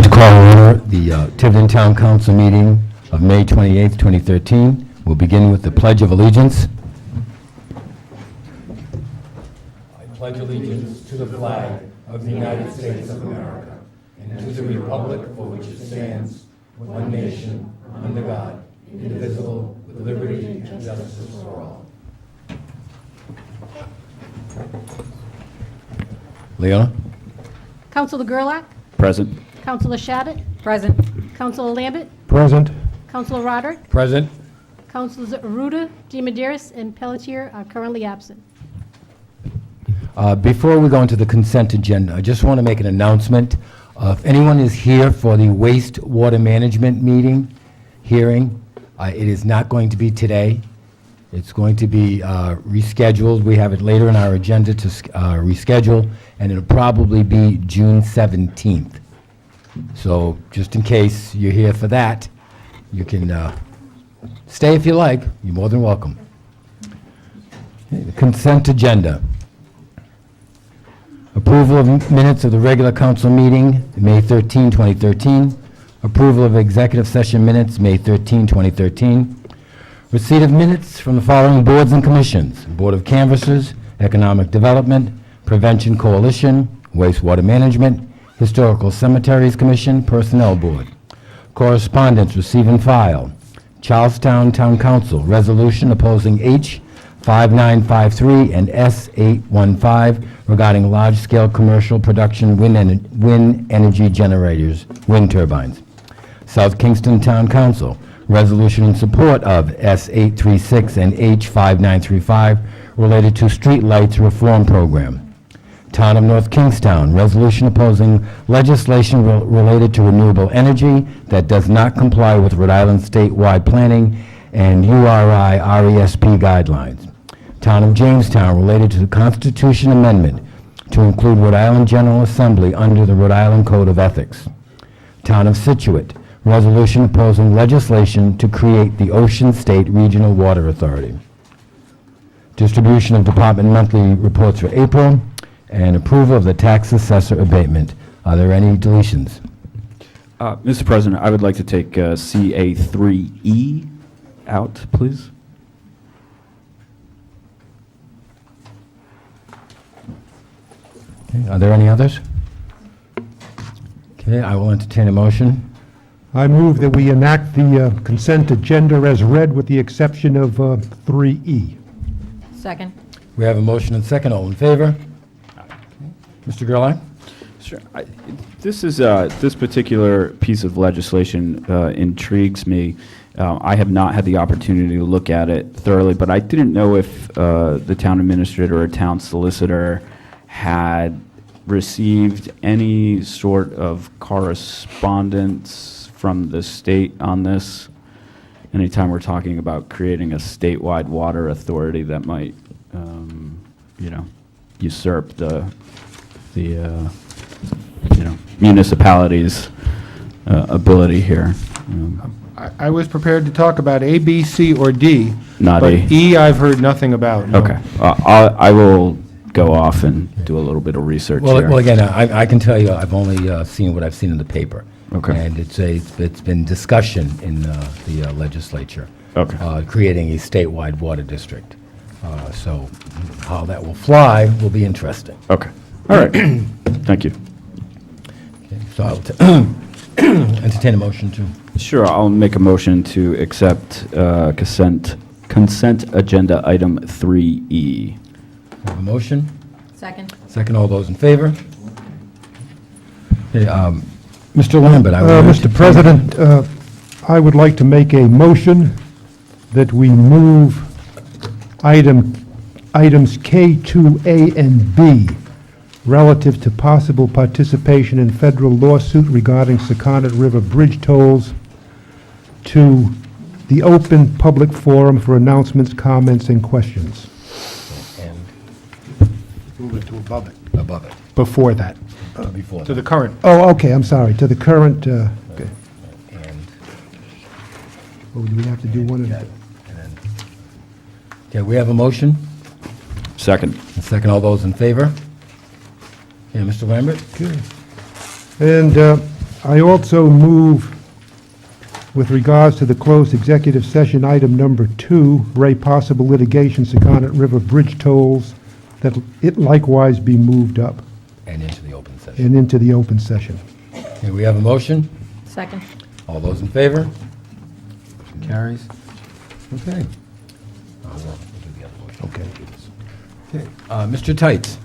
to call to order the Tiverton Town Council meeting of May 28, 2013. We'll begin with the Pledge of Allegiance. I pledge allegiance to the flag of the United States of America and to the republic for which it stands, one nation, under God, indivisible, with liberty and justice for all. Leona? Councilor Gerlach? Present. Councilor Shabbat? Present. Councilor Lambert? Present. Councilor Roderick? Present. Councilors Arruda, DiMederos, and Pelletier are currently absent. Before we go into the consent agenda, I just want to make an announcement. If anyone is here for the wastewater management hearing, it is not going to be today. It's going to be rescheduled. We have it later in our agenda to reschedule, and it'll probably be June 17th. So just in case you're here for that, you can stay if you like. You're more than welcome. Okay, the consent agenda. Approval of minutes of the regular council meeting, May 13, 2013. Approval of executive session minutes, May 13, 2013. Receipt of minutes from the following boards and commissions: Board of Canvassers, Economic Development, Prevention Coalition, Wastewater Management, Historical Cemeteries Commission, Personnel Board. Correspondence, receive and file. Charlestown Town Council, resolution opposing H 5953 and S 815 regarding large-scale commercial production wind energy generators, wind turbines. South Kingston Town Council, resolution in support of S 836 and H 5935 related to street lights reform program. Town of North Kingstown, resolution opposing legislation related to renewable energy that does not comply with Rhode Island statewide planning and URI RESP guidelines. Town of Jamestown, related to the Constitution Amendment to include Rhode Island General Assembly under the Rhode Island Code of Ethics. Town of Situate, resolution opposing legislation to create the Ocean State Regional Water Authority. Distribution of department monthly reports for April, and approval of the tax assessor abatement. Are there any deletions? Mr. President, I would like to take CA3E out, please. Okay, are there any others? Okay, I will entertain a motion. I move that we enact the consent agenda as read with the exception of 3E. Second. We have a motion and second. All in favor? Mr. Gerlach? Sure. This particular piece of legislation intrigues me. I have not had the opportunity to look at it thoroughly, but I didn't know if the town administrator or town solicitor had received any sort of correspondence from the state on this. Anytime we're talking about creating a statewide water authority that might, usurp the municipalities' ability here. I was prepared to talk about A, B, C, or D. Not but A. E, I've heard nothing about. No. Okay. I will go off and do a little bit of research here. Well, again, I can tell you, I've only seen what I've seen in the paper. Okay. And it's been discussion in the legislature. Okay. Creating a statewide water district. So how that will fly will be interesting. Okay. All right. Thank you. Okay, so I'll entertain a motion to. Sure, I'll make a motion to accept consent agenda item 3E. Have a motion? Second. Second, all those in favor? Okay, Mr. Lambert, I would Mr. President, I would like to make a motion that we move items K2A and B relative to possible participation in federal lawsuit regarding Secundit River Bridge tolls to the open public forum for announcements, comments, and questions. And Move it to above it. above it, Before that. before To that. the current. Oh, okay, I'm sorry, to the current, And do we have to do one of and then, okay, we have a motion. Second. And second, all those in favor? Okay, Mr. Lambert? Okay. And I also move, with regards to the closed executive session, item number 2, Ray, possible litigation, Secundit River Bridge tolls, that it likewise be moved up And into the open session. and into the open session. Okay, we have a motion. Second. All those in favor? Motion carries. Okay. We'll do the other motion. Okay. Okay, Mr. Tights.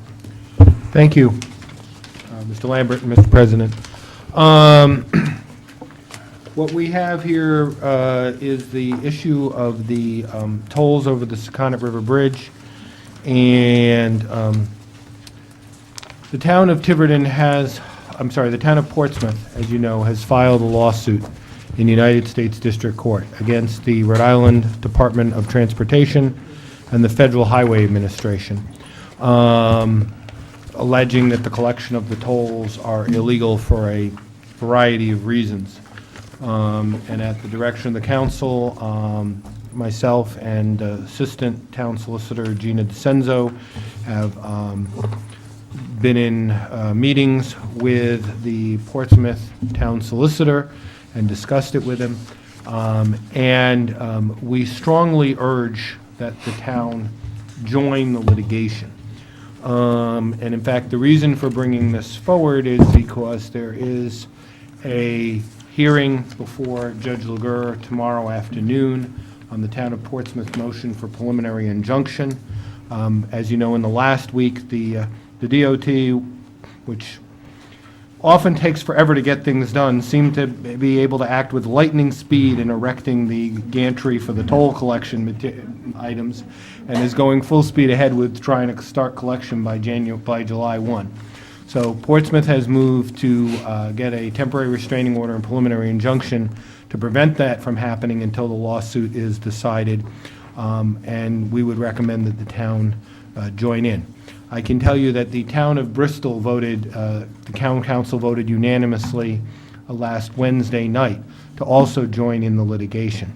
Thank you, Mr. Lambert and Mr. President. What we have here is the issue of the tolls over the Secundit River Bridge, and the town of Tiverton the town of Portsmouth, as you know, has filed a lawsuit in the United States District Court against the Rhode Island Department of Transportation and the Federal Highway Administration, alleging that the collection of the tolls are illegal for a variety of reasons. And at the direction of the council, myself and Assistant Town Solicitor Gina DeCenzo have been in meetings with the Portsmouth Town Solicitor and discussed it with him. And we strongly urge that the town join the litigation. And in fact, the reason for bringing this forward is because there is a hearing before Judge Laguerre tomorrow afternoon on the town of Portsmouth motion for preliminary injunction. As you know, in the last week, the DOT, which often takes forever to get things done, seemed to be able to act with lightning speed in erecting the gantry for the toll collection items, and is going full speed ahead with trying to start collection by July 1. So Portsmouth has moved to get a temporary restraining order and preliminary injunction to prevent that from happening until the lawsuit is decided, and we would recommend that the town join in. I can tell you that the town of Bristol voted, the town council voted unanimously last Wednesday night to also join in the litigation.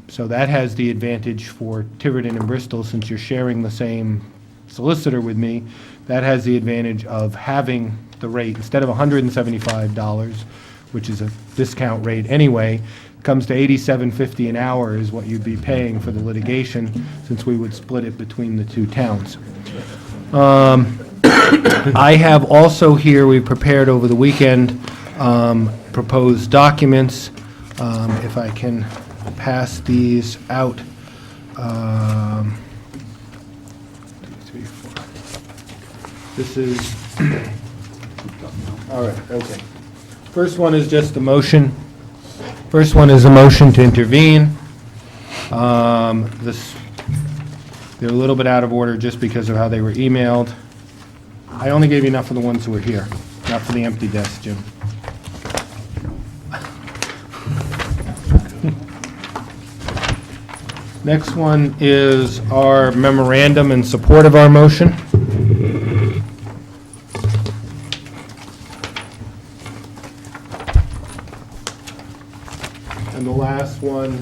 So that has the advantage for Tiverton and Bristol, since you're sharing the same solicitor with me. That has the advantage of having the rate, instead of $175, which is a discount rate anyway, comes to $87.50 an hour is what you'd be paying for the litigation, since we would split it between the two towns. I have also here, we prepared over the weekend, proposed documents. If I can pass these out. 2, 3, 4. This is, all right, okay. First one is just a motion. First one is a motion to intervene. They're a little bit out of order just because of how they were emailed. I only gave you enough for the ones who were here, not for the empty desk, Jim. Next one is our memorandum in support of our motion. And the last one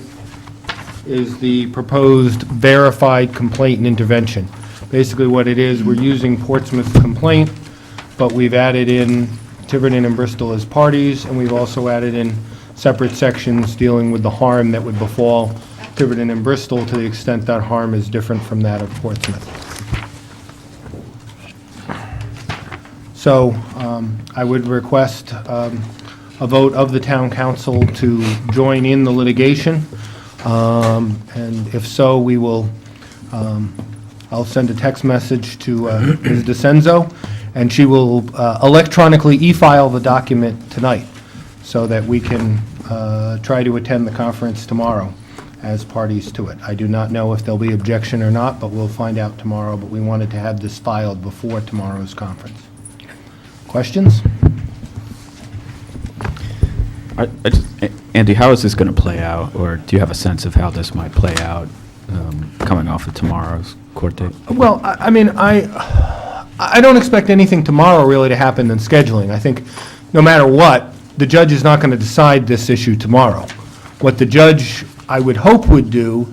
is the proposed verified complaint and intervention. Basically what it is, we're using Portsmouth's complaint, but we've added in Tiverton and Bristol as parties, and we've also added in separate sections dealing with the harm that would befall Tiverton and Bristol to the extent that harm is different from that of Portsmouth. So I would request a vote of the town council to join in the litigation. And if so, we will, I'll send a text message to Ms. DeCenzo, and she will electronically e-file the document tonight so that we can try to attend the conference tomorrow as parties to it. I do not know if there'll be objection or not, but we'll find out tomorrow, but we wanted to have this filed before tomorrow's conference. Questions? Andy, how is this going to play out, or do you have a sense of how this might play out coming off of tomorrow's court date? Well, I mean, I don't expect anything tomorrow really to happen in scheduling. I think no matter what, the judge is not going to decide this issue tomorrow. What the judge, I would hope, would do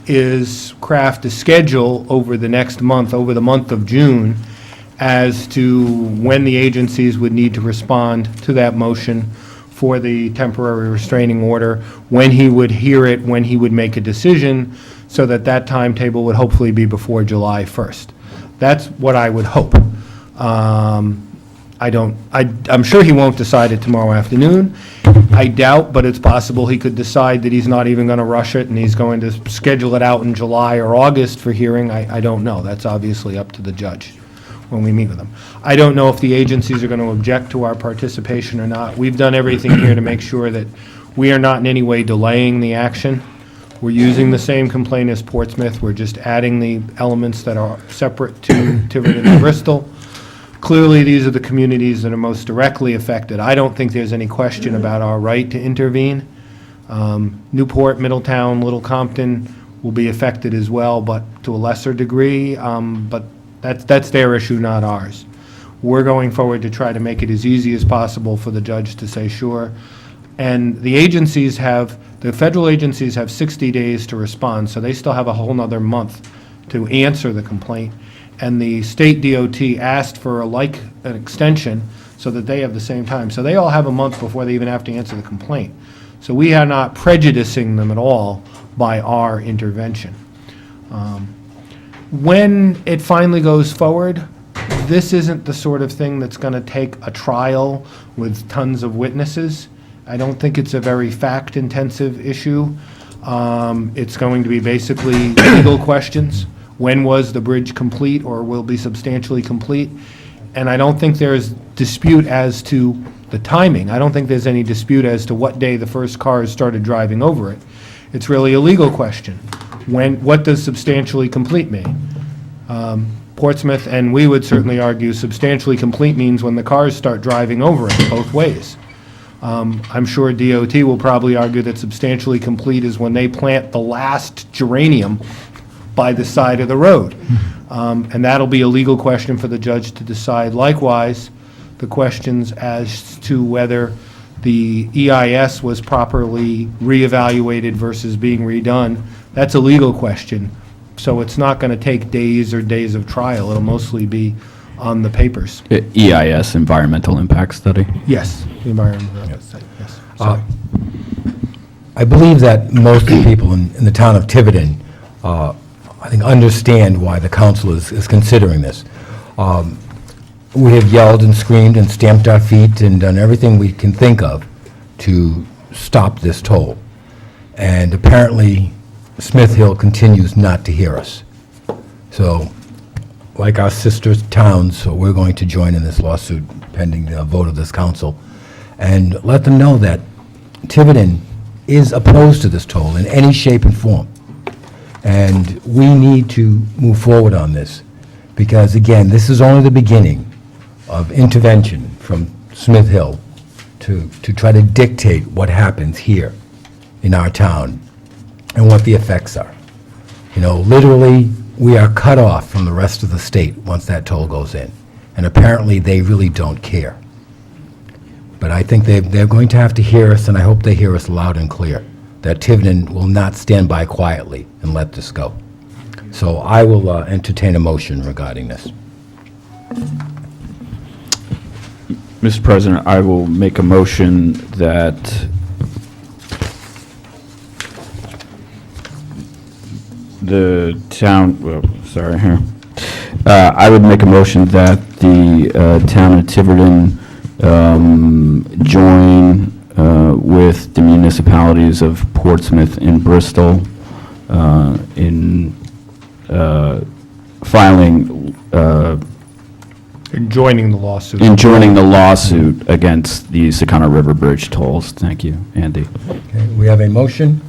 is craft a schedule over the next month, over the month of June, as to when the agencies would need to respond to that motion for the temporary restraining order, when he would hear it, when he would make a decision, so that that timetable would hopefully be before July 1st. That's what I would hope. I'm sure he won't decide it tomorrow afternoon. I doubt, but it's possible he could decide that he's not even going to rush it and he's going to schedule it out in July or August for hearing. I don't know. That's obviously up to the judge when we meet with him. I don't know if the agencies are going to object to our participation or not. We've done everything here to make sure that we are not in any way delaying the action. We're using the same complaint as Portsmouth. We're just adding the elements that are separate to Tiverton and Bristol. Clearly, these are the communities that are most directly affected. I don't think there's any question about our right to intervene. Newport, Middletown, Little Compton will be affected as well, but to a lesser degree. But that's their issue, not ours. We're going forward to try to make it as easy as possible for the judge to say sure. And the agencies the federal agencies have 60 days to respond, so they still have a whole nother month to answer the complaint. And the state DOT asked for an extension so that they have the same time. So they all have a month before they even have to answer the complaint. So we are not prejudicing them at all by our intervention. When it finally goes forward, this isn't the sort of thing that's going to take a trial with tons of witnesses. I don't think it's a very fact-intensive issue. It's going to be basically legal questions. When was the bridge complete or will be substantially complete? And I don't think there's dispute as to the timing. I don't think there's any dispute as to what day the first cars started driving over it. It's really a legal question. What does substantially complete mean? Portsmouth, and we would certainly argue substantially complete means when the cars start driving over it both ways. I'm sure DOT will probably argue that substantially complete is when they plant the last geranium by the side of the road. And that'll be a legal question for the judge to decide. Likewise, the questions as to whether the EIS was properly reevaluated versus being redone, that's a legal question. So it's not going to take days or days of trial. It'll mostly be on the papers. EIS, Environmental Impact Study. Yes, the environmental site, yes. Sorry. I believe that most of the people in the town of Tiverton, I think, understand why the council is considering this. We have yelled and screamed and stamped our feet and done everything we can think of to stop this toll. And apparently, Smith Hill continues not to hear us. So, like our sister towns, so we're going to join in this lawsuit pending the vote of this council and let them know that Tiverton is opposed to this toll in any shape and form. And we need to move forward on this because, again, this is only the beginning of intervention from Smith Hill to try to dictate what happens here in our town and what the effects are. You know, literally, we are cut off from the rest of the state once that toll goes in. And apparently, they really don't care. But I think they're going to have to hear us, and I hope they hear us loud and clear, that Tiverton will not stand by quietly and let this go. So I will entertain a motion regarding this. Mr. President, I will make a motion that the town, I would make a motion that the town of Tiverton join with the municipalities of Portsmouth and Bristol in filing, And joining the lawsuit. in joining the lawsuit against the Sakana River Bridge tolls. Thank you, Andy. Okay, we have a motion.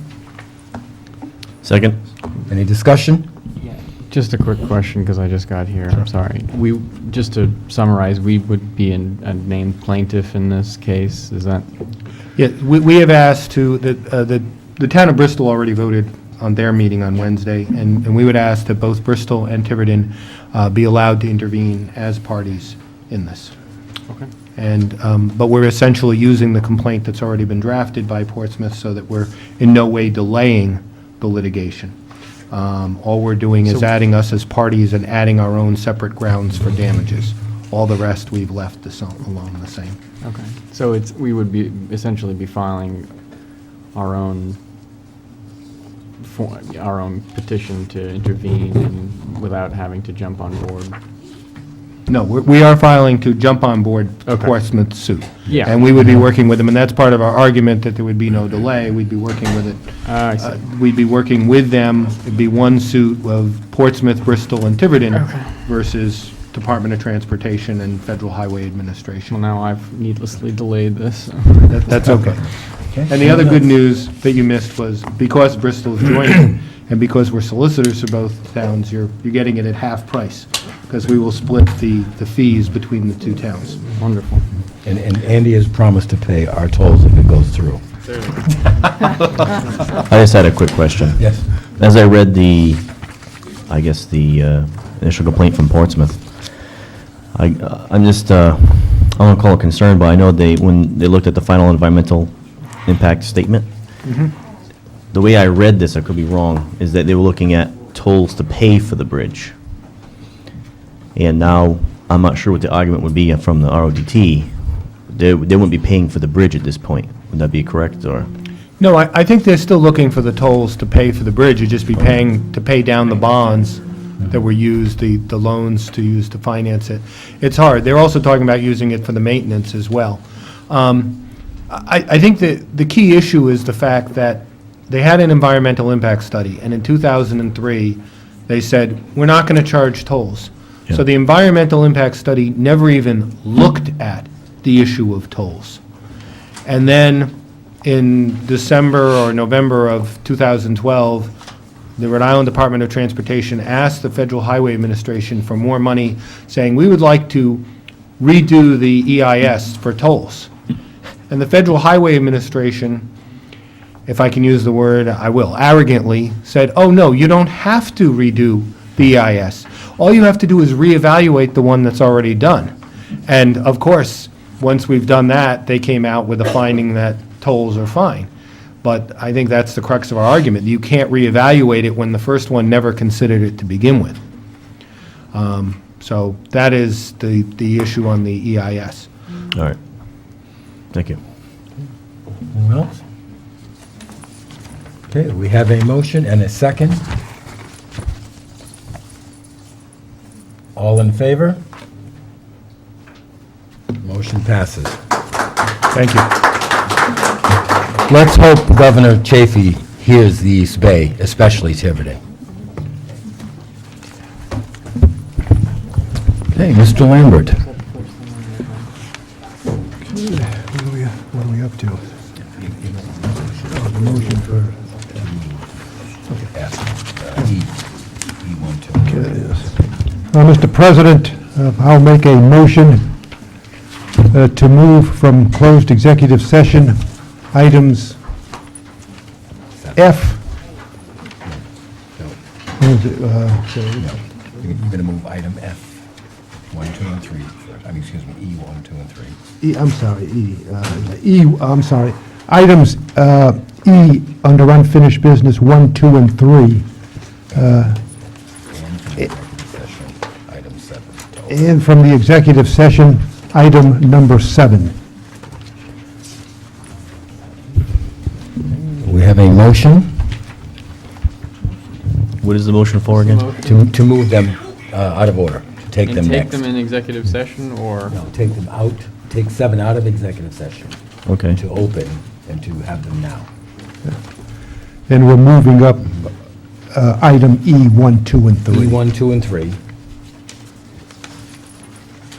Second? Any discussion? Just a quick question, because I just got here, I'm sorry. Just to summarize, we would be a named plaintiff in this case, is that? Yeah, we have asked the town of Bristol already voted on their meeting on Wednesday, and we would ask that both Bristol and Tiverton be allowed to intervene as parties in this. Okay. And, but we're essentially using the complaint that's already been drafted by Portsmouth so that we're in no way delaying the litigation. All we're doing is So- adding us as parties and adding our own separate grounds for damages. All the rest, we've left alone the same. Okay, so we would be, essentially be filing our own, our own petition to intervene and without having to jump on board. No, we are filing to jump on board Okay. Portsmouth's suit. Yeah. And we would be working with them, and that's part of our argument, that there would be no delay. We'd be working with it. I see. We'd be working with them. It'd be one suit of Portsmouth, Bristol, and Tiverton versus Department of Transportation and Federal Highway Administration. Well, now I've needlessly delayed this. So. That's okay. And the other good news that you missed was, because Bristol's joining, and because we're solicitors for both towns, you're getting it at half price, because we will split the fees between the two towns. Wonderful. And Andy has promised to pay our tolls if it goes through. I just had a quick question. Yes. As I read the initial complaint from Portsmouth, I'm just, I don't want to call it concerned, but I know when they looked at the final environmental impact statement, the way I read this, I could be wrong, is that they were looking at tolls to pay for the bridge. And now, I'm not sure what the argument would be from the RODT. They wouldn't be paying for the bridge at this point. Would that be correct, or? No, I think they're still looking for the tolls to pay for the bridge. You'd just be paying to pay down the bonds that were used, the loans to use to finance it. It's hard. They're also talking about using it for the maintenance as well. I think that the key issue is the fact that they had an environmental impact study, and in 2003, they said, we're not going to charge tolls. Yeah. So the environmental impact study never even looked at the issue of tolls. And then in December or November of 2012, the Rhode Island Department of Transportation asked the Federal Highway Administration for more money, saying, we would like to redo the EIS for tolls. And the Federal Highway Administration, if I can use the word, I will, arrogantly said, oh, no, you don't have to redo the EIS. All you have to do is reevaluate the one that's already done. And of course, once we've done that, they came out with a finding that tolls are fine. But I think that's the crux of our argument. You can't reevaluate it when the first one never considered it to begin with. So that is the issue on the EIS. All right. Thank you. Anyone else? Okay, we have a motion and a second. All in favor? Motion passes. Thank you. Let's hope Governor Chafee hears the East Bay, especially Tiverton. Okay, Mr. Lambert. What are we up to? The motion for... Mr. President, I'll make a motion to move from closed executive session items F. You're going to move item F, 1, 2, and 3. I mean, excuse me, E, 1, 2, and 3. I'm sorry. Items E under unfinished business 1, 2, and 3. Item 7. And from the executive session, item number 7. We have a motion What is the motion for again? to move them out of order, to take them And take next. them in executive session, or? No, take them out, take 7 out of executive session, Okay. to open and to have them now. And we're moving up item E, 1, 2, and 3. E, 1, 2, and 3.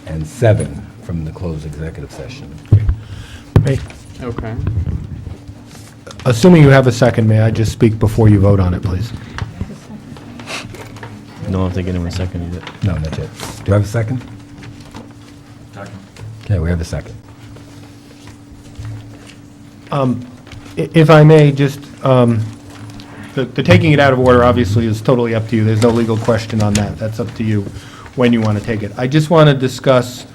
And 7 from the closed executive session. Okay. Assuming you have a second, may I just speak before you vote on it, please? No, I don't think anyone seconded it. No, that's it. Do I have a second? Second. Okay, we have a second. If I may, just, the taking it out of order obviously is totally up to you. There's no legal question on that. That's up to you when you want to take it. I just want to discuss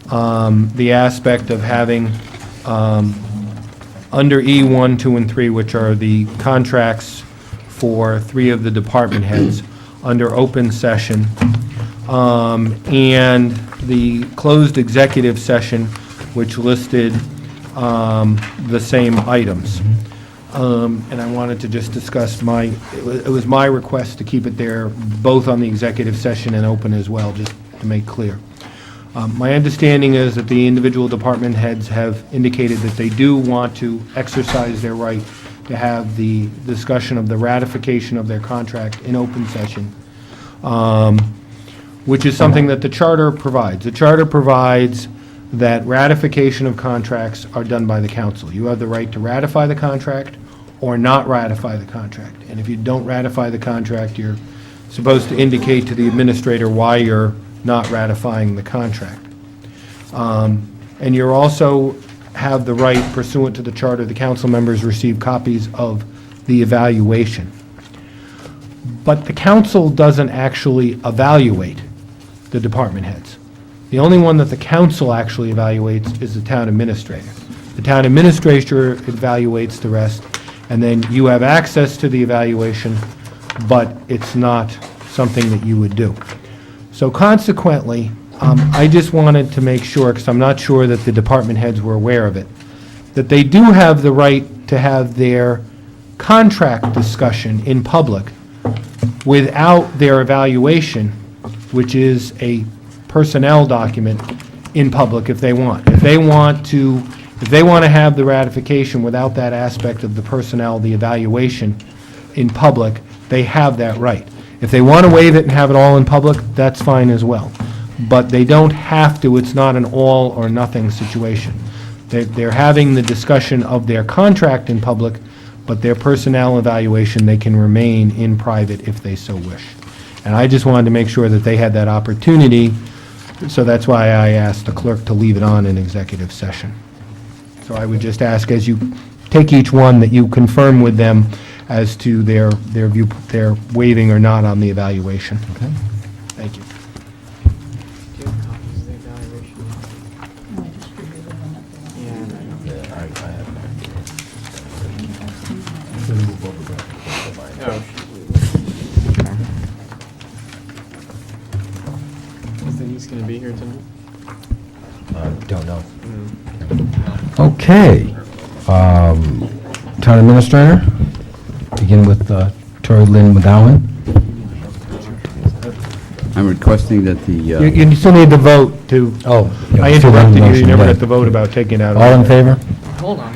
the aspect of having, under E 1, 2, and 3, which are the contracts for 3 of the department heads under open session, and the closed executive session, which listed the same items. And I wanted to just discuss it was my request to keep it there, both on the executive session and open as well, just to make clear. My understanding is that the individual department heads have indicated that they do want to exercise their right to have the discussion of the ratification of their contract in open session, which is something that the charter provides. The charter provides that ratification of contracts are done by the council. You have the right to ratify the contract or not ratify the contract. And if you don't ratify the contract, you're supposed to indicate to the administrator why you're not ratifying the contract. And you also have the right pursuant to the charter, the council members receive copies of the evaluation. But the council doesn't actually evaluate the department heads. The only one that the council actually evaluates is the town administrator. The town administrator evaluates the rest, and then you have access to the evaluation, but it's not something that you would do. So consequently, I just wanted to make sure, because I'm not sure that the department heads were aware of it, that they do have the right to have their contract discussion in public without their evaluation, which is a personnel document, in public if they want. If they want to have the ratification without that aspect of the personnel, the evaluation in public, they have that right. If they want to waive it and have it all in public, that's fine as well. But they don't have to. It's not an all or nothing situation. They're having the discussion of their contract in public, but their personnel evaluation, they can remain in private if they so wish. And I just wanted to make sure that they had that opportunity, so that's why I asked the clerk to leave it on in executive session. So I would just ask, as you take each one, that you confirm with them as to their waiving or not on the evaluation. Okay. Thank you. He's going to be here tonight? Don't know. Okay. Town Administrator, begin with Tori Lynn McGowan. I'm requesting that the... You still need the vote to, Oh. I interrupted you, you never got the vote about taking it out. All in favor? Hold on.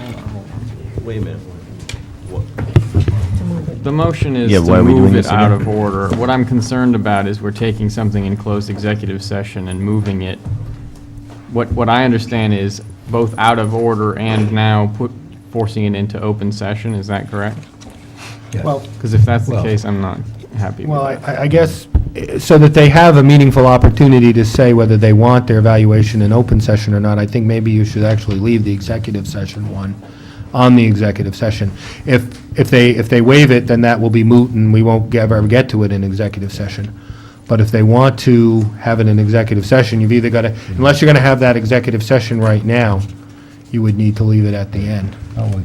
Wait a minute. The motion is Yeah, why to are we doing move it this out again? of order. What I'm concerned about is we're taking something in closed executive session and moving it. What I understand is both out of order and now forcing it into open session. Is that correct? Well, Because if that's the Well- case, I'm not happy with Well, it. I guess, so that they have a meaningful opportunity to say whether they want their evaluation in open session or not, I think maybe you should actually leave the executive session one on the executive session. If they waive it, then that will be moot, and we won't ever get to it in executive session. But if they want to have it in executive session, you've either got to, unless you're going to have that executive session right now, you would need to leave it at the end.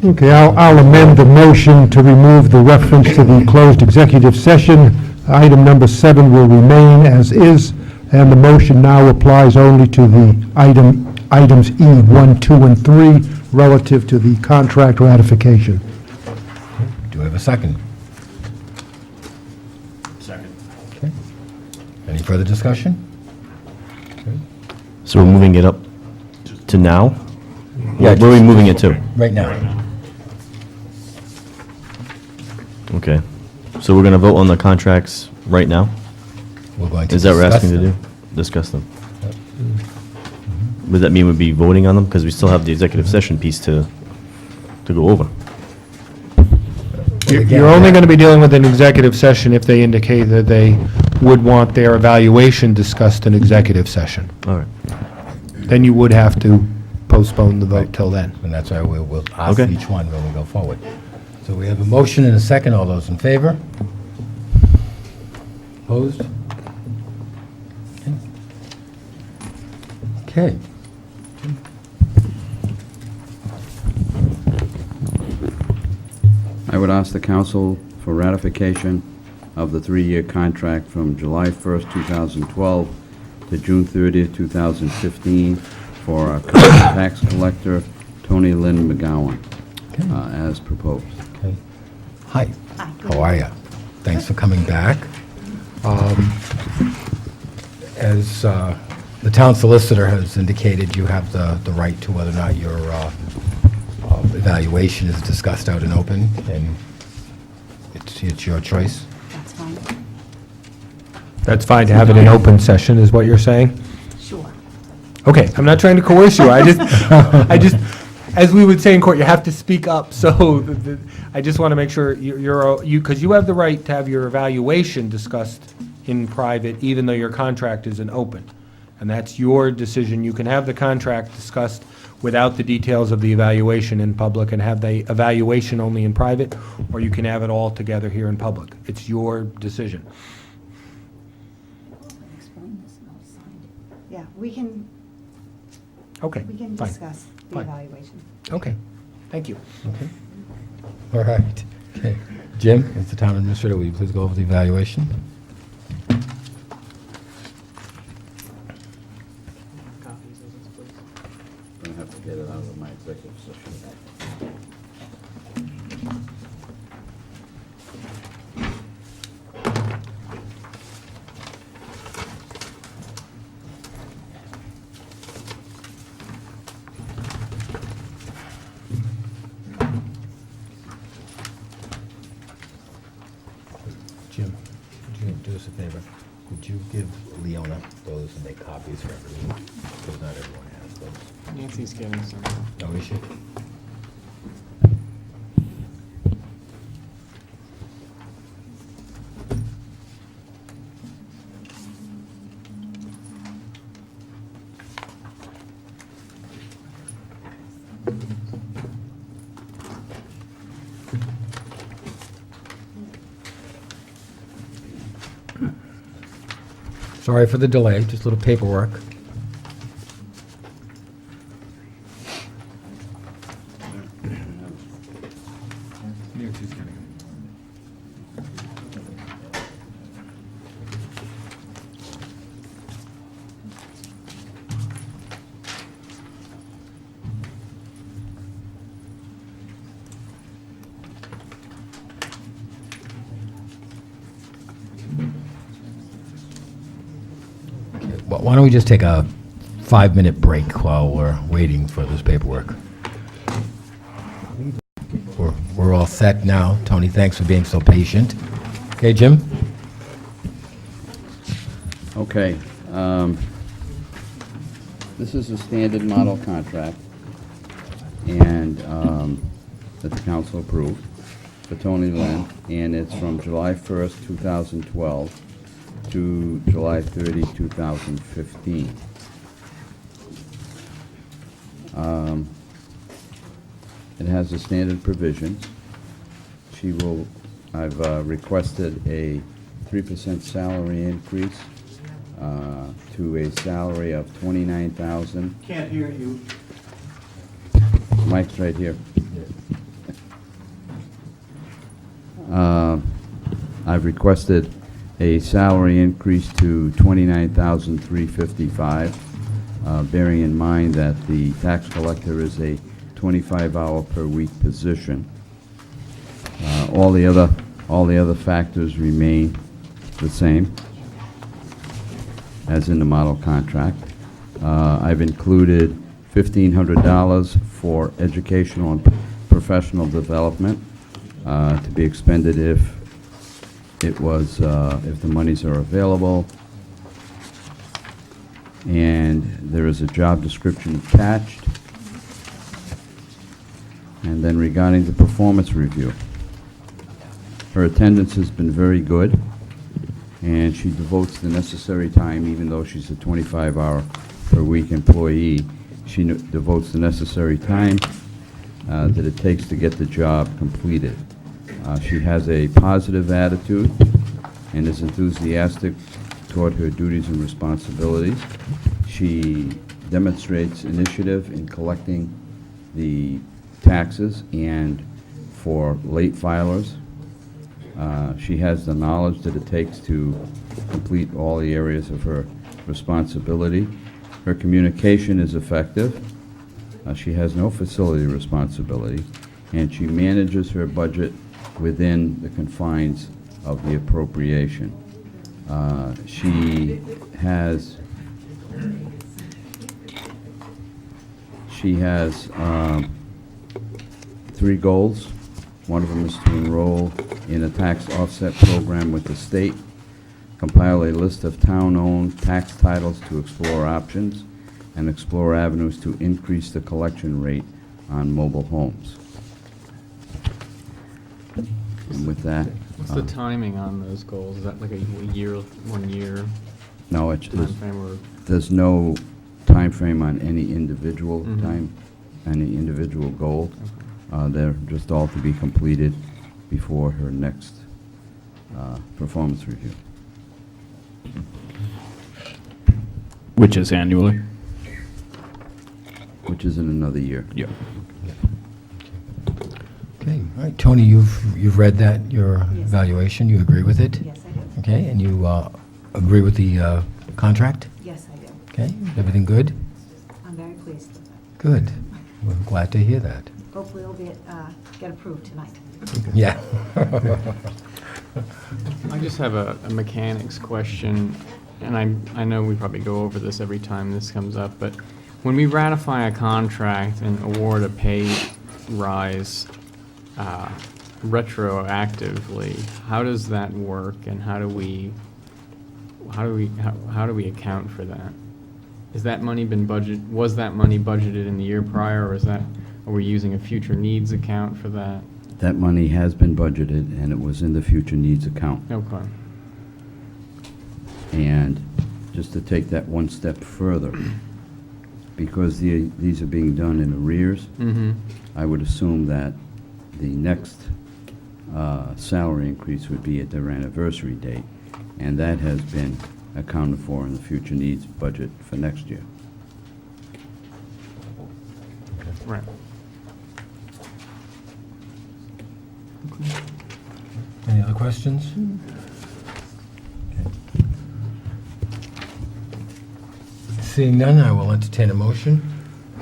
Okay, I'll amend the motion to remove the reference to the closed executive session. Item number 7 will remain as is, and the motion now applies only to the items E, 1, 2, and 3, relative to the contract ratification. Do we have a second? Second. Okay. Any further discussion? So we're moving it up to now? Yeah, Where are we moving it to? Right now. Okay. So we're going to vote on the contracts right now? We're going to Is that what we're discuss asking to them. do? Discuss them. Would that mean we'd be voting on them? Because we still have the executive session piece to go over. You're only going to be dealing with an executive session if they indicate that they would want their evaluation discussed in executive session. All right. Then you would have to postpone the vote till then. And that's why we'll ask Okay. each one when we go forward. So we have a motion and a second. All those in favor? Opposed? Okay. I would ask the council for ratification of the 3-year contract from July 1st, 2012 to June 30th, 2015 for our current tax collector, Tony Lynn McGowan, as proposed. Okay. Hi. How are you? Thanks for coming back. As the town solicitor has indicated, you have the right to whether or not your evaluation is discussed out in open, and it's your choice. That's fine. That's fine to have it in open session, is what you're saying? Sure. Okay, I'm not trying to coerce you, I just, as we would say in court, you have to speak up, so I just want to make sure because you have the right to have your evaluation discussed in private, even though your contract is in open. And that's your decision. You can have the contract discussed without the details of the evaluation in public and have the evaluation only in private, or you can have it all together here in public. It's your decision. Explain this and I'll sign it. Yeah, we can Okay, fine. discuss the Fine. evaluation. Okay, thank you. All right. Okay. Jim, as the town administrator, will you please go over the evaluation? I'm going to have to get it out of my executive session. Jim, would you do us a favor? Would you give Leona those and make copies for everyone? Because not everyone has those. Nancy's getting some. Oh, is she? Sorry for the delay, just a little paperwork. Well, why don't we just take a 5-minute break while we're waiting for this paperwork? We're all set now. Tony, thanks for being so patient. Okay, Jim? Okay. This is a standard model contract, and that the council approved for Tony Lynn, and it's from July 1st, 2012 to July 30, 2015. It has the standard provisions. I've requested a 3% salary increase to a salary of $29,000. Can't hear you. Mike's right here. I've requested a salary increase to $29,355, bearing in mind that the tax collector is a 25-hour per week position. All the other factors remain the same as in the model contract. I've included $1,500 for educational and professional development to be expended if the monies are available. And there is a job description attached. And then regarding the performance review, her attendance has been very good, and she devotes the necessary time, even though she's a 25-hour per week employee, she devotes the necessary time that it takes to get the job completed. She has a positive attitude and is enthusiastic toward her duties and responsibilities. She demonstrates initiative in collecting the taxes and for late filers. She has the knowledge that it takes to complete all the areas of her responsibility. Her communication is effective. She has no facility responsibility, and she manages her budget within the confines of the appropriation. She has 3 goals. One of them is to enroll in a tax offset program with the state, compile a list of town-owned tax titles to explore options, and explore avenues to increase the collection rate on mobile homes. And with that... What's the timing on those goals? Is that like a year, 1 year No, timeframe, or? there's no time frame on any individual Mhm. any individual goal. Okay. They're just all to be completed before her next performance review. Which is annually? Which is in another year. Yeah. Okay, all right, Tony, you've read that, your Yes. evaluation, you agree with it? Yes, I do. Okay, and you agree with the contract? Yes, I do. Okay, everything good? I'm very pleased with it. Good. We're glad to hear that. Hopefully it'll get approved tonight. Yeah. I just have a mechanics question, and I know we probably go over this every time this comes up, but when we ratify a contract and award a pay rise retroactively, how does that work, and how do we account for that? Is that money been was that money budgeted in the year prior, or are we using a future needs account for that? That money has been budgeted, and it was in the future needs account. Okay. And just to take that one step further, because these are being done in arrears, Mm-hmm. I would assume that the next salary increase would be at their anniversary date, and that has been accounted for in the future needs budget for next year. Right. Any other questions? Okay. Seeing none, I will entertain a motion.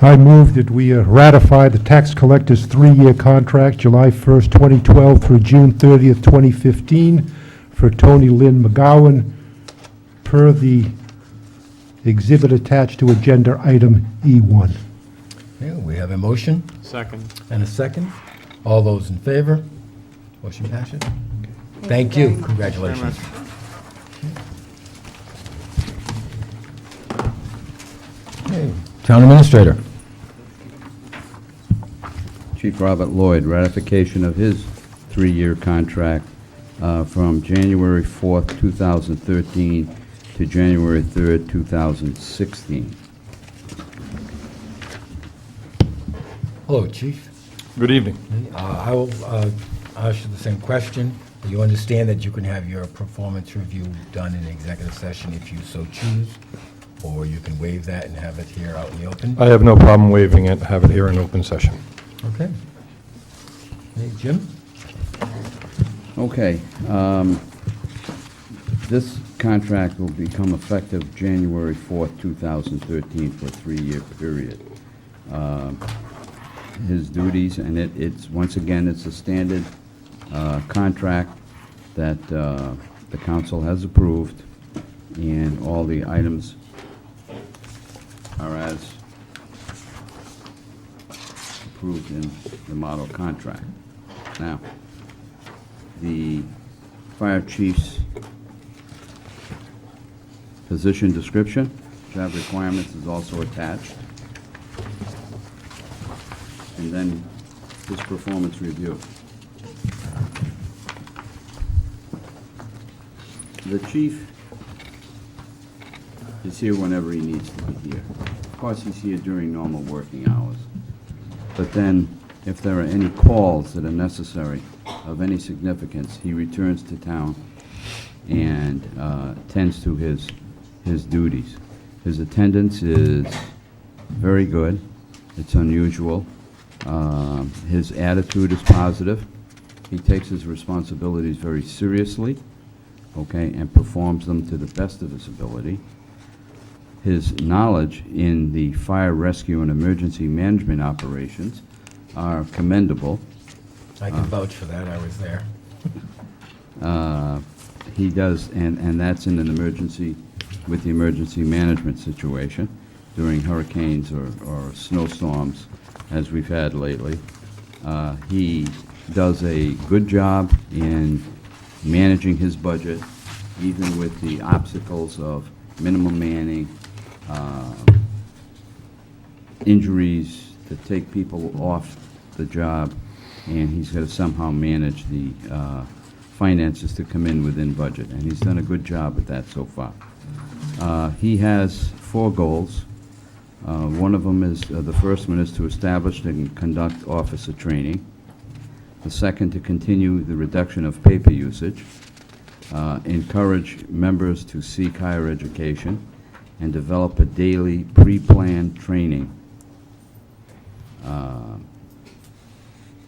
I move that we ratify the tax collector's 3-year contract, July 1st, 2012 through June 30th, 2015, for Tony Lynn McGowan, per the exhibit attached to agenda item E1. Okay, we have a motion Second. and a second. All those in favor? Motion passes. Thank you you. very much. Congratulations. Okay, Town Administrator. Chief Robert Lloyd, ratification of his 3-year contract from January 4th, 2013 to January 3rd, 2016. Hello, Chief. Good evening. I will ask you the same question. Do you understand that you can have your performance review done in executive session if you so choose? Or you can waive that and have it here out in the open? I have no problem waiving it, have it here in open session. Okay. Hey, Jim? Okay. This contract will become effective January 4th, 2013 for a 3-year period. His duties, and it's, once again, it's a standard contract that the council has approved, and all the items are as approved in the model contract. Now, the fire chief's position description, job requirements is also attached. And then his performance review. The chief is here whenever he needs to be here. Of course, he's here during normal working hours. But then, if there are any calls that are necessary of any significance, he returns to town and tends to his duties. His attendance is very good. It's unusual. His attitude is positive. He takes his responsibilities very seriously, okay, and performs them to the best of his ability. His knowledge in the fire rescue and emergency management operations are commendable. I can vouch for that, I was there. He does, and that's in an emergency, with the emergency management situation during hurricanes or snowstorms, as we've had lately. He does a good job in managing his budget, even with the obstacles of minimum manning, injuries that take people off the job, and he's got to somehow manage the finances to come in within budget, and he's done a good job at that so far. He has 4 goals. One of them is, the first one is to establish and conduct officer training. The second, to continue the reduction of paper usage, encourage members to seek higher education, and develop a daily pre-planned training.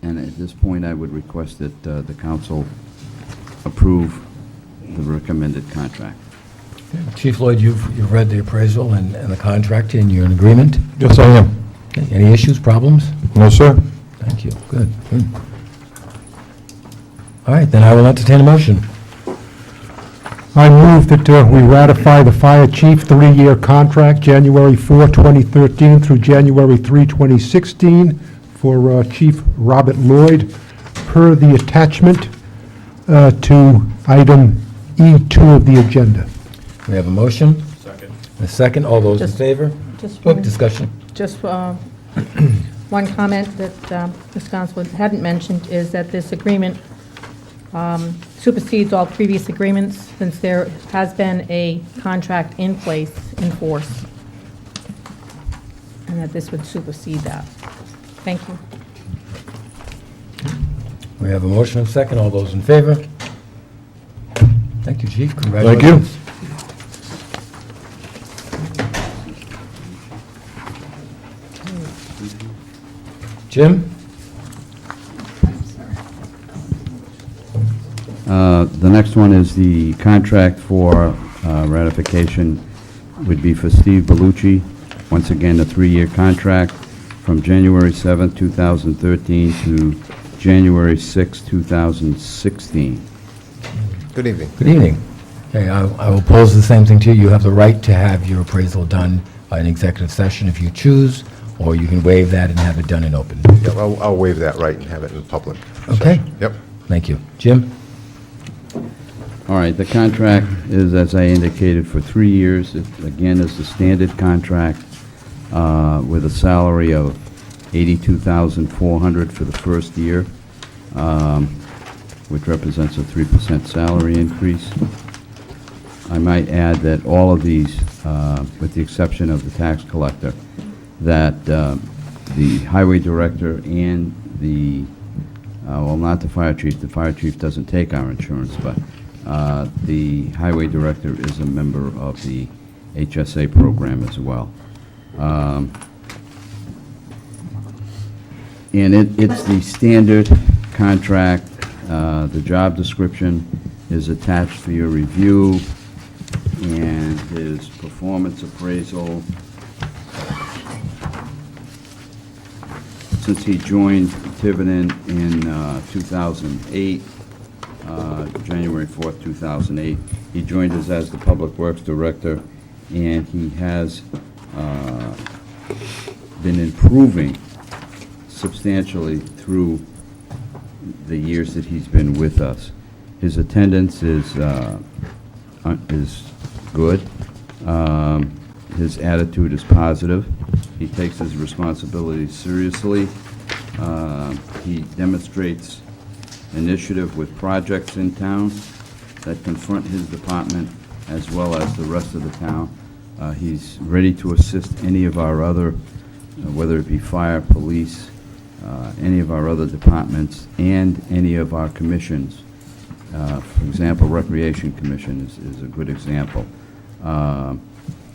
And at this point, I would request that the council approve the recommended contract. Chief Lloyd, you've read the appraisal and the contract, and you're in agreement? Yes, I am. Okay, any issues, problems? No, sir. Thank you, good. All right, then I will entertain a motion. I move that we ratify the fire chief 3-year contract, January 4, 2013 through January 3, 2016, for Chief Robert Lloyd, per the attachment to item E2 of the agenda. We have a motion? Second. A second, all those in Just- favor? Just Oh, one, discussion. just one comment that Ms. Gonsolin hadn't mentioned is that this agreement supersedes all previous agreements, since there has been a contract in place, in force, and that this would supersede that. Thank you. We have a motion and second, all those in favor? Thank you, Chief, Thank congratulations. you. Jim? The next one is the contract for ratification would be for Steve Bellucci. Once again, a 3-year contract from January 7th, 2013 to January 6th, 2016. Good evening. Good evening. Okay, I will pose the same thing to you. You have the right to have your appraisal done by an executive session if you choose, or you can waive that and have it done in open. Yep, I'll waive that right and have it in public. Okay. session. Yep. Thank you. Jim? All right, the contract is, as I indicated, for 3 years. It, again, is the standard contract with a salary of $82,400 for the first year, which represents a 3% salary increase. I might add that all of these, with the exception of the tax collector, that the highway director and the, well, not the fire chief doesn't take our insurance, but the highway director is a member of the HSA program as well. And it's the standard contract. The job description is attached for your review, and his performance appraisal. Since he joined Tiverton in 2008, January 4th, 2008, he joined us as the Public Works Director, and he has been improving substantially through the years that he's been with us. His attendance is good. His attitude is positive. He takes his responsibilities seriously. He demonstrates initiative with projects in town that confront his department as well as the rest of the town. He's ready to assist any of our other, whether it be fire, police, any of our other departments, and any of our commissions. For example, Recreation Commission is a good example.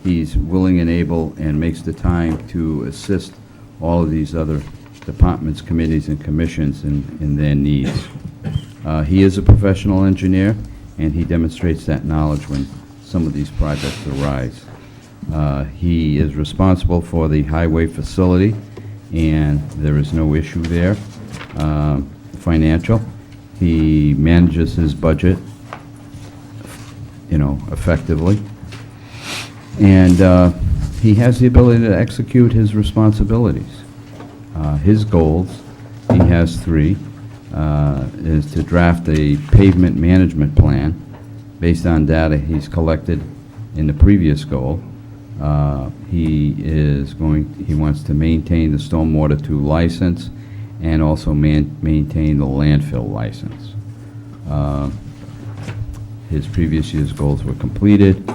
He's willing and able and makes the time to assist all of these other departments, committees, and commissions in their needs. He is a professional engineer, and he demonstrates that knowledge when some of these projects arise. He is responsible for the highway facility, and there is no issue there, financial. He manages his budget, effectively. And he has the ability to execute his responsibilities. His goals, he has 3, is to draft a pavement management plan based on data he's collected in the previous goal. He wants to maintain the stormwater 2 license and also maintain the landfill license. His previous year's goals were completed,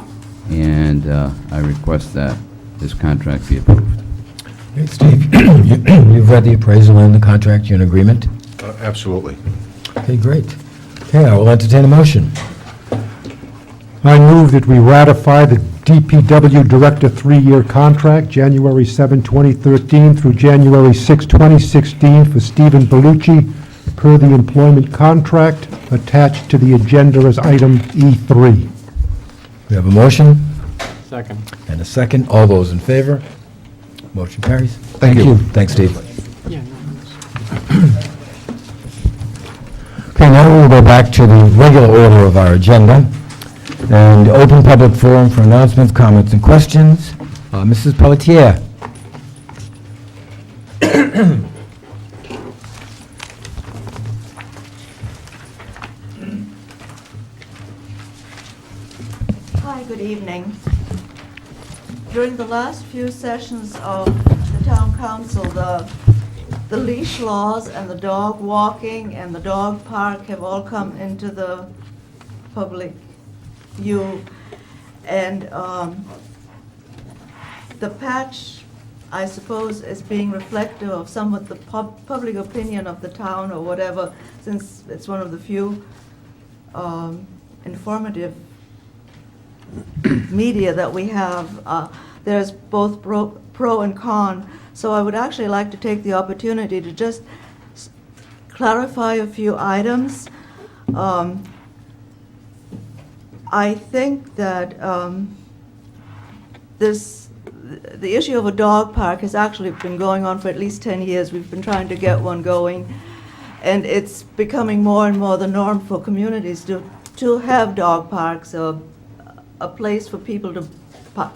and I request that his contract be approved. Okay, Steve, you've read the appraisal and the contract, you're in agreement? Absolutely. Okay, great. Okay, I will entertain a motion. I move that we ratify the DPW Director 3-year contract, January 7, 2013 through January 6, 2016 for Stephen Bellucci, per the employment contract attached to the agenda as item E3. We have a motion Second. and a second. All those in favor? Motion carries. Thank you. Thanks, Steve. Yeah. Okay, now we'll go back to the regular order of our agenda, and open public forum for announcements, comments, and questions. Mrs. Pelletier. Hi, good evening. During the last few sessions of the town council, the leash laws and the dog walking and the dog park have all come into the public view. And the patch, I suppose, is being reflective of somewhat the public opinion of the town or whatever, since it's one of the few informative media that we have. There's both pro and con. So I would actually like to take the opportunity to just clarify a few items. I think that the issue of a dog park has actually been going on for at least 10 years. We've been trying to get one going, and it's becoming more and more the norm for communities to have dog parks, or a place for people to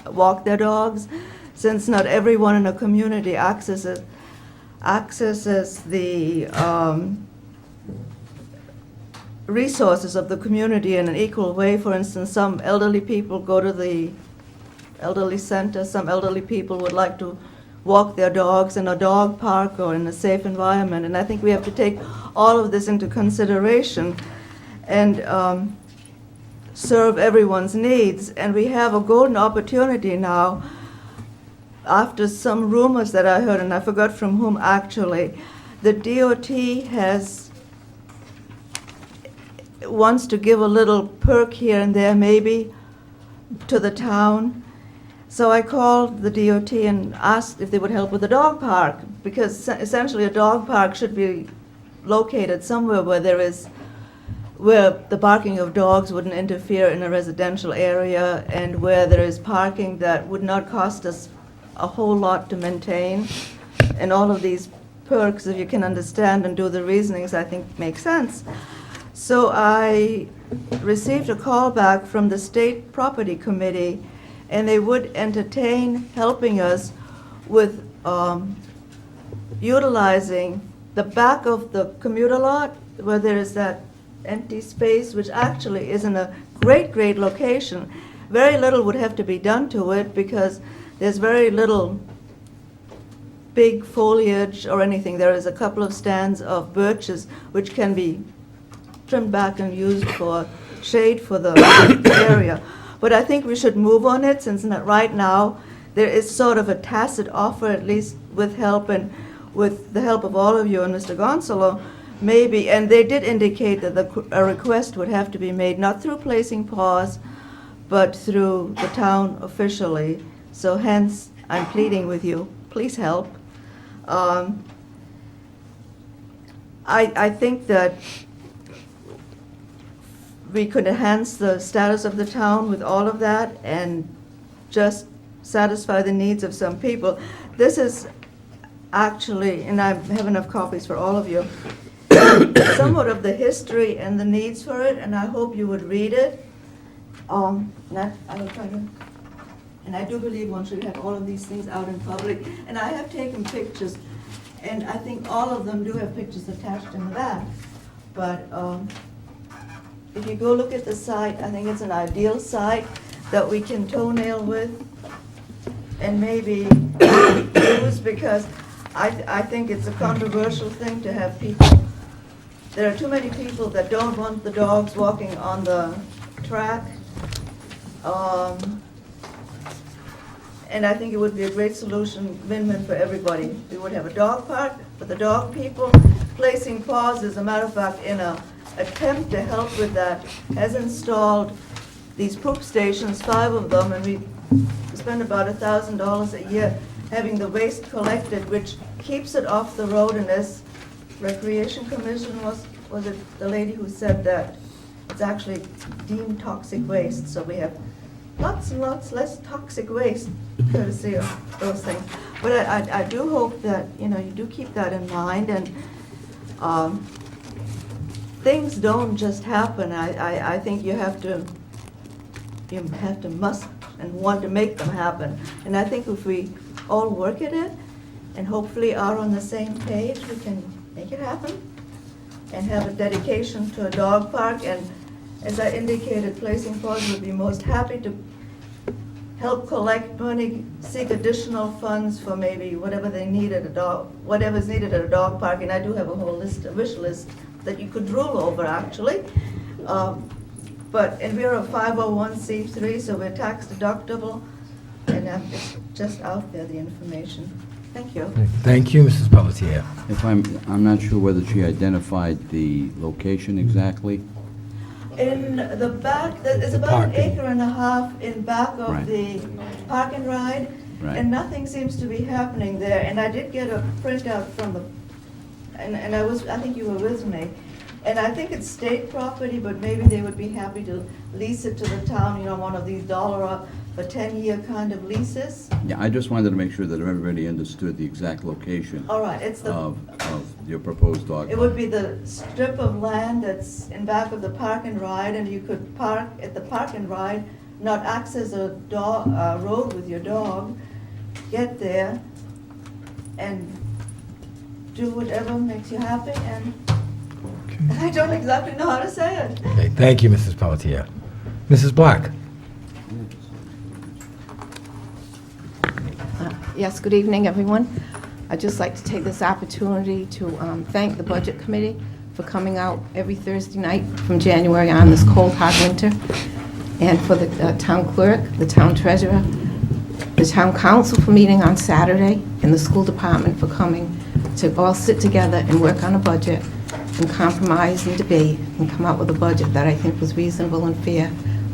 walk their dogs, since not everyone in a community accesses the resources of the community in an equal way. For instance, some elderly people go to the elderly center, some elderly people would like to walk their dogs in a dog park or in a safe environment, and I think we have to take all of this into consideration and serve everyone's needs. And we have a golden opportunity now, after some rumors that I heard, and I forgot from whom actually. The DOT wants to give a little perk here and there maybe to the town. So I called the DOT and asked if they would help with the dog park, because essentially a dog park should be located somewhere where the barking of dogs wouldn't interfere in a residential area, and where there is parking that would not cost us a whole lot to maintain. And all of these perks, if you can understand and do the reasonings, I think make sense. So I received a call back from the State Property Committee, and they would entertain helping us with utilizing the back of the commuter lot, where there is that empty space, which actually is in a great location. Very little would have to be done to it, because there's very little big foliage or anything. There is a couple of stands of birches which can be trimmed back and used for shade for the area. But I think we should move on it, since right now there is sort of a tacit offer, at least with help and with the help of all of you and Mr. Gonzalo, maybe. And they did indicate that a request would have to be made, not through placing pause, but through the town officially. So hence, I'm pleading with you, please help. I think that we could enhance the status of the town with all of that and just satisfy the needs of some people. This is actually, and I have enough copies for all of you, somewhat of the history and the needs for it, and I hope you would read it. And I do believe one should have all of these things out in public. And I have taken pictures, and I think all of them do have pictures attached in the back. But if you go look at the site, I think it's an ideal site that we can toenail with and maybe use, because I think it's a controversial thing to have people. There are too many people that don't want the dogs walking on the track. And I think it would be a great solution, win-win for everybody. We would have a dog park for the dog people. Placing Paws, as a matter of fact, in an attempt to help with that, has installed these poop stations, 5 of them, and we spend about $1,000 a year having the waste collected, which keeps it off the road. And as Recreation Commission, was it the lady who said that it's actually deemed toxic waste, so we have lots and lots less toxic waste courtesy of those things. But I do hope that, you do keep that in mind, and things don't just happen. I think you have to must and want to make them happen. And I think if we all work at it and hopefully are on the same page, we can make it happen and have a dedication to a dog park. And as I indicated, Placing Paws would be most happy to help collect money, seek additional funds for maybe whatever they need at whatever's needed at a dog park. And I do have a whole list, a wish list that you could drool over, actually. And we're a 501c3, so we're tax deductible, and it's just out there, the information. Thank you. Thank you, Mrs. Pelletier. If I'm not sure whether she identified the location exactly. In the back, there's about an acre and a half in back of Right. the park and ride, Right. and nothing seems to be happening there. And I did get a printout from and I think you were with me. And I think it's state property, but maybe they would be happy to lease it to the town, one of these $1 for 10-year kind of leases. Yeah, I just wanted to make sure that everybody understood the exact location All right, it's of your proposed dog It park. would be the strip of land that's in back of the park and ride, and you could park at the park and ride, not access a road with your dog, get there, and do whatever makes you happy, and I don't exactly know how to say it. Okay, thank you, Mrs. Pelletier. Mrs. Black? Yes, good evening, everyone. I'd just like to take this opportunity to thank the Budget Committee for coming out every Thursday night from January on this cold, hot winter, and for the town clerk, the town treasurer, the town council for meeting on Saturday, and the school department for coming to all sit together and work on a budget and compromise and debate and come up with a budget that I think was reasonable and fair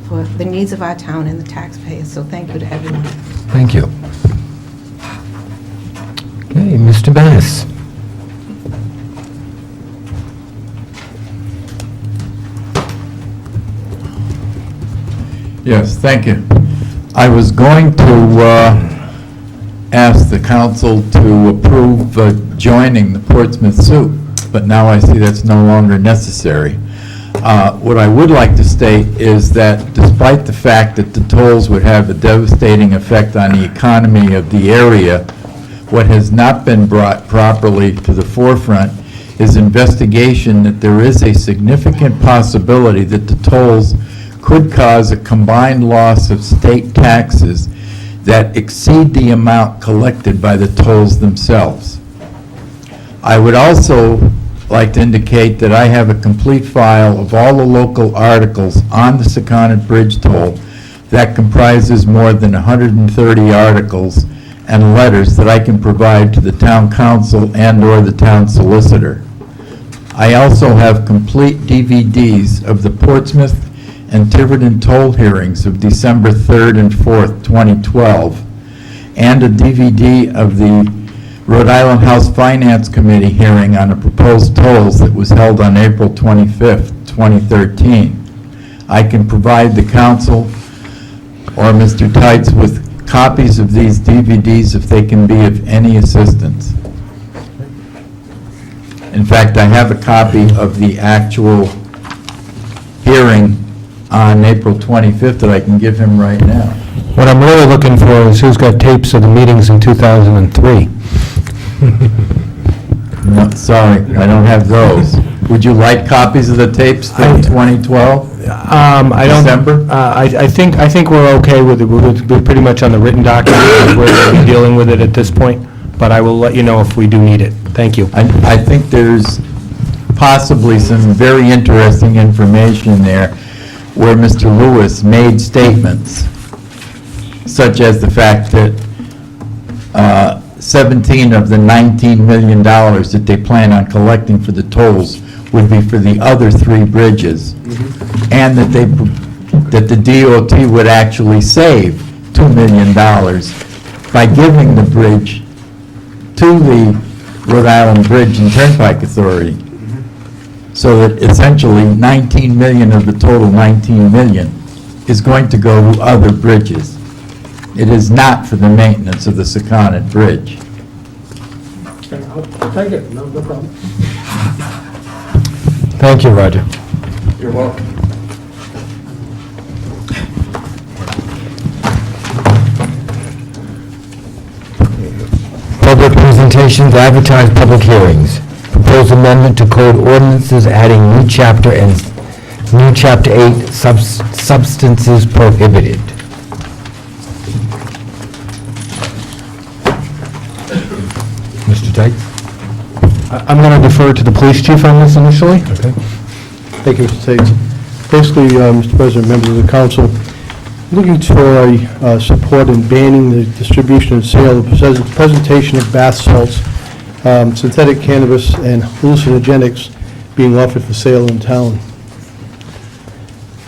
for the needs of our town and the taxpayers. So thank you to everyone. Thank you. Okay, Mr. Bennis. Yes, thank you. I was going to ask the council to approve joining the Portsmouth suit, but now I see that's no longer necessary. What I would like to state is that despite the fact that the tolls would have a devastating effect on the economy of the area, what has not been brought properly to the forefront is investigation that there is a significant possibility that the tolls could cause a combined loss of state taxes that exceed the amount collected by the tolls themselves. I would also like to indicate that I have a complete file of all the local articles on the Secundit Bridge toll that comprises more than 130 articles and letters that I can provide to the town council and/or the town solicitor. I also have complete DVDs of the Portsmouth and Tiverton toll hearings of December 3rd and 4th, 2012, and a DVD of the Rhode Island House Finance Committee hearing on a proposed tolls that was held on April 25th, 2013. I can provide the council or Mr. Tights with copies of these DVDs if they can be of any assistance. In fact, I have a copy of the actual hearing on April 25th that I can give him right now. What I'm really looking for is who's got tapes of the meetings in 2003. No, sorry, I don't have those. Would you like copies of the tapes from 2012? I don't. December? I think we're okay with it. We're pretty much on the written document. We're dealing with it at this point, but I will let you know if we do need it. Thank you. I think there's possibly some very interesting information there where Mr. Lewis made statements, such as the fact that 17 of the $19 million that they plan on collecting for the tolls would be for the other 3 bridges, and that the DOT would actually save $2 million by giving the bridge to the Rhode Island Bridge and Turnpike Authority. So that essentially 19 million of the total 19 million is going to go to other bridges. It is not for the maintenance of the Secundit Bridge. I'll take it. No problem. Thank you, Roger. You're welcome. Public presentations, advertised public hearings. Proposed amendment to code ordinances adding new chapter and new chapter 8 substances prohibited. Mr. Tights? I'm going to defer to the police chief on this initially. Okay. Thank you, Mr. Tate. Basically, Mr. President, members of the council, looking for support in banning the distribution and sale of presentation of bath salts, synthetic cannabis, and hallucinogenics being offered for sale in town.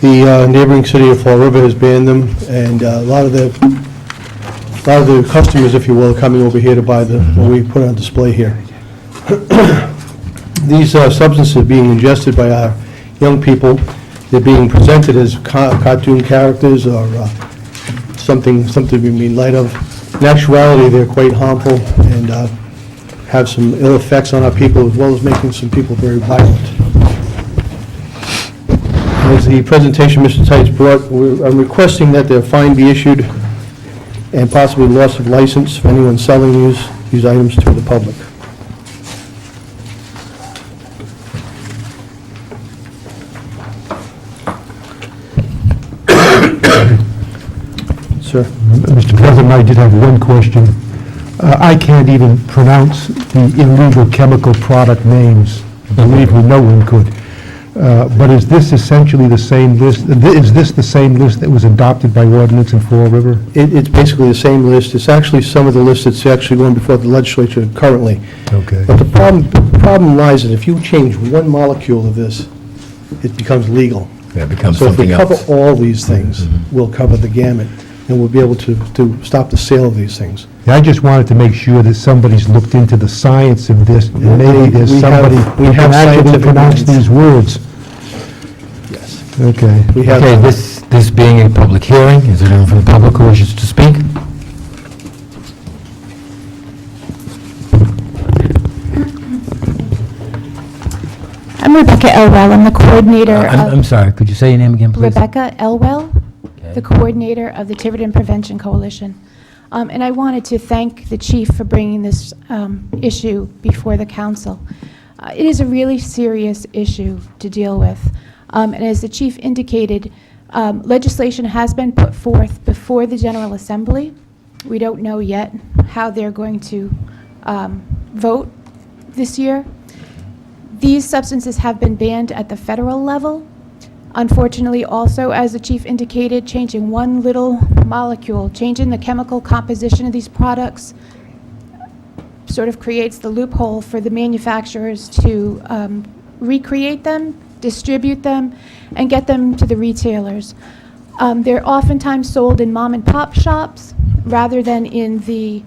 The neighboring city of Fall River has banned them, and a lot of the customers, if you will, are coming over here to buy what we put on display here. These substances are being ingested by our young people. They're being presented as cartoon characters or something to be made light of. In actuality, they're quite harmful and have some ill effects on our people, as well as making some people very violent. As the presentation Mr. Tights brought, I'm requesting that their fine be issued and possibly loss of license for anyone selling these items to the public. Sir. Mr. President, I did have one question. I can't even pronounce the illegal chemical product names. Believe me, no one could. But is this essentially the same list? Is this the same list that was adopted by ordinance in Fall River? It's basically the same list. It's actually some of the lists that's actually going before the legislature currently. Okay. But the problem lies in if you change one molecule of this, it becomes legal. Yeah, it becomes So if something we else. cover all these things, we'll cover the gamut, and we'll be able to stop the sale of these things. I just wanted to make sure that somebody's looked into the science of this, and maybe there's We have- somebody we who have can actually scientific pronounce evidence. these words. Yes. Okay. We have. Okay, this being a public hearing, is there anyone from the public who wishes to speak? I'm Rebecca Elwell. I'm the coordinator I'm sorry, could you say your name again, please? Rebecca Elwell, Okay. the coordinator of the Tiverton Prevention Coalition. And I wanted to thank the chief for bringing this issue before the council. It is a really serious issue to deal with. And as the chief indicated, legislation has been put forth before the General Assembly. We don't know yet how they're going to vote this year. These substances have been banned at the federal level. Unfortunately, also, as the chief indicated, changing one little molecule, changing the chemical composition of these products sort of creates the loophole for the manufacturers to recreate them, distribute them, and get them to the retailers. They're oftentimes sold in mom and pop shops rather than in the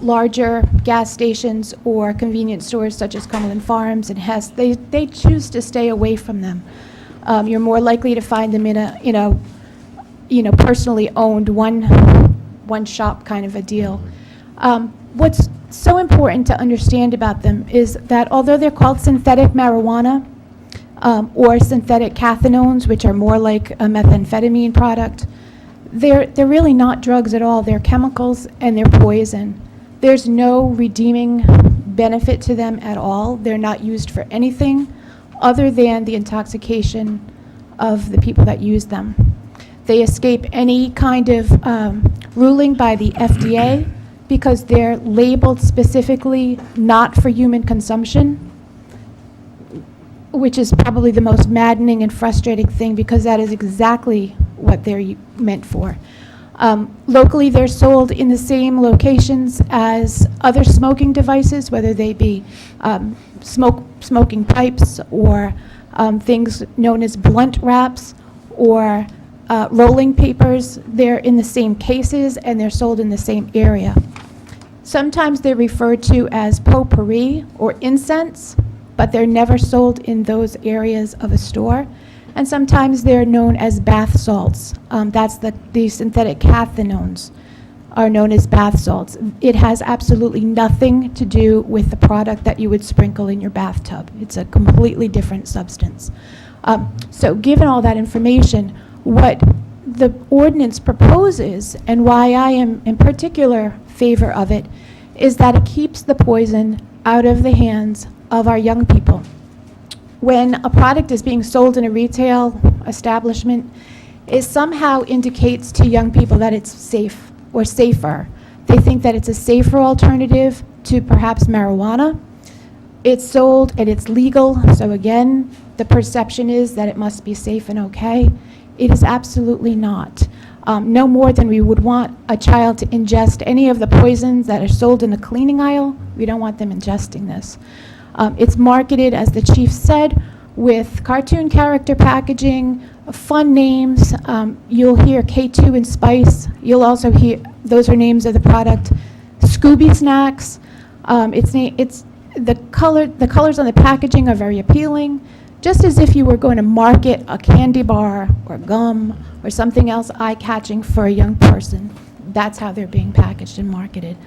larger gas stations or convenience stores such as Cumberland Farms and Hess. They choose to stay away from them. You're more likely to find them in a personally owned one shop kind of a deal. What's so important to understand about them is that although they're called synthetic marijuana or synthetic cathinones, which are more like a methamphetamine product, they're really not drugs at all. They're chemicals and they're poison. There's no redeeming benefit to them at all. They're not used for anything other than the intoxication of the people that use them. They escape any kind of ruling by the FDA because they're labeled specifically not for human consumption, which is probably the most maddening and frustrating thing because that is exactly what they're meant for. Locally, they're sold in the same locations as other smoking devices, whether they be smoking pipes or things known as blunt wraps or rolling papers. They're in the same cases and they're sold in the same area. Sometimes they're referred to as potpourri or incense, but they're never sold in those areas of a store. And sometimes they're known as bath salts. That's the synthetic cathinones are known as bath salts. It has absolutely nothing to do with the product that you would sprinkle in your bathtub. It's a completely different substance. So given all that information, what the ordinance proposes and why I am in particular favor of it is that it keeps the poison out of the hands of our young people. When a product is being sold in a retail establishment, it somehow indicates to young people that it's safe or safer. They think that it's a safer alternative to perhaps marijuana. It's sold and it's legal, so again, the perception is that it must be safe and okay. It is absolutely not. No more than we would want a child to ingest any of the poisons that are sold in the cleaning aisle. We don't want them ingesting this. It's marketed, as the chief said, with cartoon character packaging, fun names. You'll hear K2 and Spice. You'll also hear, those are names of the product. Scooby Snacks. The colors on the packaging are very appealing, just as if you were going to market a candy bar or gum or something else eye-catching for a young person. That's how they're being packaged and marketed.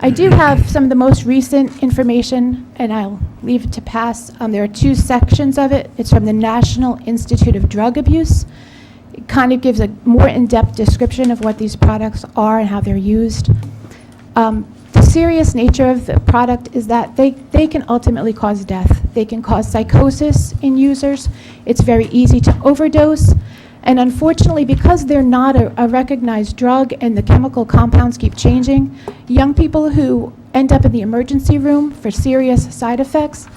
I do have some of the most recent information, and I'll leave it to pass. There are two sections of it. It's from the National Institute of Drug Abuse. It kind of gives a more in-depth description of what these products are and how they're used. The serious nature of the product is that they can ultimately cause death. They can cause psychosis in users. It's very easy to overdose. And unfortunately, because they're not a recognized drug and the chemical compounds keep changing, young people who end up in the emergency room for serious side effects,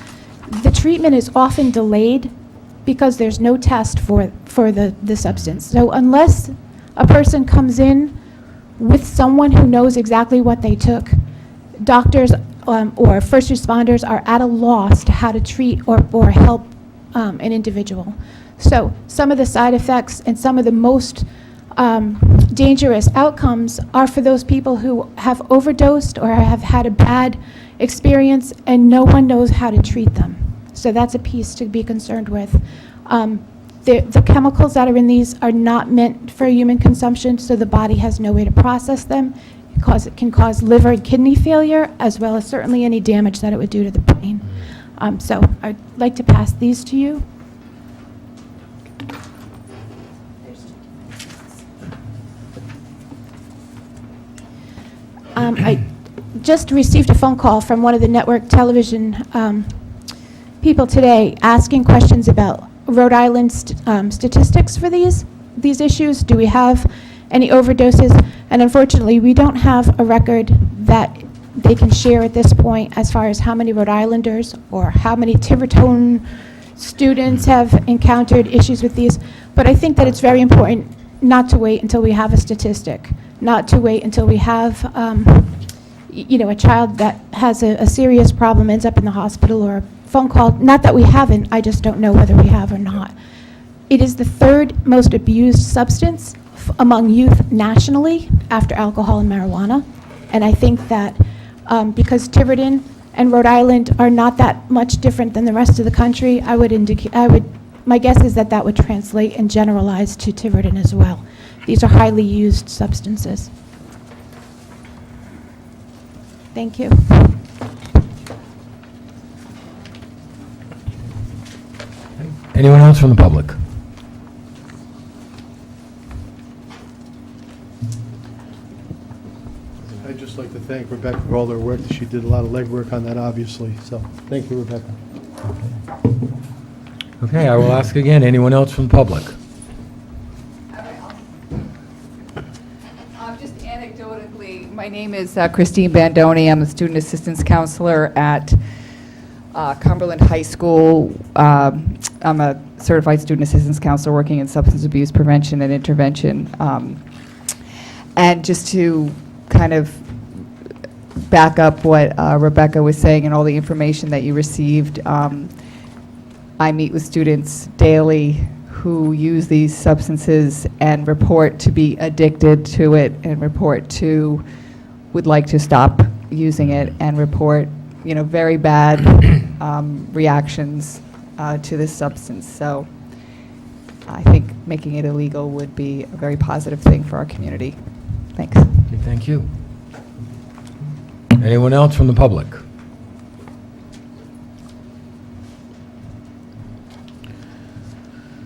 the treatment is often delayed because there's no test for the substance. So unless a person comes in with someone who knows exactly what they took, doctors or first responders are at a loss to how to treat or help an individual. So some of the side effects and some of the most dangerous outcomes are for those people who have overdosed or have had a bad experience and no one knows how to treat them. So that's a piece to be concerned with. The chemicals that are in these are not meant for human consumption, so the body has no way to process them. It can cause liver and kidney failure, as well as certainly any damage that it would do to the brain. So I'd like to pass these to you. I just received a phone call from one of the network television people today asking questions about Rhode Island statistics for these issues. Do we have any overdoses? And unfortunately, we don't have a record that they can share at this point as far as how many Rhode Islanders or how many Tiverton students have encountered issues with these. But I think that it's very important not to wait until we have a statistic, not to wait until we have a child that has a serious problem, ends up in the hospital, or a phone call. Not that we haven't, I just don't know whether we have or not. It is the third most abused substance among youth nationally after alcohol and marijuana. And I think that because Tiverton and Rhode Island are not that much different than the rest of the country, I would my guess is that that would translate and generalize to Tiverton as well. These are highly used substances. Thank you. Anyone else from the public? I'd just like to thank Rebecca for all her work. She did a lot of legwork on that, obviously, so thank you, Rebecca. Okay, I will ask again, anyone else from the public? Just anecdotally, my name is Christine Bandoni. I'm a student assistance counselor at Cumberland High School. I'm a certified student assistance counselor working in substance abuse prevention and intervention. And just to kind of back up what Rebecca was saying and all the information that you received, I meet with students daily who use these substances and report to be addicted to it and report to would like to stop using it and report, you know, very bad reactions to this substance. So I think making it illegal would be a very positive thing for our community. Thanks. Okay, thank you. Anyone else from the public?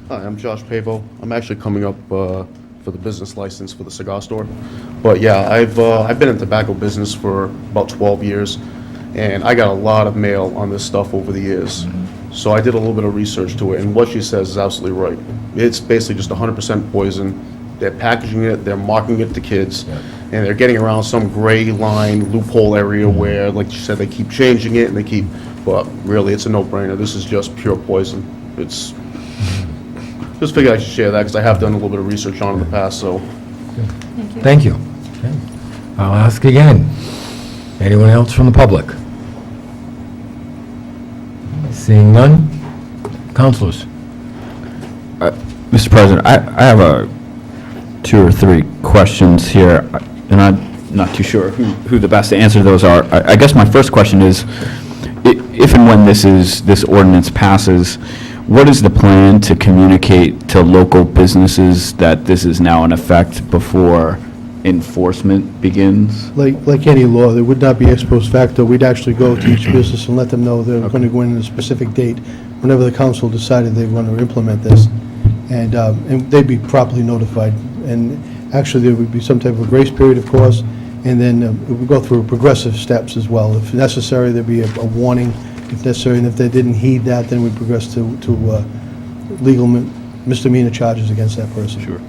Hi, I'm Josh Pavo. I'm actually coming up for the business license for the cigar store. But yeah, I've been in tobacco business for about 12 years, and I got a lot of mail on this stuff over the years. So I did a little bit of research to it, and what she says is absolutely right. It's basically just 100% poison. They're packaging it, they're marketing it to kids, and they're getting around some gray line loophole area where, like you said, they keep changing it and they keep, but really it's a no-brainer. This is just pure poison. It's, just figured I should share that because I have done a little bit of research on it in the past, so. Thank you. Okay. I'll ask again. Anyone else from the public? Seeing none? Councilors? Mr. President, I have two or three questions here, and I'm not too sure who the best to answer those are. I guess my first question is, if and when this ordinance passes, what is the plan to communicate to local businesses that this is now in effect before enforcement begins? Like any law, there would not be ex post facto. We'd actually go to each business and let them know they're going to go in a specific date whenever the council decided they want to implement this. And they'd be properly notified. And actually, there would be some type of grace period, of course, and then it would go through progressive steps as well. If necessary, there'd be a warning, if necessary, and if they didn't heed that, then we'd progress to legal misdemeanor charges against that person. Sure.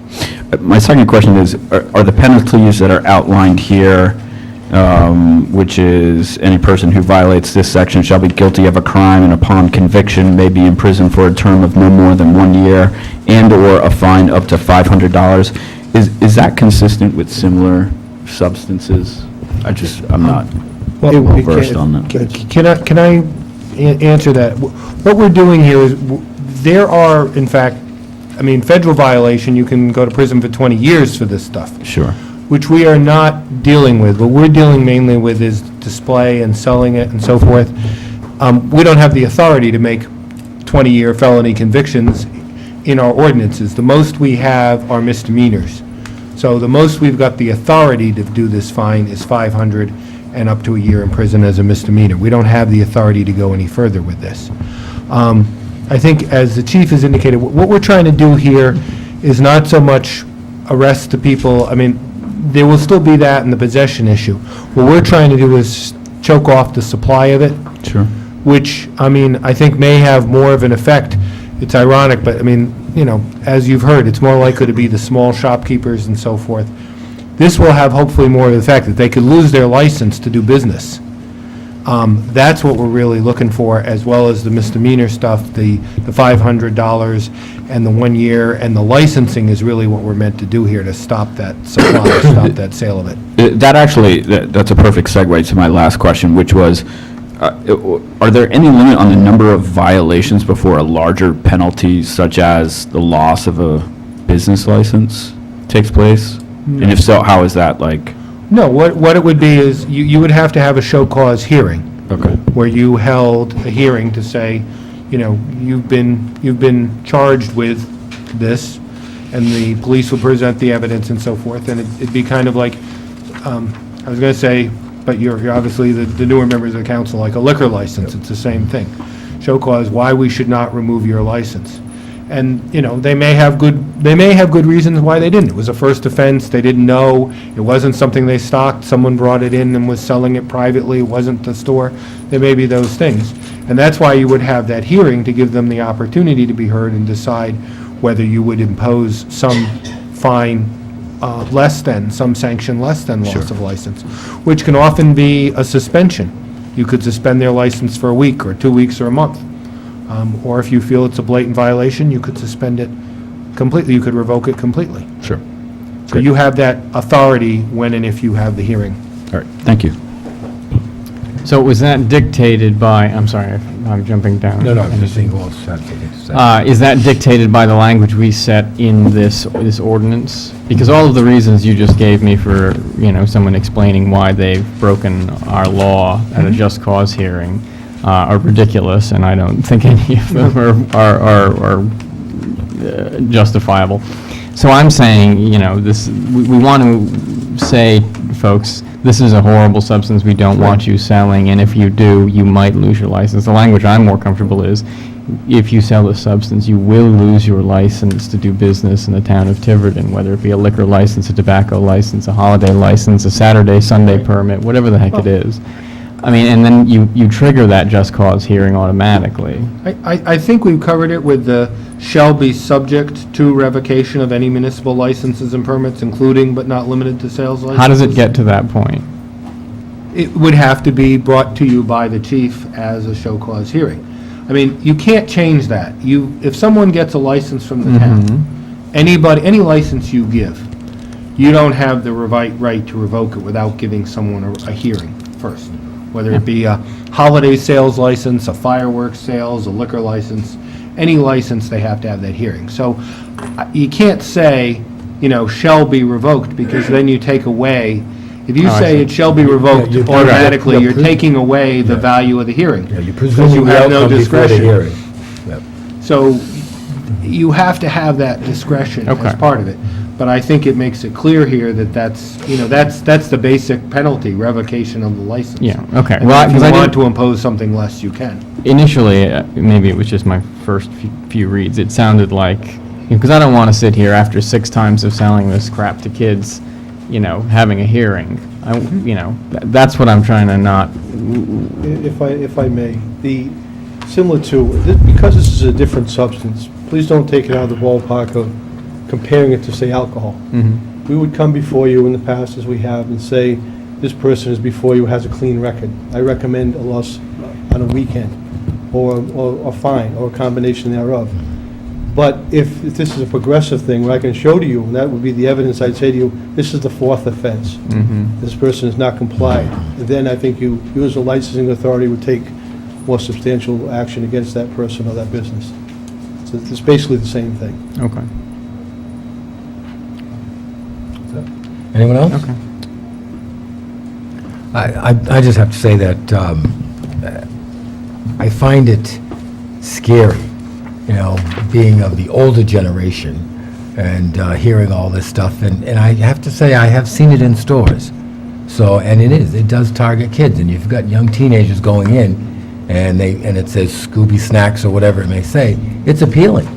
My second question is, are the penalties that are outlined here, which is any person who violates this section shall be guilty of a crime and upon conviction may be imprisoned for a term of no more than 1 year and/or a fine up to $500, is that consistent with similar substances? I'm not well versed on that. Can I answer that? What we're doing here is, there are, in fact, I mean, federal violation, you can go to prison for 20 years for this stuff. Sure. Which we are not dealing with. What we're dealing mainly with is display and selling it and so forth. We don't have the authority to make 20-year felony convictions in our ordinances. The most we have are misdemeanors. So the most we've got the authority to do this fine is $500 and up to a year in prison as a misdemeanor. We don't have the authority to go any further with this. I think, as the chief has indicated, what we're trying to do here is not so much arrest the people. I mean, there will still be that in the possession issue. What we're trying to do is choke off the supply of it. Sure. Which, I mean, I think may have more of an effect. It's ironic, but I mean, you know, as you've heard, it's more likely to be the small shopkeepers and so forth. This will have hopefully more of the effect that they could lose their license to do business. That's what we're really looking for, as well as the misdemeanor stuff, the $500 and the 1 year, and the licensing is really what we're meant to do here, to stop that supply, stop that sale of it. That's a perfect segue to my last question, which was, are there any limit on the number of violations before a larger penalty, such as the loss of a business license, takes place? No. And if so, how is that like? No, what it would be is, you would have to have a show cause hearing. Okay. Where you held a hearing to say, you've been charged with this, and the police will present the evidence and so forth, and it'd be kind of like, I was going to say, but you're obviously the newer members of the council, like a liquor license, it's the same thing. Show cause why we should not remove your license. And, they may have good reasons why they didn't. It was a first offense, they didn't know, it wasn't something they stocked, someone brought it in and was selling it privately, it wasn't the store. There may be those things. And that's why you would have that hearing, to give them the opportunity to be heard and decide whether you would impose some fine some sanction less than loss of license, which can often be a suspension. You could suspend their license for a week or 2 weeks or a month. Or if you feel it's a blatant violation, you could suspend it completely, you could revoke it completely. Sure. So you have that authority when and if you have the hearing. All right, thank you. So was that dictated by, I'm sorry, I'm jumping down. No, I'm just saying, well, Is that dictated by the language we set in this ordinance? Because all of the reasons you just gave me for, someone explaining why they've broken our law at a just cause hearing are ridiculous, and I don't think any of them are justifiable. So I'm saying, we want to say, folks, this is a horrible substance we don't want you selling, and if you do, you might lose your license. The language I'm more comfortable is, if you sell this substance, you will lose your license to do business in the town of Tiverton, whether it be a liquor license, a tobacco license, a holiday license, a Saturday, Sunday permit, whatever the heck it is. I mean, and then you trigger that just cause hearing automatically. I think we've covered it with the shall be subject to revocation of any municipal licenses and permits, including but not limited to sales licenses. How does it get to that point? It would have to be brought to you by the chief as a show cause hearing. I mean, you can't change that. If someone gets a license from the town, any license you give, you don't have the right to revoke it without giving someone a hearing first. Whether it be a holiday sales license, a fireworks sales, a liquor license, any license, they have to have that hearing. So you can't say, shall be revoked, because then you take away, if you say it shall be revoked automatically, you're taking away the value of the hearing. You Because presume you the have no outcome before the discretion. hearing. Yep. So you have to have that discretion as part of it. But I think it makes it clear here that that's the basic penalty, revocation of the license. Yeah, okay. And Well, if you 'cause I want didn't- to impose something less, you can. Initially, maybe it was just my first few reads, it sounded like, because I don't want to sit here after 6 times of selling this crap to kids, having a hearing. That's what I'm trying to not. If I may, similar to, because this is a different substance, please don't take it out of the ballpark of comparing it to, say, alcohol. We would come before you in the past, as we have, and say, this person is before you, has a clean record. I recommend a loss on a weekend, or a fine, or a combination thereof. But if this is a progressive thing, what I can show to you, and that would be the evidence, I'd say to you, this is the 4th offense. This person has not complied. And then I think you, as a licensing authority, would take more substantial action against that person or that business. So it's basically the same thing. Okay. Anyone else? Okay. I just have to say that I find it scary, being of the older generation and hearing all this stuff. And I have to say, I have seen it in stores. So, and it does target kids. And you've got young teenagers going in, and it says Scooby Snacks or whatever it may say. It's appealing,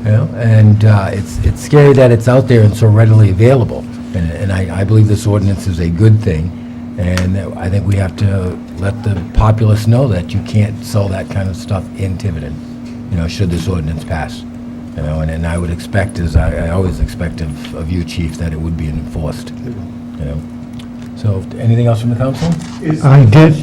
and it's scary that it's out there and so readily available. And I believe this ordinance is a good thing. And I think we have to let the populace know that you can't sell that kind of stuff in Tiverton, should this ordinance pass. And I would expect, as I always expect of you, Chief, that it would be enforced. So, anything else from the council? I did.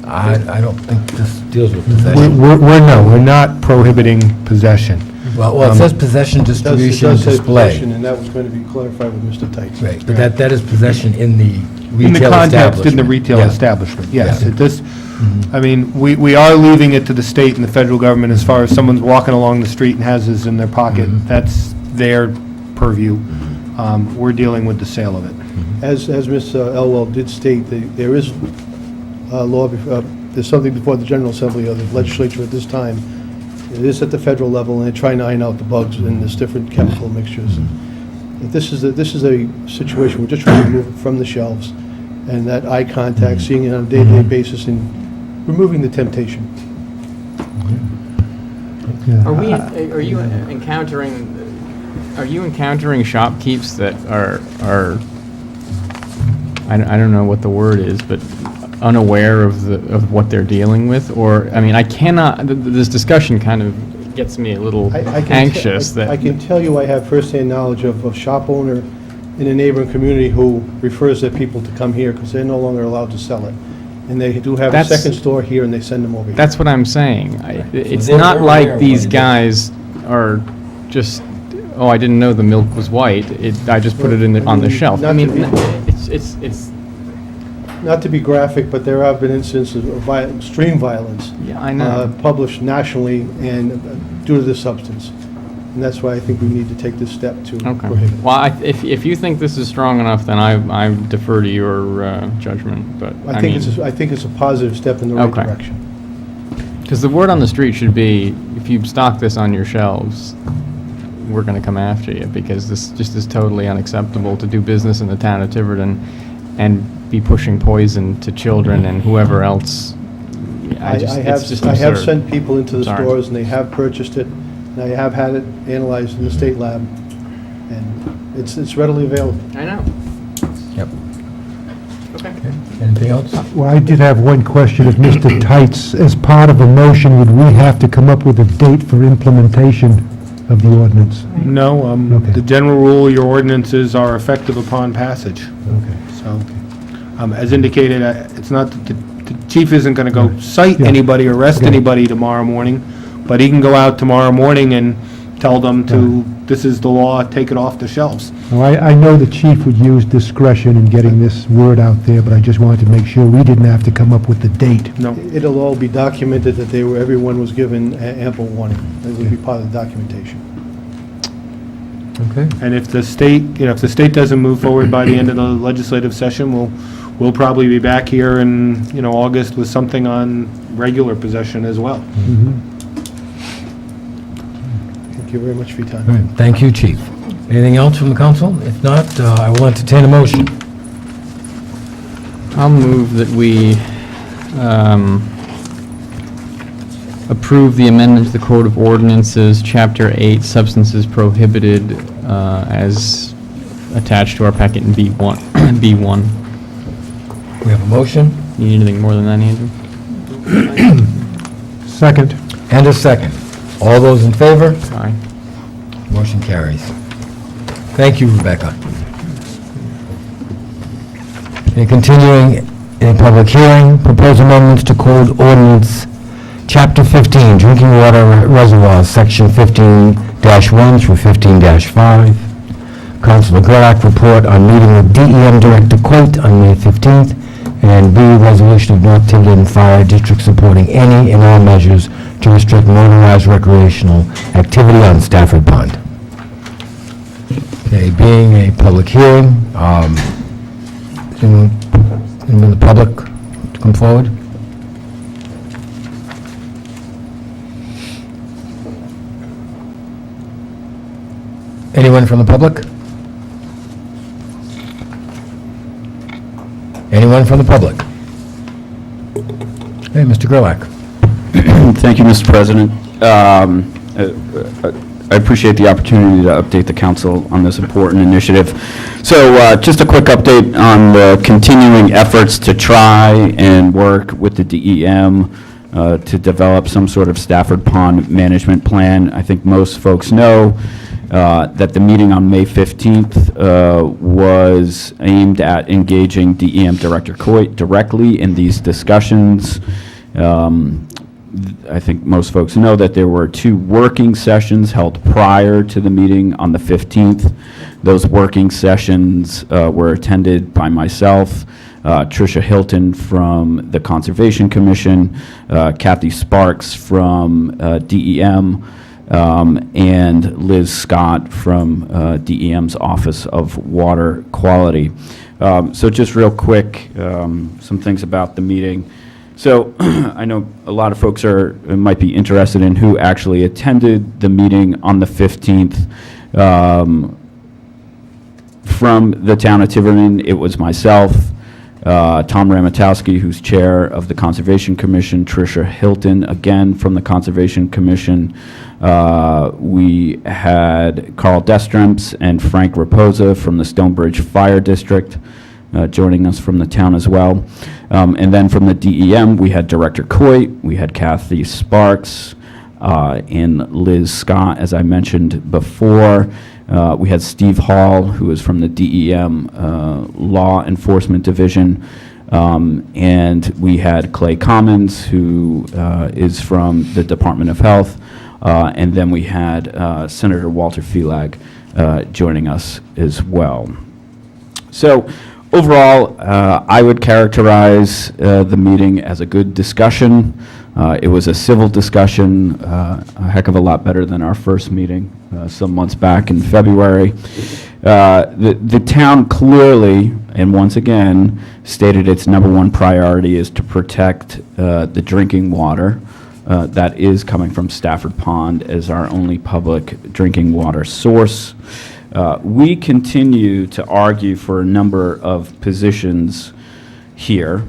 I don't think this deals with possession. We're not prohibiting possession. Well, it says possession, distribution, It and does say display. possession, and that was going to be clarified with Mr. Tights. Right, but that is possession in the retail In the context, establishment. in the retail Yeah. establishment, yes. Yeah. I mean, we are leaving it to the state and the federal government as far as someone's walking along the street and has this in their pocket. That's their purview. We're dealing with the sale of it. As Ms. Elwell did state, there is a law there's something before the General Assembly or the legislature at this time. It is at the federal level, and they try and iron out the bugs in this different chemical mixtures. And this is a situation, we're just trying to remove it from the shelves, and that eye contact, seeing it on a day-to-day basis, and removing the temptation. Are you encountering shopkeepers that are I don't know what the word is, but unaware of what they're dealing with? Or, I mean, I cannot, this discussion kind of gets me a little anxious. I can tell you I have firsthand knowledge of a shop owner in a neighboring community who refers their people to come here because they're no longer allowed to sell it. And they do have a second store here, and they send them over here. That's what I'm saying. It's not like these guys are just, oh, I didn't know the milk was white. I just put it on the shelf. I mean, it's not to be graphic, but there have been instances of extreme violence. Yeah, I know. Published nationally and due to this substance. And that's why I think we need to take this step to prohibit it. Well, if you think this is strong enough, then I defer to your judgment. But I think it's a positive step in the right direction. Because the word on the street should be, if you stock this on your shelves, we're going to come after you, because this just is totally unacceptable to do business in the town of Tiverton and be pushing poison to children and whoever else. I have sent people into the stores, and they have purchased it, and I have had it analyzed in the state lab, and it's readily available. I know. Yep. Okay. Anything else? Well, I did have one question of Mr. Tights. As part of a motion, would we have to come up with a date for implementation of the ordinance? No, the general rule, your ordinances are effective upon passage. Okay. So, as indicated, it's not, the chief isn't going to go cite anybody, arrest anybody tomorrow morning, but he can go out tomorrow morning and tell them to, this is the law, take it off the shelves. Well, I know the chief would use discretion in getting this word out there, but I just wanted to make sure we didn't have to come up with the date. No. It'll all be documented that everyone was given ample warning. It will be part of the documentation. Okay. And if the state, if the state doesn't move forward by the end of the legislative session, we'll probably be back here in, August with something on regular possession as well. Thank you very much for your time. All right. Thank you, Chief. Anything else from the council? If not, I will entertain a motion. I'll move that we approve the amendment to the Code of Ordinances, Chapter 8, Substances Prohibited, as attached to our packet in B1. B1. We have a motion. Need anything more than that, Andrew? Second. And a second. All those in favor? Aye. Motion carries. Thank you, Rebecca. And continuing in public hearing, proposed amendments to Code Ordinance Chapter 15, Drinking Water Reservoirs, Section 15-1 through 15-5. Councilor Gerlach report on meeting with DEM Director Coit on May 15th, and B, resolution of North Tiverton Fire District supporting any and all measures to restrict motorized recreational activity on Stafford Pond. Okay, being a public hearing, anyone in the public to come forward? Anyone from the public? Anyone from the public? Hey, Mr. Gerlach. Thank you, Mr. President. I appreciate the opportunity to update the council on this important initiative. So just a quick update on the continuing efforts to try and work with the DEM to develop some sort of Stafford Pond management plan. I think most folks know that the meeting on May 15th was aimed at engaging DEM Director Coit directly in these discussions. I think most folks know that there were 2 working sessions held prior to the meeting on the 15th. Those working sessions were attended by myself, Tricia Hilton from the Conservation Commission, Kathy Sparks from DEM, and Liz Scott from DEM's Office of Water Quality. So just real quick, some things about the meeting. So I know a lot of folks might be interested in who actually attended the meeting on the 15th. From the town of Tiverton, it was myself, Tom Ramatowski, who's chair of the Conservation Commission, Tricia Hilton, again from the Conservation Commission. We had Carl Destremps and Frank Raposa from the Stonebridge Fire District joining us from the town as well. And then from the DEM, we had Director Coit, we had Kathy Sparks, and Liz Scott, as I mentioned before. We had Steve Hall, who is from the DEM Law Enforcement Division, and we had Clay Commons, who is from the Department of Health, and then we had Senator Walter Felag joining us as well. So overall, I would characterize the meeting as a good discussion. It was a civil discussion, a heck of a lot better than our first meeting some months back in February. The town clearly, and once again, stated its #1 priority is to protect the drinking water that is coming from Stafford Pond as our only public drinking water source. We continue to argue for a number of positions here.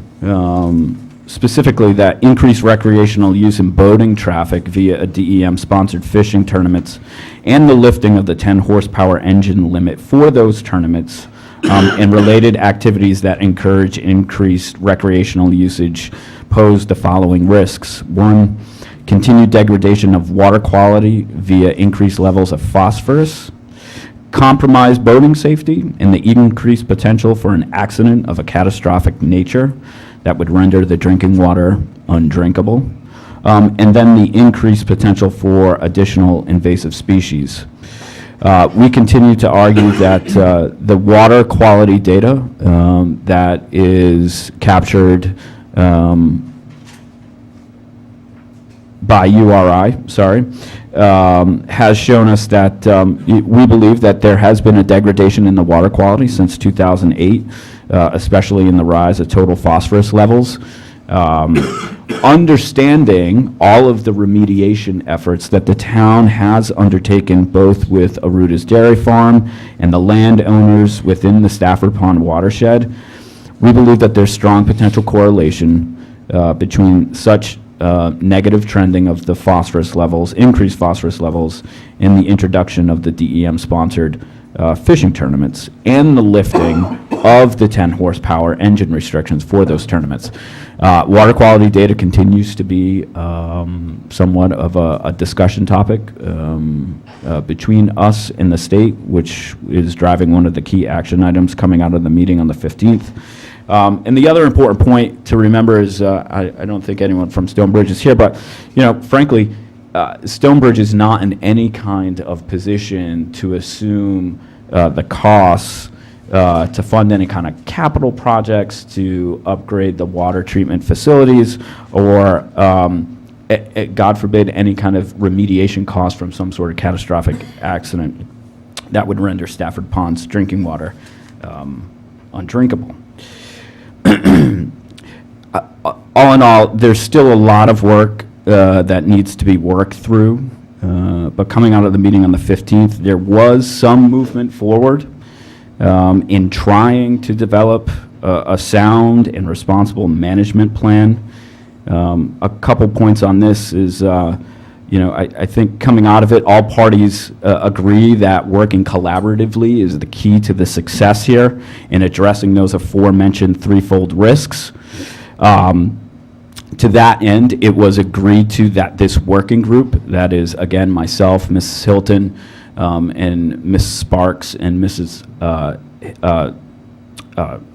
Specifically that increased recreational use and boating traffic via a DEM-sponsored fishing tournaments and the lifting of the 10 horsepower engine limit for those tournaments and related activities that encourage increased recreational usage pose the following risks. 1, continued degradation of water quality via increased levels of phosphorus, compromised boating safety, and the increased potential for an accident of a catastrophic nature that would render the drinking water undrinkable, and then the increased potential for additional invasive species. We continue to argue that the water quality data that is captured by URI, has shown us that we believe that there has been a degradation in the water quality since 2008, especially in the rise of total phosphorus levels. Understanding all of the remediation efforts that the town has undertaken, both with Aruta's Dairy Farm and the landowners within the Stafford Pond watershed, we believe that there's strong potential correlation between such negative trending of the phosphorus levels, increased phosphorus levels, and the introduction of the DEM-sponsored fishing tournaments and the lifting of the 10 horsepower engine restrictions for those tournaments. Water quality data continues to be somewhat of a discussion topic between us and the state, which is driving one of the key action items coming out of the meeting on the 15th. And the other important point to remember is, I don't think anyone from Stonebridge is here, but frankly, Stonebridge is not in any kind of position to assume the costs to fund any kind of capital projects to upgrade the water treatment facilities or, God forbid, any kind of remediation costs from some sort of catastrophic accident that would render Stafford Pond's drinking water undrinkable. All in all, there's still a lot of work that needs to be worked through, but coming out of the meeting on the 15th, there was some movement forward in trying to develop a sound and responsible management plan. A couple points on this is, I think coming out of it, all parties agree that working collaboratively is the key to the success here in addressing those aforementioned threefold risks. To that end, it was agreed to that this working group, that is, again, myself, Mrs. Hilton, and Mrs. Sparks, and Mrs.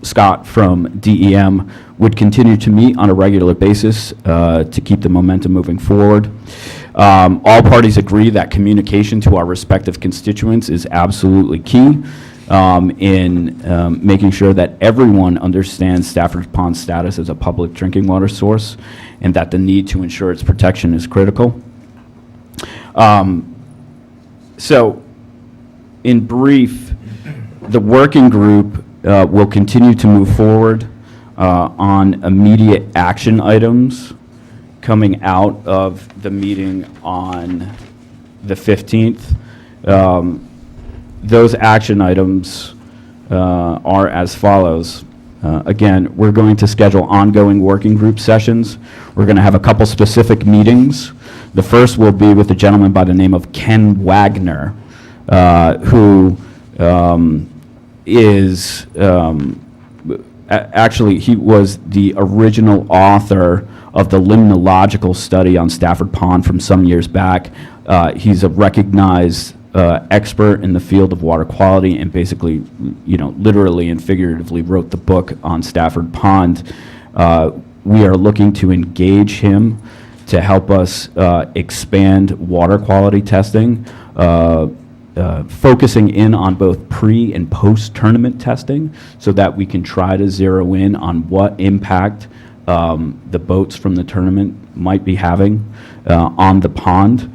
Scott from DEM, would continue to meet on a regular basis to keep the momentum moving forward. All parties agree that communication to our respective constituents is absolutely key in making sure that everyone understands Stafford Pond's status as a public drinking water source and that the need to ensure its protection is critical. So, in brief, the working group will continue to move forward. on immediate action items coming out of the meeting on the 15th. Those action items are as follows. Again, we're going to schedule ongoing working group sessions. We're going to have a couple specific meetings. The first will be with a gentleman by the name of Ken Wagner, who is actually, he was the original author of the limnological study on Stafford Pond from some years back. He's a recognized expert in the field of water quality and basically, literally and figuratively wrote the book on Stafford Pond. We are looking to engage him to help us expand water quality testing, focusing in on both pre and post-tournament testing so that we can try to zero in on what impact the boats from the tournament might be having on the pond.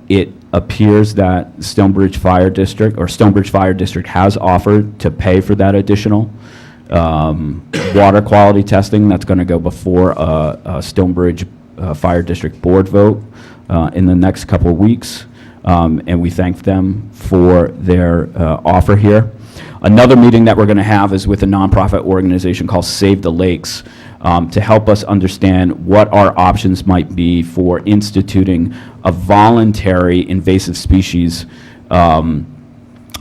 It appears that Stonebridge Fire District has offered to pay for that additional water quality testing that's going to go before a Stonebridge Fire District board vote in the next couple of weeks. And we thank them for their offer here. Another meeting that we're going to have is with a nonprofit organization called Save the Lakes to help us understand what our options might be for instituting a voluntary invasive species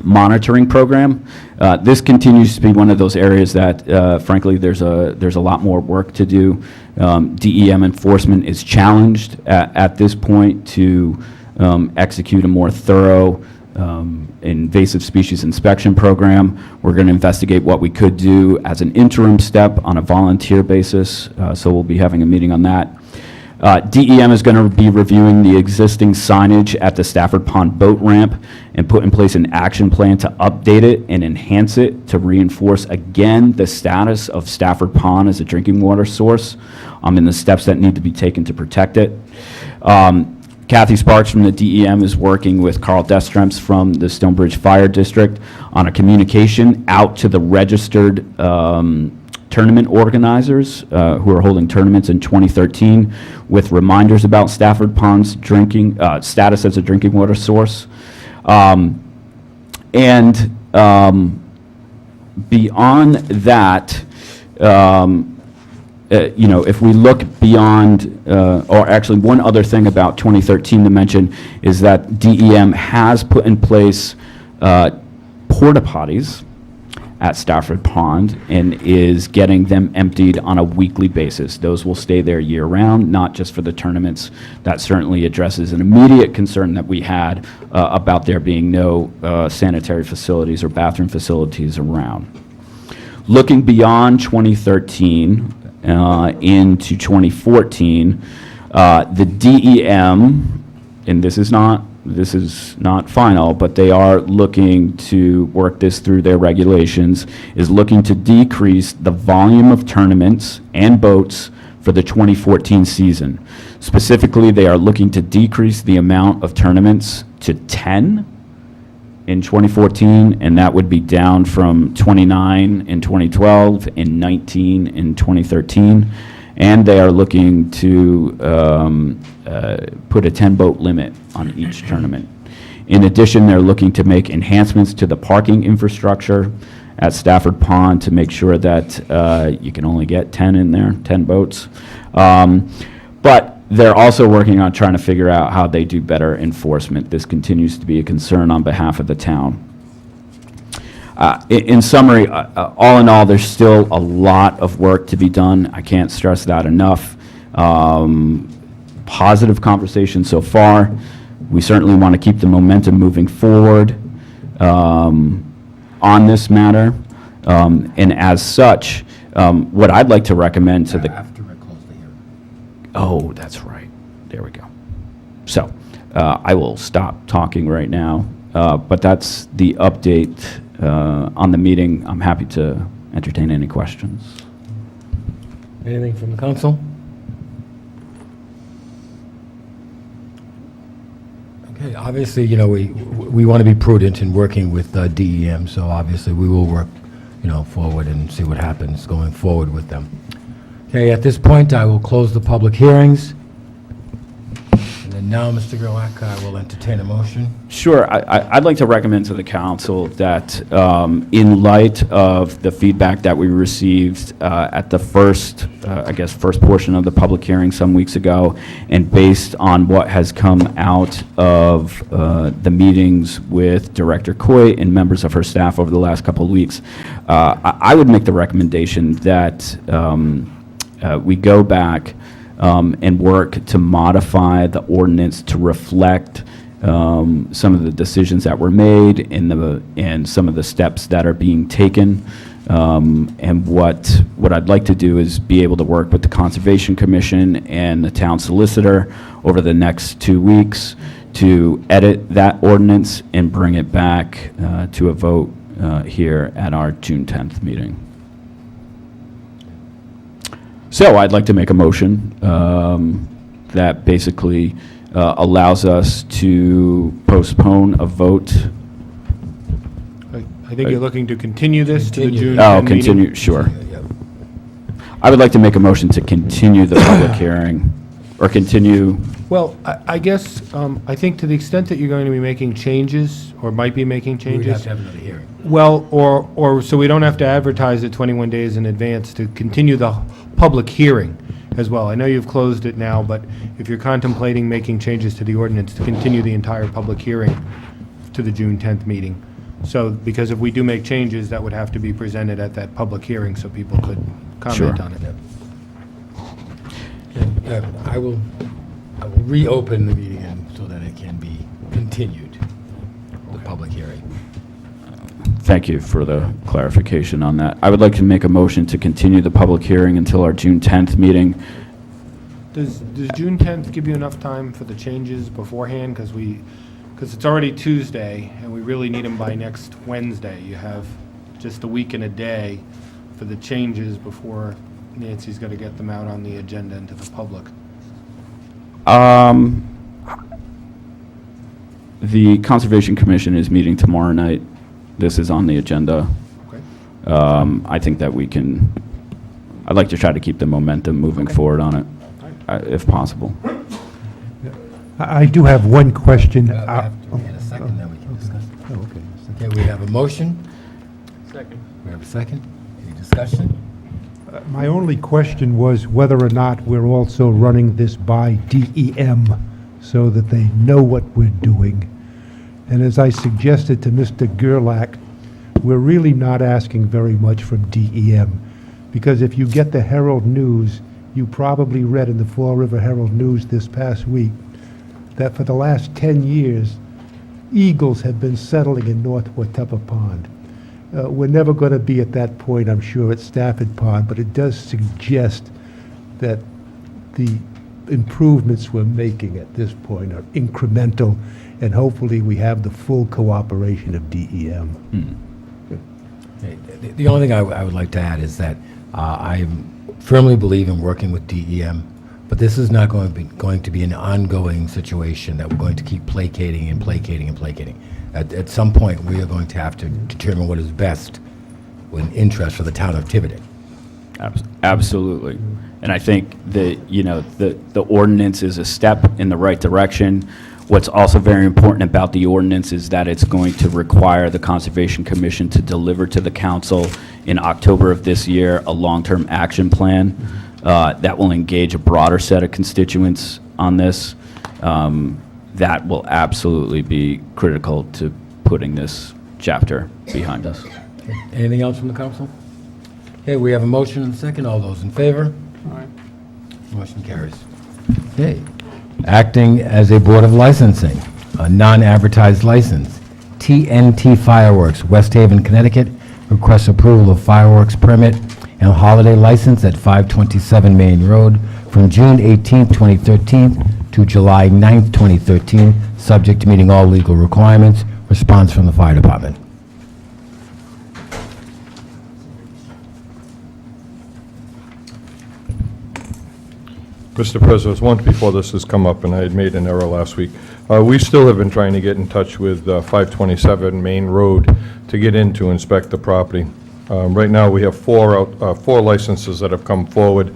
monitoring program. This continues to be one of those areas that, frankly, there's a lot more work to do. DEM enforcement is challenged at this point to execute a more thorough invasive species inspection program. We're going to investigate what we could do as an interim step on a volunteer basis, so we'll be having a meeting on that. DEM is going to be reviewing the existing signage at the Stafford Pond boat ramp and put in place an action plan to update it and enhance it to reinforce again the status of Stafford Pond as a drinking water source and the steps that need to be taken to protect it. Kathy Sparks from the DEM is working with Carl Destremps from the Stonebridge Fire District on a communication out to the registered tournament organizers who are holding tournaments in 2013 with reminders about Stafford Pond's drinking status as a drinking water source. Beyond that, if we look beyond, or actually one other thing about 2013 to mention is that DEM has put in place porta potties at Stafford Pond and is getting them emptied on a weekly basis. Those will stay there year round, not just for the tournaments. That certainly addresses an immediate concern that we had about there being no sanitary facilities or bathroom facilities around. Looking beyond 2013, into 2014, the DEM, and this is not final, but they are looking to work this through their regulations, is looking to decrease the volume of tournaments and boats for the 2014 season. Specifically, they are looking to decrease the amount of tournaments to 10 in 2014, and that would be down from 29 in 2012 and 19 in 2013. And they are looking to put a 10-boat limit on each tournament. In addition, they're looking to make enhancements to the parking infrastructure at Stafford Pond to make sure that you can only get 10 in there, 10 boats. But they're also working on trying to figure out how they do better enforcement. This continues to be a concern on behalf of the town. In summary, all in all, there's still a lot of work to be done. I can't stress that enough. Positive conversation so far. We certainly want to keep the momentum moving forward on this matter. And as such, what I'd like to recommend to the... Oh, that's right. There we go. So I will stop talking right now, but that's the update on the meeting. I'm happy to entertain any questions. Anything from the council? Okay, obviously, we want to be prudent in working with DEM, so obviously we will work, forward and see what happens going forward with them. Okay, at this point, I will close the public hearings. And then now, Mr. Gerlach, I will entertain a motion. Sure. I'd like to recommend to the council that in light of the feedback that we received at the first portion of the public hearing some weeks ago, and based on what has come out of the meetings with Director Coy and members of her staff over the last couple of weeks, I would make the recommendation that we go back and work to modify the ordinance to reflect some of the decisions that were made and some of the steps that are being taken. And what I'd like to do is be able to work with the Conservation Commission and the town solicitor over the next 2 weeks to edit that ordinance and bring it back to a vote here at our June 10th meeting. So I'd like to make a motion that basically allows us to postpone a vote. I think you're looking to continue this to the June 10 Oh, meeting. continue, sure. I would like to make a motion to continue the public hearing, or continue. Well, I guess, I think to the extent that you're going to be making changes, or might be making changes. We'd have to have another hearing. Well, or so we don't have to advertise it 21 days in advance to continue the public hearing as well. I know you've closed it now, but if you're contemplating making changes to the ordinance, to continue the entire public hearing to the June 10th meeting. So, because if we do make changes, that would have to be presented at that public hearing so people could comment on it. I will reopen the meeting so that it can be continued, the public hearing. Thank you for the clarification on that. I would like to make a motion to continue the public hearing until our June 10th meeting. Does June 10th give you enough time for the changes beforehand? Because it's already Tuesday, and we really need them by next Wednesday. You have just a week and a day for the changes before Nancy's got to get them out on the agenda and to the public. The Conservation Commission is meeting tomorrow night. This is on the agenda. Okay. I think that I'd like to try to keep the momentum moving forward on it, if possible. I do have one question. We have to get a second, then we can discuss. Oh, okay. Okay, we have a motion. Second. We have a second. Any discussion? My only question was whether or not we're also running this by DEM so that they know what we're doing. And as I suggested to Mr. Gerlach, we're really not asking very much from DEM, because if you get the Herald News, you probably read in the Fall River Herald News this past week that for the last 10 years, eagles have been settling in North Watuppa Pond. We're never going to be at that point, I'm sure, at Stafford Pond, but it does suggest that the improvements we're making at this point are incremental, and hopefully we have the full cooperation of DEM. Okay, the only thing I would like to add is that I firmly believe in working with DEM, but this is not going to be an ongoing situation that we're going to keep placating and placating and placating. At some point, we are going to have to determine what is best in interest for the town of Tiverton. Absolutely. And I think that, the ordinance is a step in the right direction. What's also very important about the ordinance is that it's going to require the Conservation Commission to deliver to the council in October of this year a long-term action plan that will engage a broader set of constituents on this. That will absolutely be critical to putting this chapter behind us. Anything else from the council? Okay, we have a motion and a second. All those in favor? Aye. Motion carries. Okay. Acting as a Board of Licensing, a non-advertised license, TNT Fireworks, West Haven, Connecticut, requests approval of fireworks permit and holiday license at 527 Main Road from June 18, 2013 to July 9, 2013, subject to meeting all legal requirements. Response from the fire department. Mr. President, once before this has come up, and I had made an error last week, we still have been trying to get in touch with 527 Main Road to get in to inspect the property. Right now, we have four licenses that have come forward.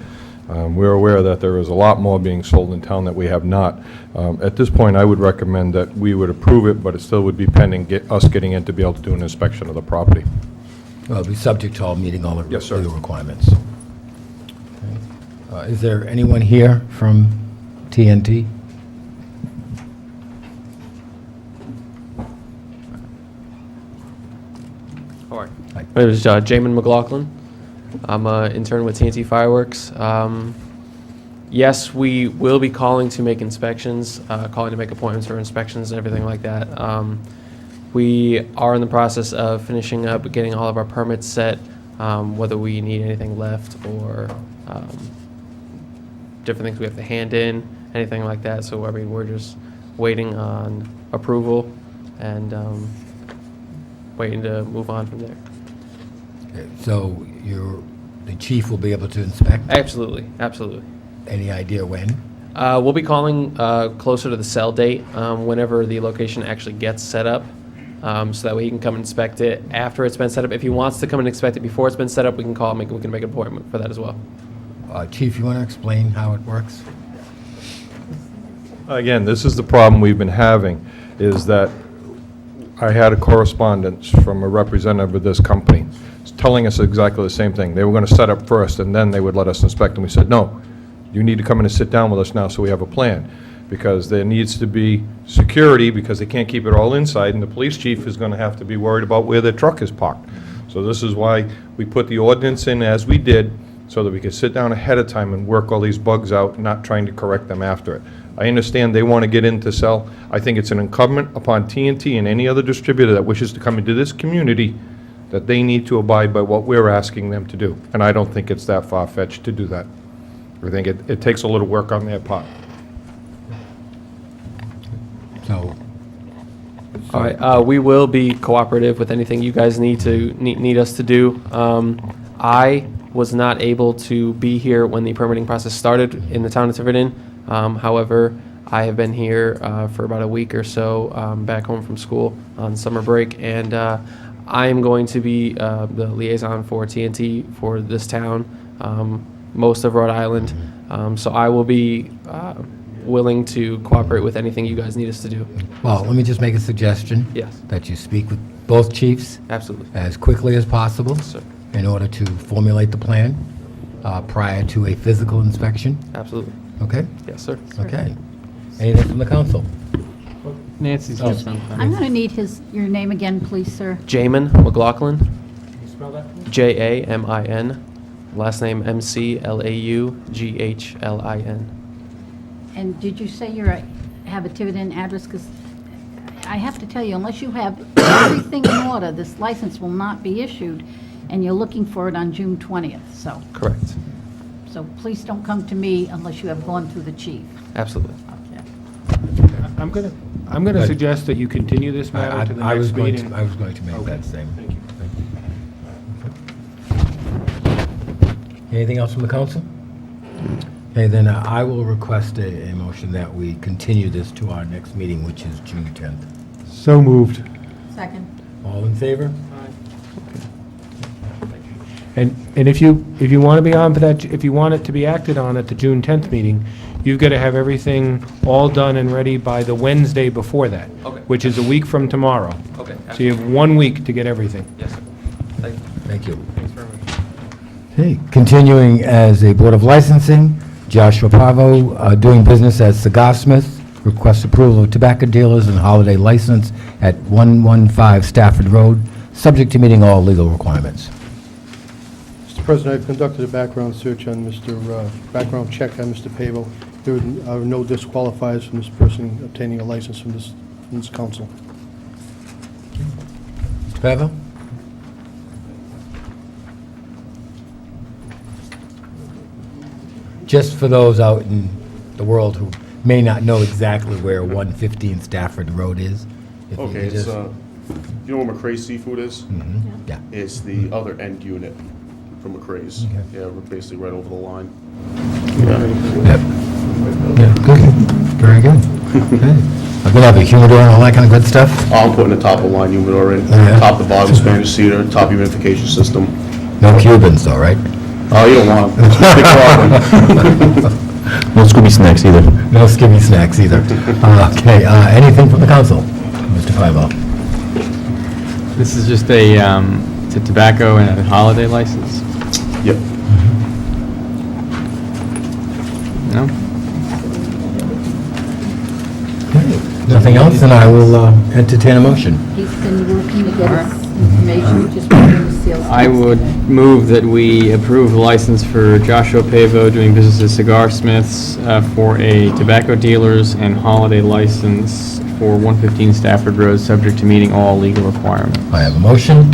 We're aware that there is a lot more being sold in town that we have not. At this point, I would recommend that we would approve it, but it still would be pending us getting in to be able to do an inspection of the property. Well, it'll be subject to all meeting all the Yes, sir. legal requirements. Okay. Is there anyone here from TNT? All right. My name is Jamin McLaughlin. I'm an intern with TNT Fireworks. Yes, we will be calling to make inspections, calling to make appointments for inspections and everything like that. We are in the process of finishing up, getting all of our permits set, whether we need anything left or different things we have to hand in, anything like that. So, I mean, we're just waiting on approval and waiting to move on from there. Okay, so the chief will be able to inspect? Absolutely, absolutely. Any idea when? We'll be calling closer to the sell date, whenever the location actually gets set up, so that way he can come inspect it after it's been set up. If he wants to come and inspect it before it's been set up, we can call him, we can make an appointment for that as well. Chief, you want to explain how it works? Again, this is the problem we've been having, is that I had a correspondence from a representative of this company telling us exactly the same thing. They were going to set up first, and then they would let us inspect, and we said, no, you need to come in and sit down with us now so we have a plan, because there needs to be security, because they can't keep it all inside, and the police chief is going to have to be worried about where their truck is parked. So this is why we put the ordinance in as we did, so that we could sit down ahead of time and work all these bugs out, not trying to correct them after it. I understand they want to get in to sell. I think it's an incumbent upon TNT and any other distributor that wishes to come into this community that they need to abide by what we're asking them to do. And I don't think it's that far-fetched to do that. I think it takes a little work on their part. So, All right, we will be cooperative with anything you guys need us to do. I was not able to be here when the permitting process started in the town of Tiverton. However, I have been here for about a week or so back home from school on summer break, and I am going to be the liaison for TNT for this town, most of Rhode Island. So I will be willing to cooperate with anything you guys need us to do. well, let me just make a suggestion. Yes. That you speak with both chiefs. Absolutely. As quickly as possible. Yes, sir. In order to formulate the plan prior to a physical inspection. Absolutely. Okay? Yes, sir. Okay. Anything from the council? Nancy's got something. I'm going to need your name again, please, sir. Jamin McLaughlin. Jamin. Last name McLaughlin. And did you say have a Tiverton address? Because I have to tell you, unless you have everything in order, this license will not be issued, and you're looking for it on June 20th, so. Correct. So please don't come to me unless you have gone through the chief. Absolutely. I'm going to suggest that you continue this matter to the next meeting. I was going to make that same. Thank you. Anything else from the council? Okay, then I will request a motion that we continue this to our next meeting, which is June 10th. So moved. Second. All in favor? And if you want to be on for that, if you want it to be acted on at the June 10th meeting, you've got to have everything all done and ready by the Wednesday before that. Okay. Which is a week from tomorrow. Okay. So you have 1 week to get everything. Yes, sir. Thank you. Thank you. Thanks very much. Okay, continuing as a Board of Licensing, Joshua Pavo, doing business as Cigar Smith, requests approval of tobacco dealers and holiday license at 115 Stafford Road, subject to meeting all legal requirements. Mr. President, I've conducted a background search on background check on Mr. Pavo. There are no disqualifiers from this person obtaining a license from this council. Mr. Pavo? Just for those out in the world who may not know exactly where 115 Stafford Road is. if you Okay, could it's, just- you know where McCrae's Seafood is? Yeah. It's the other end unit from McCrae's. Yeah, we're basically right over the line. Yeah, good. Very good. Okay. I'm gonna have a humidor and all that kind of good stuff? I'm putting a top-of-line humidor in, Yeah. top to bottom Spanish cedar, top humidification system. No Cubans though, right? Oh, you don't want them. Big problem. No Scooby snacks either. No skimmy snacks either. Okay, anything from the council? Mr. Feivel? This is just a tobacco and a holiday license? Yep. No? Nothing else, and I will entertain a motion. He's been working to get us information, just wanted to seal. I would move that we approve the license for Joshua Pavo doing business as Cigar Smiths for a tobacco dealers and holiday license for 115 Stafford Road, subject to meeting all legal requirements. I have a motion.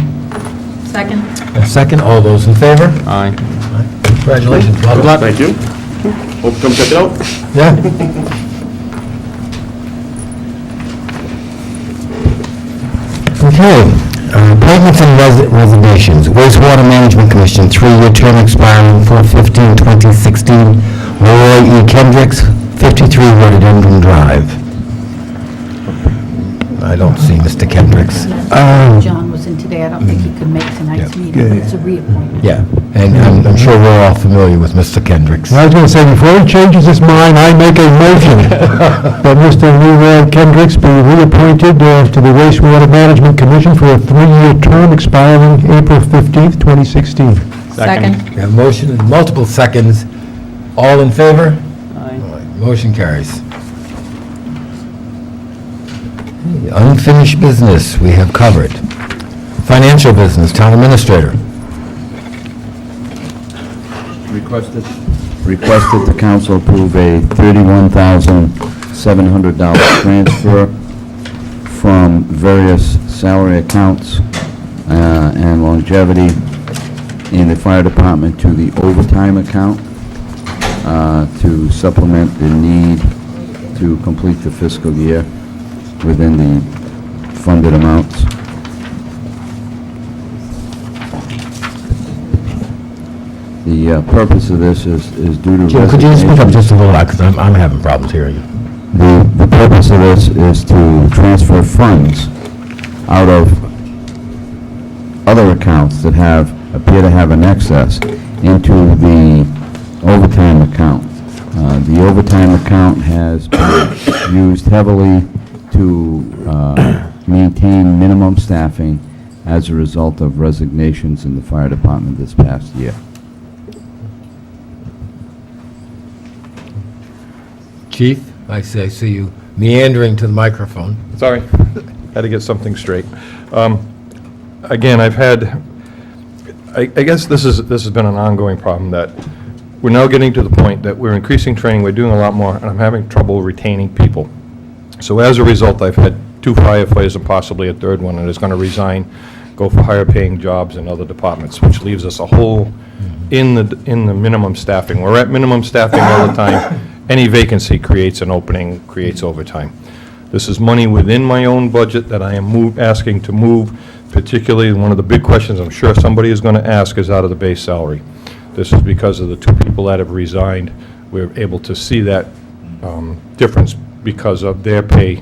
Second. A second. All those in favor? Aye. Congratulations. Well Good luck. done. Thank you. Hope you come check it out. Yeah. Okay, appointments and resignations. Wastewater Management Commission, 3-year term expiring 4/15/2016. Roy E. Kendricks, 53 Rhododendron Drive. I don't see Mr. Kendricks. John was in today, I don't think he could make tonight's meeting, but it's a reappointment. Yeah, and I'm sure we're all familiar with Mr. Kendricks. I was going to say, before he changes his mind, I make a motion that Mr. Leroy Kendricks be reappointed to the Wastewater Management Commission for a 3-year term expiring April 15th, 2016. Second. We have a motion and multiple seconds. All in favor? Aye. Motion carries. Unfinished business, we have covered. Financial business, town administrator. Requested the council approve a $31,700 transfer from various salary accounts and longevity in the fire department to the overtime account to supplement the need to complete the fiscal year within the funded amounts. The purpose of this is due to Jim, could you speak up resignation. just a little loud, because I'm having problems hearing you. The purpose of this is to transfer funds out of other accounts that appear to have an excess into the overtime account. The overtime account has been used heavily to maintain minimum staffing as a result of resignations in the fire department this past year. Chief, I see you meandering to the microphone. Sorry, had to get something straight. Again, I guess this has been an ongoing problem, that we're now getting to the point that we're increasing training, we're doing a lot more, and I'm having trouble retaining people. So as a result, I've had 2 firefighters and possibly a 3rd one that is going to resign, go for higher paying jobs in other departments, which leaves us a hole in the minimum staffing. We're at minimum staffing all the time. Any vacancy creates an opening, creates overtime. This is money within my own budget that I am asking to move, particularly one of the big questions I'm sure somebody is going to ask is out of the base salary. This is because of the 2 people that have resigned. We're able to see that difference because of their pay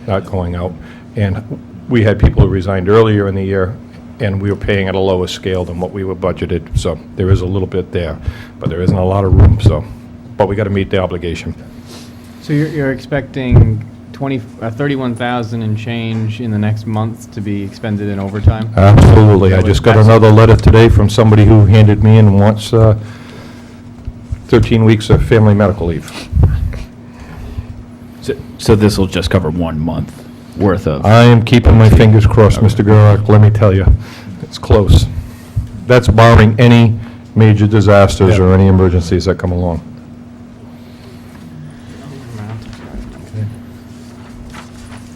not going out. And we had people who resigned earlier in the year, and we were paying at a lower scale than what we were budgeted. So there is a little bit there, but there isn't a lot of room, but we got to meet the obligation. So you're expecting 31,000 and change in the next month to be expended in overtime? Absolutely. I just got another letter today from somebody who handed me in and wants 13 weeks of family medical leave. So this will just cover 1 month worth of... I am keeping my fingers crossed, Mr. Gurak, let me tell you. It's close. That's barring any major disasters or any emergencies that come along.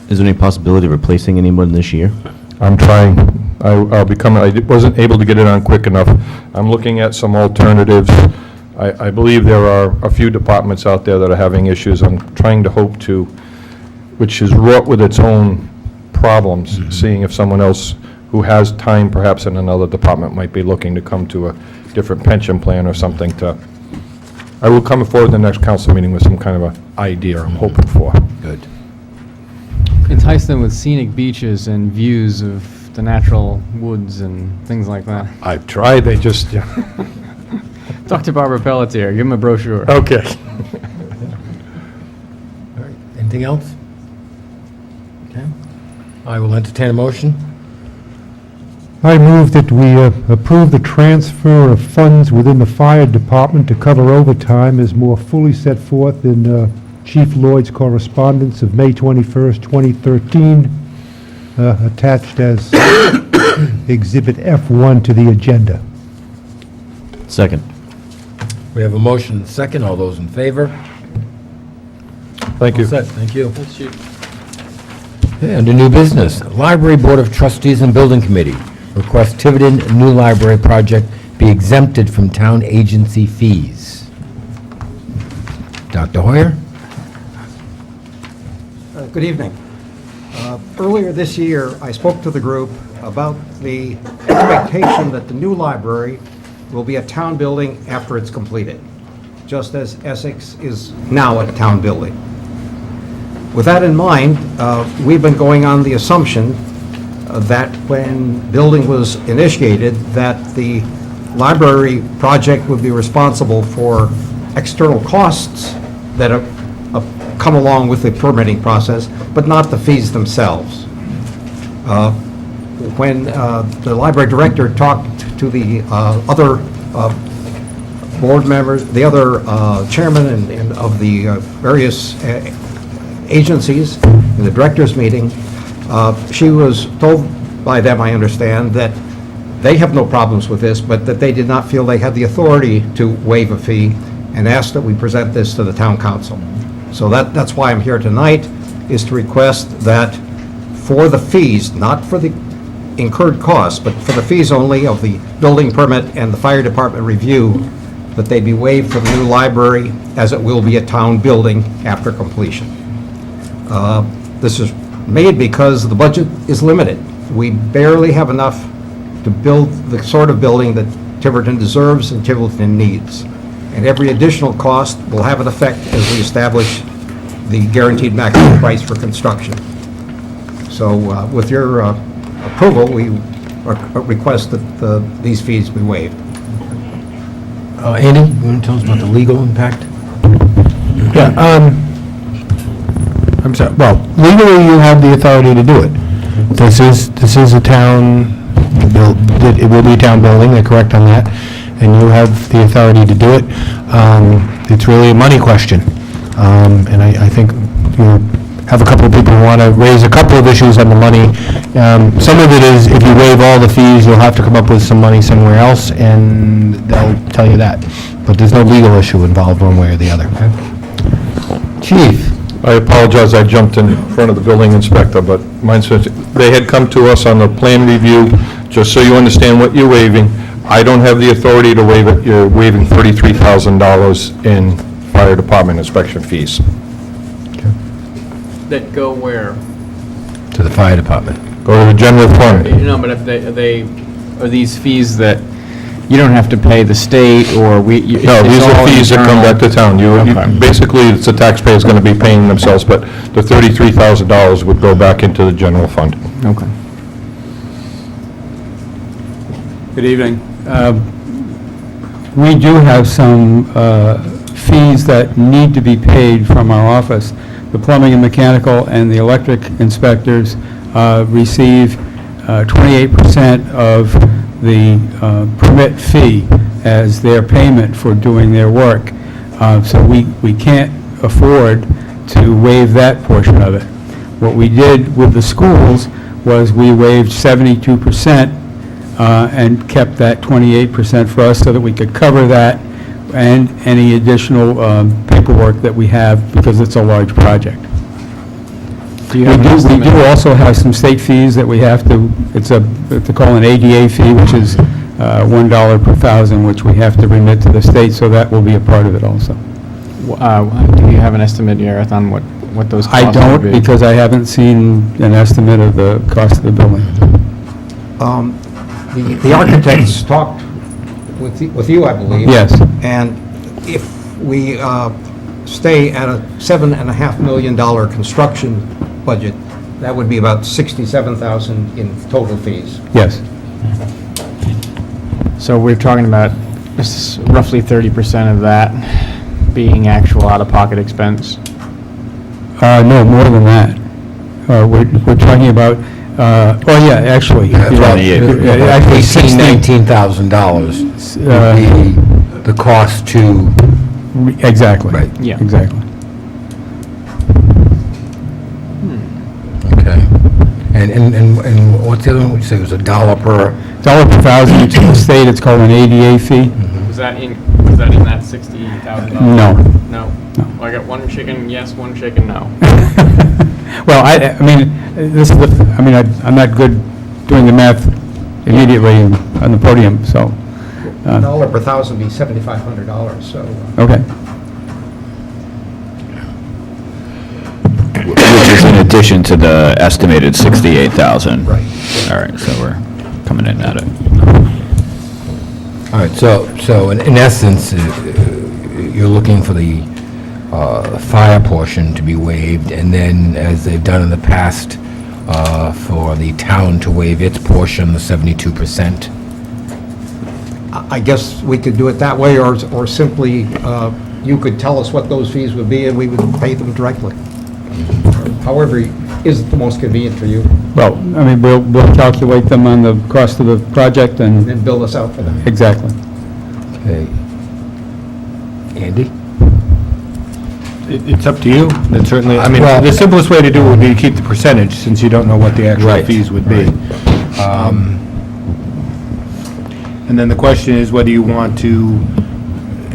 Is there any possibility of replacing anyone this year? I'm trying. I wasn't able to get it on quick enough. I'm looking at some alternatives. I believe there are a few departments out there that are having issues. I'm trying to hope to, which is wrought with its own problems, seeing if someone else who has time perhaps in another department might be looking to come to a different pension plan or something to... I will come forward in the next council meeting with some kind of an idea I'm hoping for. Good. entice them with scenic beaches and views of the natural woods and things like that. I've tried, they just, Talk to Barbara Pelletier, give him a brochure. okay. Anything else? Okay. I will entertain a motion. I move that we approve the transfer of funds within the fire department to cover overtime as more fully set forth in Chief Lloyd's correspondence of May 21st, 2013, attached as Exhibit F1 to the agenda. Second. We have a motion and a second. All those in favor? Thank you. All set. Thank you. Okay, under new business, Library Board of Trustees and Building Committee request Tiverton new library project be exempted from town agency fees. Dr. Hoyer? Good evening. Earlier this year, I spoke to the group about the expectation that the new library will be a town building after it's completed, just as Essex is now a town building. With that in mind, we've been going on the assumption that when building was initiated, that the library project would be responsible for external costs that have come along with the permitting process, but not the fees themselves. When the library director talked to the other board members, the other chairman and of the various agencies in the directors meeting, she was told by them, I understand, that they have no problems with this, but that they did not feel they had the authority to waive a fee, and asked that we present this to the town council. So that's why I'm here tonight, is to request that for the fees, not for the incurred costs, but for the fees only of the building permit and the fire department review, that they be waived for the new library, as it will be a town building after completion. This is made because the budget is limited. We barely have enough to build the sort of building that Tiverton deserves and Tiverton needs. And every additional cost will have an effect as we establish the guaranteed maximum price for construction. So with your approval, we request that these fees be waived. Andy, you want to tell us about the legal impact? Yeah, I'm sorry, well, legally you have the authority to do it. This is a town, it will be a town building, they're correct on that, and you have the authority to do it. It's really a money question. And I think you have a couple of people who want to raise a couple of issues on the money. Some of it is, if you waive all the fees, you'll have to come up with some money somewhere else, and they'll tell you that. But there's no legal issue involved one way or the other. Chief? I apologize, I jumped in front of the building inspector, but mine says, they had come to us on the plan review, just so you understand what you're waiving. I don't have the authority to waive it. You're waiving $33,000 in fire department inspection fees. That go where? To the fire department. Go to the general fund. No, but if are these fees that you don't have to pay the state, or No, these are fees that come back to town. Basically, it's the taxpayers going to be paying themselves, but the $33,000 would go back into the general fund. Okay. Good evening. We do have some fees that need to be paid from our office. The plumbing and mechanical and the electric inspectors receive 28% of the permit fee as their payment for doing their work. So we can't afford to waive that portion of it. What we did with the schools was we waived 72% and kept that 28% for us so that we could cover that and any additional paperwork that we have, because it's a large project. We do also have some state fees that we have to, they call an ADA fee, which is $1 per thousand, which we have to remit to the state, so that will be a part of it also. Do you have an estimate, Gareth, on what those costs I don't, would be? because I haven't seen an estimate of the cost of the building. The architects talked with you, I believe. Yes. And if we stay at a $7.5 million construction budget, that would be about 67,000 in total fees. Yes. So we're talking about roughly 30% of that being actual out-of-pocket expense? No, more than that. We're talking about, oh, yeah, actually. Actually, $19,000 would be the cost to... Exactly. Right. Yeah. Exactly. Okay. And what's the other one? You say it was $1 per... $1 to the state, it's called an ADA fee. Was that in that $60,000? No. No? Well, I got one chicken, yes, one chicken, no. Well, I mean, this is I'm not good doing the math immediately on the podium, so. $1 per thousand would be $7,500, so. Okay. Which is in addition to the estimated 68,000. Right. All right, so we're coming in at it. All right, so in essence, you're looking for the fire portion to be waived, and then, as they've done in the past, for the town to waive its portion, the 72%. I guess we could do it that way, or simply, you could tell us what those fees would be, and we would pay them directly. However is the most convenient for you. Well, I mean, we'll calculate them on the cost of the project and... And bill us out for them. Exactly. Okay. Andy? It's up to you. That's certainly, I mean, Well- the simplest way to do it would be to keep the percentage, since you don't know what the actual Right, fees would be. And then the question is whether you want to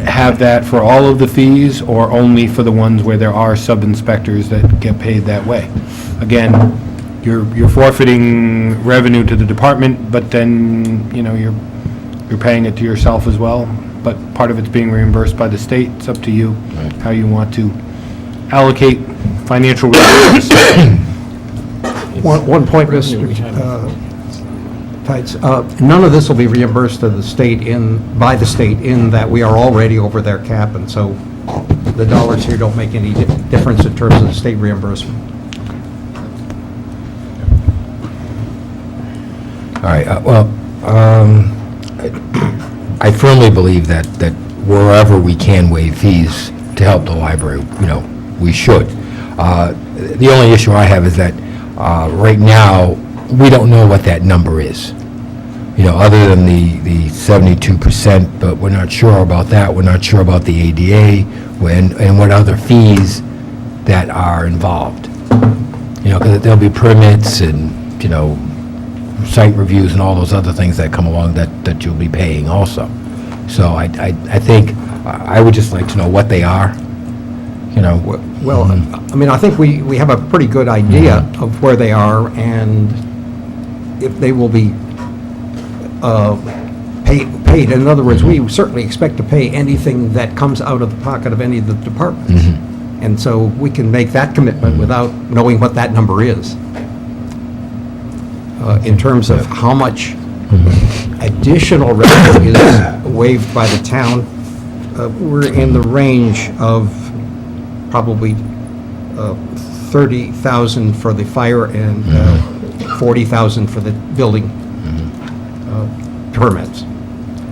have that for all of the fees, or only for the ones where there are sub-inspectors that get paid that way. Again, you're forfeiting revenue to the department, but then, you know, you're paying it to yourself as well. But part of it's being reimbursed by the state. It's up to you how you want to allocate financial resources. One point, Mr. Tights, none of this will be reimbursed to the state by the state, in that we are already over their cap, and so the dollars here don't make any difference in terms of the state reimbursement. All right, I firmly believe that wherever we can waive fees to help the library, we should. The only issue I have is that right now, we don't know what that number is. Other than the 72%, but we're not sure about that. We're not sure about the ADA and what other fees that are involved. Because there'll be permits and, site reviews and all those other things that come along that you'll be paying also. So I think I would just like to know what they are, Well, I mean, I think we have a pretty good idea of where they are, and if they will be paid. In other words, we certainly expect to pay anything that comes out of the pocket of any of the departments. And so we can make that commitment without knowing what that number is. In terms of how much additional revenue is waived by the town, we're in the range of probably 30,000 for the fire and 40,000 for the building permits.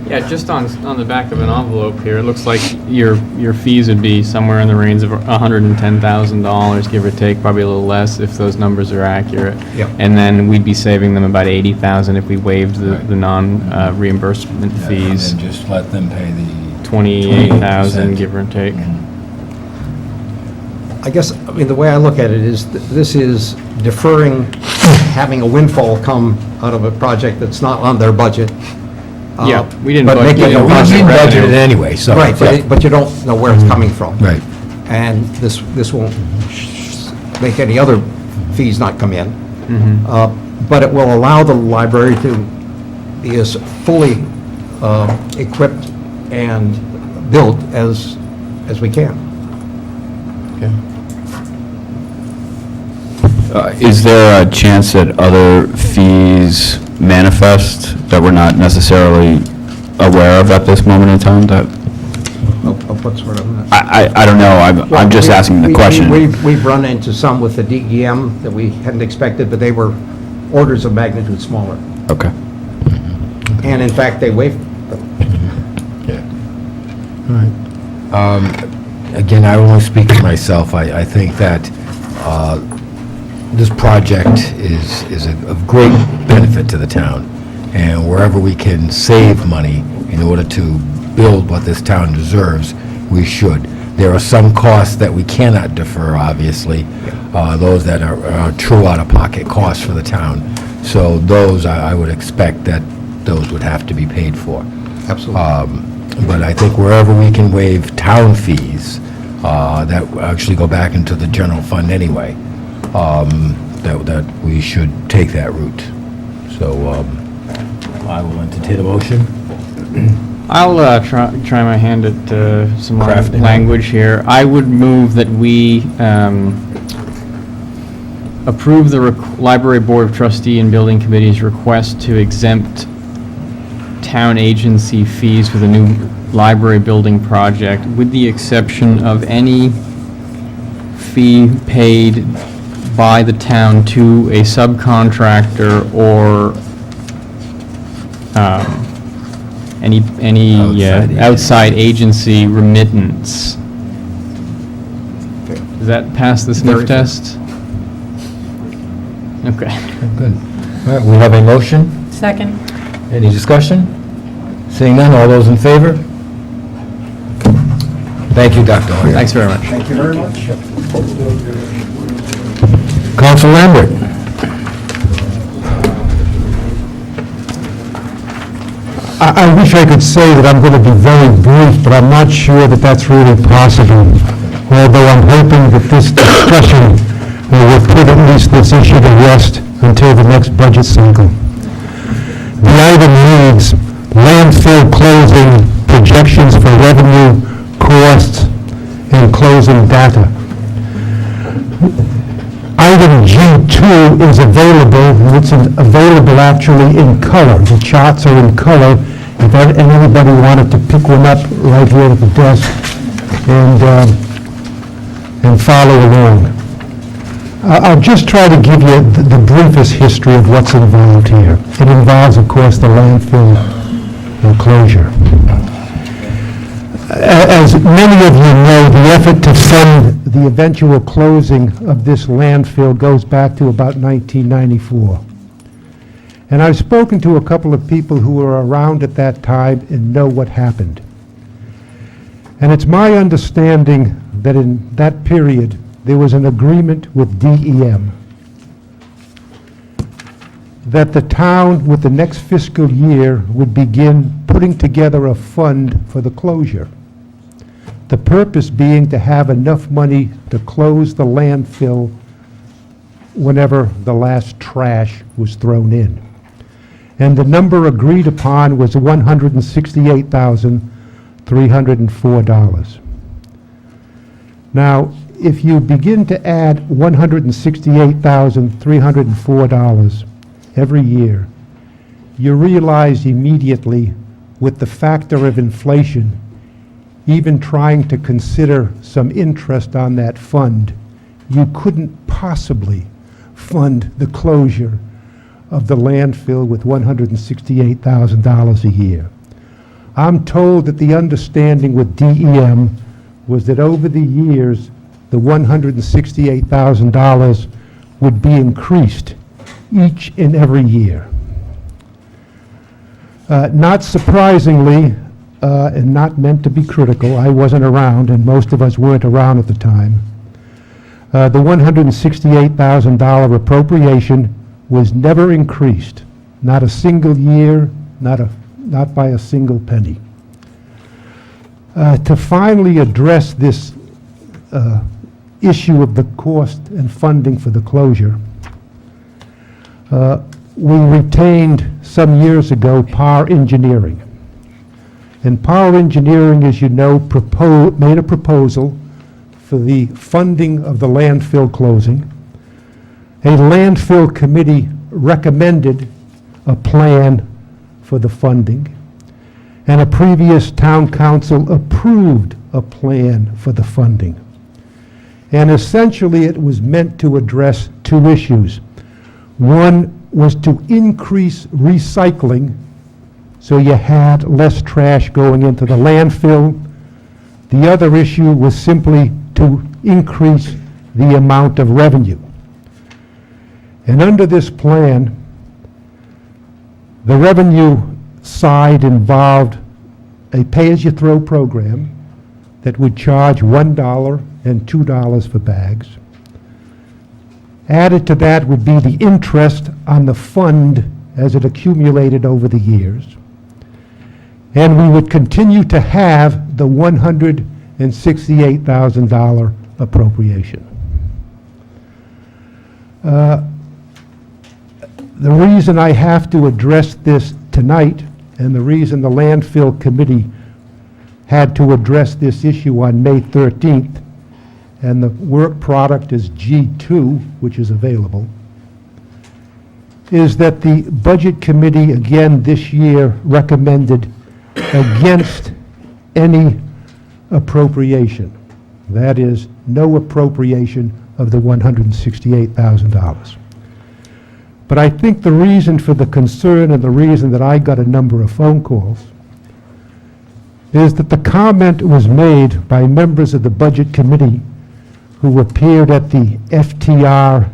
Yeah, just on the back of an envelope here, it looks like your fees would be somewhere in the range of $110,000, give or take, probably a little less if those numbers are accurate. Yep. And then we'd be saving them about $80,000 if we waived the non-reimbursement fees. And just let them pay the... 28,000, give or take. I guess, I mean, the way I look at it is, this is deferring having a windfall come out of a project that's not on their budget. Yeah, we didn't but budget- making a we didn't positive budget it revenue. anyway, so... Right, but you don't know where it's coming from. Right. And this won't make any other fees not come in. But it will allow the library to be as fully equipped and built as we can. Is there a chance that other fees manifest that we're not necessarily aware of at this moment in time? That what sort of? I don't know, I'm just asking the question. We've run into some with the DEM that we hadn't expected, but they were orders of magnitude smaller. Okay. And in fact, they waived them. Again, I will only speak for myself. I think that this project is of great benefit to the town, and wherever we can save money in order to build what this town deserves, we should. There are some costs that we cannot defer, obviously, those that are true out-of-pocket costs for the town. So those, I would expect that those would have to be paid for. Absolutely. But I think wherever we can waive town fees, that actually go back into the general fund anyway, that we should take that route. So I will entertain a motion. I'll try my hand at some Crafting. language here. I would move that we approve the Library Board of Trustee and Building Committee's request to exempt town agency fees for the new library building project, with the exception of any fee paid by the town to a subcontractor or any outside agency remittance. Does that pass the sniff test? Okay. Good. All right, we have a motion. Second. Any discussion? Seeing none, all those in favor? Thank you, Dr. Hoyer. Thanks very much. Thank you very much. Council Lambert. I wish I could say that I'm going to be very brief, but I'm not sure that that's really possible. Although I'm hoping that this discussion will put at least this issue to rest until the next budget cycle. The item reads, landfill closing projections for revenue, costs, and closing data. Item G2 is available, and it's available actually in color. The charts are in color, and anybody wanted to pick one up right here at the desk and follow along. I'll just try to give you the briefest history of what's involved here. It involves, of course, the landfill enclosure. As many of you know, the effort to fund the eventual closing of this landfill goes back to about 1994. And I've spoken to a couple of people who were around at that time and know what happened. And it's my understanding that in that period, there was an agreement with DEM that the town, with the next fiscal year, would begin putting together a fund for the closure. The purpose being to have enough money to close the landfill whenever the last trash was thrown in. And the number agreed upon was $168,304. Now, if you begin to add $168,304 every year, you realize immediately, with the factor of inflation, even trying to consider some interest on that fund, you couldn't possibly fund the closure of the landfill with $168,000 a year. I'm told that the understanding with DEM was that over the years, the $168,000 would be increased each and every year. Not surprisingly, and not meant to be critical, I wasn't around, and most of us weren't around at the time, the $168,000 appropriation was never increased, not a single year, not by a single penny. To finally address this issue of the cost and funding for the closure, we retained some years ago PAR Engineering. And PAR Engineering, as you know, made a proposal for the funding of the landfill closing. A landfill committee recommended a plan for the funding. and a previous town council approved a plan for the funding. And essentially, it was meant to address two issues. One was to increase recycling, so you had less trash going into the landfill. The other issue was simply to increase the amount of revenue. And under this plan, the revenue side involved a pay-as-you-throw program that would charge $1 and $2 for bags. Added to that would be the interest on the fund as it accumulated over the years. And we would continue to have the $168,000 appropriation. The reason I have to address this tonight, and the reason the landfill committee had to address this issue on May 13th, and the work product is G2, which is available, is that the Budget Committee again this year recommended against any appropriation. That is, no appropriation of the $168,000. But I think the reason for the concern and the reason that I got a number of phone calls is that the comment was made by members of the Budget Committee who appeared at the FTR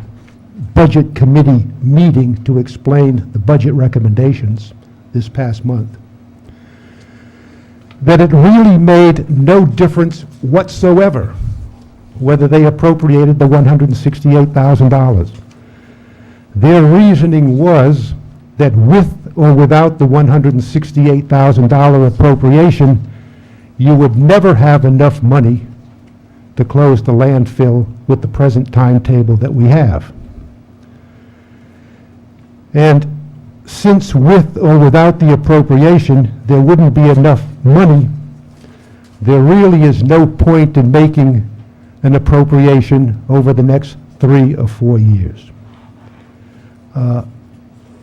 Budget Committee meeting to explain the budget recommendations this past month, that it really made no difference whatsoever whether they appropriated the $168,000. Their reasoning was that with or without the $168,000 appropriation, you would never have enough money to close the landfill with the present timetable that we have. And since with or without the appropriation, there wouldn't be enough money, there really is no point in making an appropriation over the next 3 or 4 years.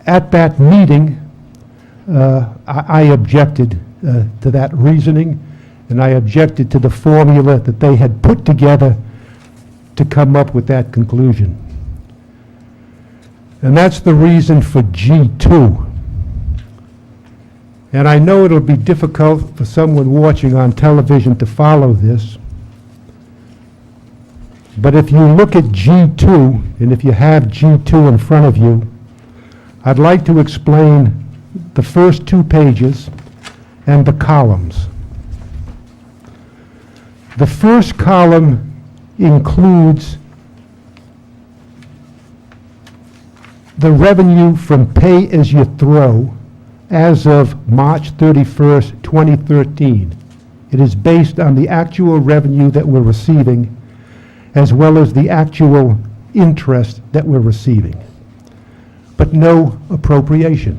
At that meeting, I objected to that reasoning, and I objected to the formula that they had put together to come up with that conclusion. And that's the reason for G2. And I know it'll be difficult for someone watching on television to follow this, but if you look at G2, and if you have G2 in front of you, I'd like to explain the first 2 pages and the columns. The first column includes the revenue from pay-as-you-throw as of March 31st, 2013. It is based on the actual revenue that we're receiving, as well as the actual interest that we're receiving, but no appropriation.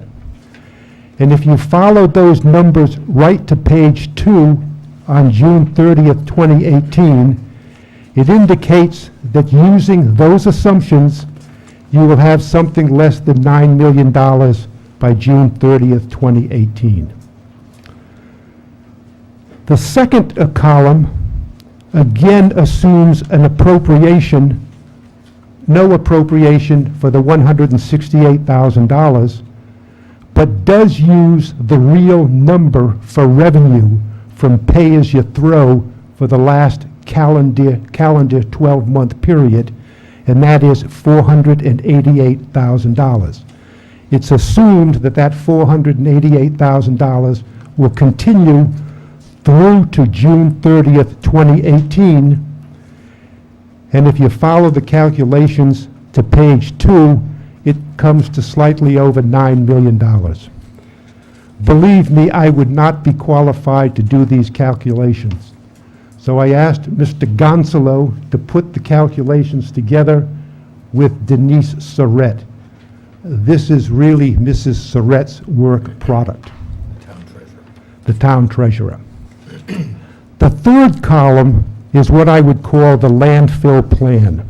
And if you follow those numbers right to page 2 on June 30th, 2018, it indicates that using those assumptions, you will have something less than $9 million by June 30th, 2018. The second column again assumes an appropriation, no appropriation for the $168,000, but does use the real number for revenue from pay-as-you-throw for the last calendar 12-month period, and that is $488,000. It's assumed that that $488,000 will continue through to June 30th, 2018, and if you follow the calculations to page 2, it comes to slightly over $9 million. Believe me, I would not be qualified to do these calculations. So I asked Mr. Gonzalo to put the calculations together with Denise Surratt. This is really Mrs. Surratt's work product. The town treasurer. The third column is what I would call the landfill plan.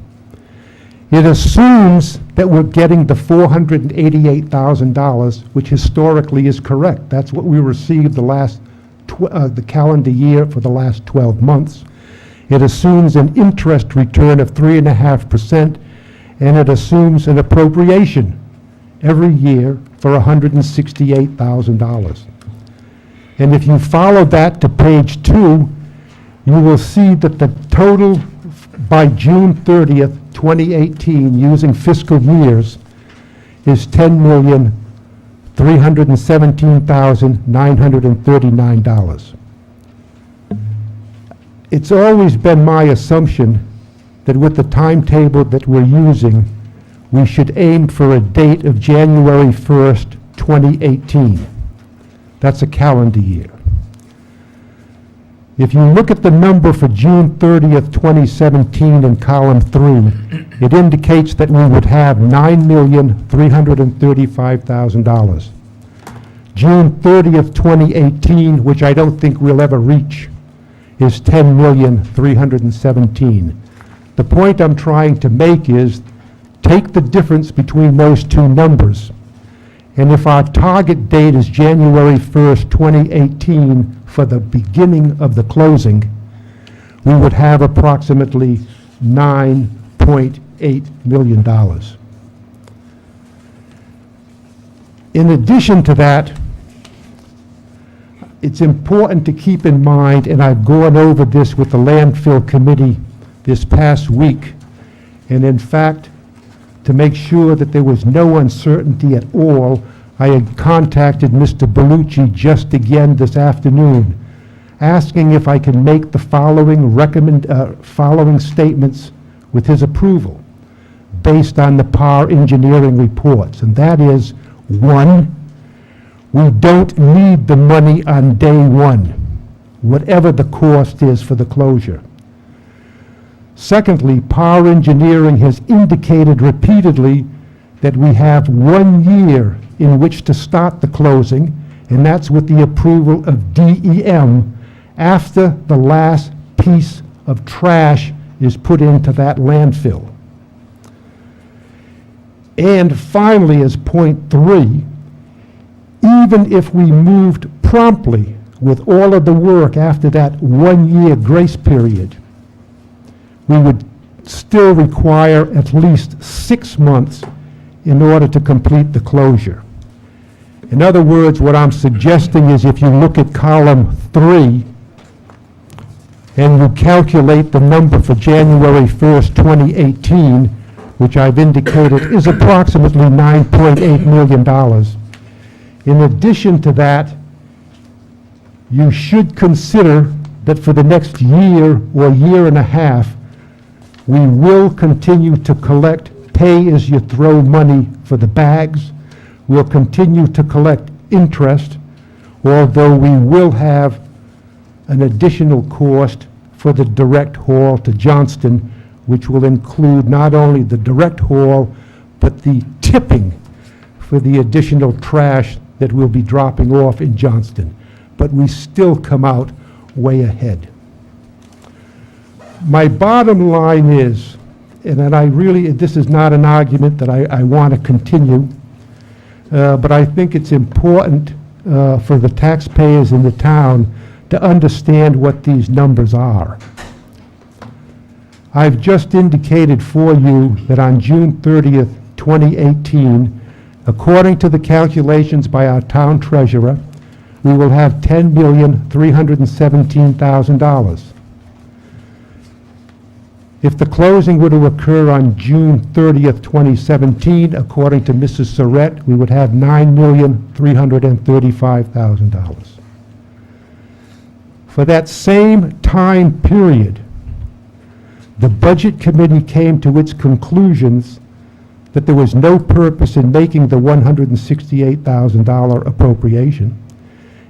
It assumes that we're getting the $488,000, which historically is correct. That's what we received the last the calendar year for the last 12 months. It assumes an interest return of 3.5%, and it assumes an appropriation every year for $168,000. And if you follow that to page 2, you will see that the total by June 30th, 2018, using fiscal years, is $10,317,939. It's always been my assumption that with the timetable that we're using, we should aim for a date of January 1st, 2018. That's a calendar year. If you look at the number for June 30th, 2017 in column 3, it indicates that we would have $9,335,000. June 30th, 2018, which I don't think we'll ever reach, is $10,317,000. The point I'm trying to make is take the difference between those two numbers, and if our target date is January 1st, 2018 for the beginning of the closing, we would have approximately $9.8 million. In addition to that, it's important to keep in mind, and I've gone over this with the landfill committee this past week, and in fact, to make sure that there was no uncertainty at all, I had contacted Mr. Bellucci just again this afternoon, asking if I can make the following statements with his approval, based on the PAR engineering reports, and that is, 1, we don't need the money on day 1, whatever the cost is for the closure. Secondly, PAR Engineering has indicated repeatedly that we have 1 year in which to start the closing, and that's with the approval of DEM after the last piece of trash is put into that landfill. And finally, as point 3, even if we moved promptly with all of the work after that 1 year grace period, we would still require at least 6 months in order to complete the closure. In other words, what I'm suggesting is if you look at column 3 and you calculate the number for January 1st, 2018, which I've indicated is approximately $9.8 million. In addition to that, you should consider that for the next year or year and a half, we will continue to collect pay-as-you-throw money for the bags. We'll continue to collect interest, although we will have an additional cost for the direct haul to Johnston, which will include not only the direct haul, but the tipping for the additional trash that we'll be dropping off in Johnston. But we still come out way ahead. My bottom line is, and then this is not an argument that I want to continue, but I think it's important for the taxpayers in the town to understand what these numbers are. I've just indicated for you that on June 30th, 2018, according to the calculations by our town treasurer, we will have $10,317,000. If the closing were to occur on June 30th, 2017, according to Mrs. Surratt, we would have $9,335,000. For that same time period, the Budget Committee came to its conclusions that there was no purpose in making the $168,000 appropriation,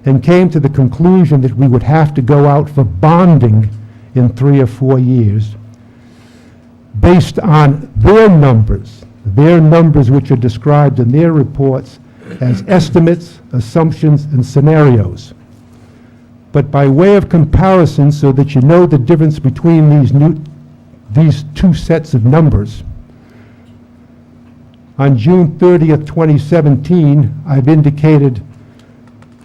and came to the conclusion that we would have to go out for bonding in 3 or 4 years, based on their numbers which are described in their reports as estimates, assumptions, and scenarios. But by way of comparison, so that you know the difference between these two sets of numbers, on June 30th, 2017, I've indicated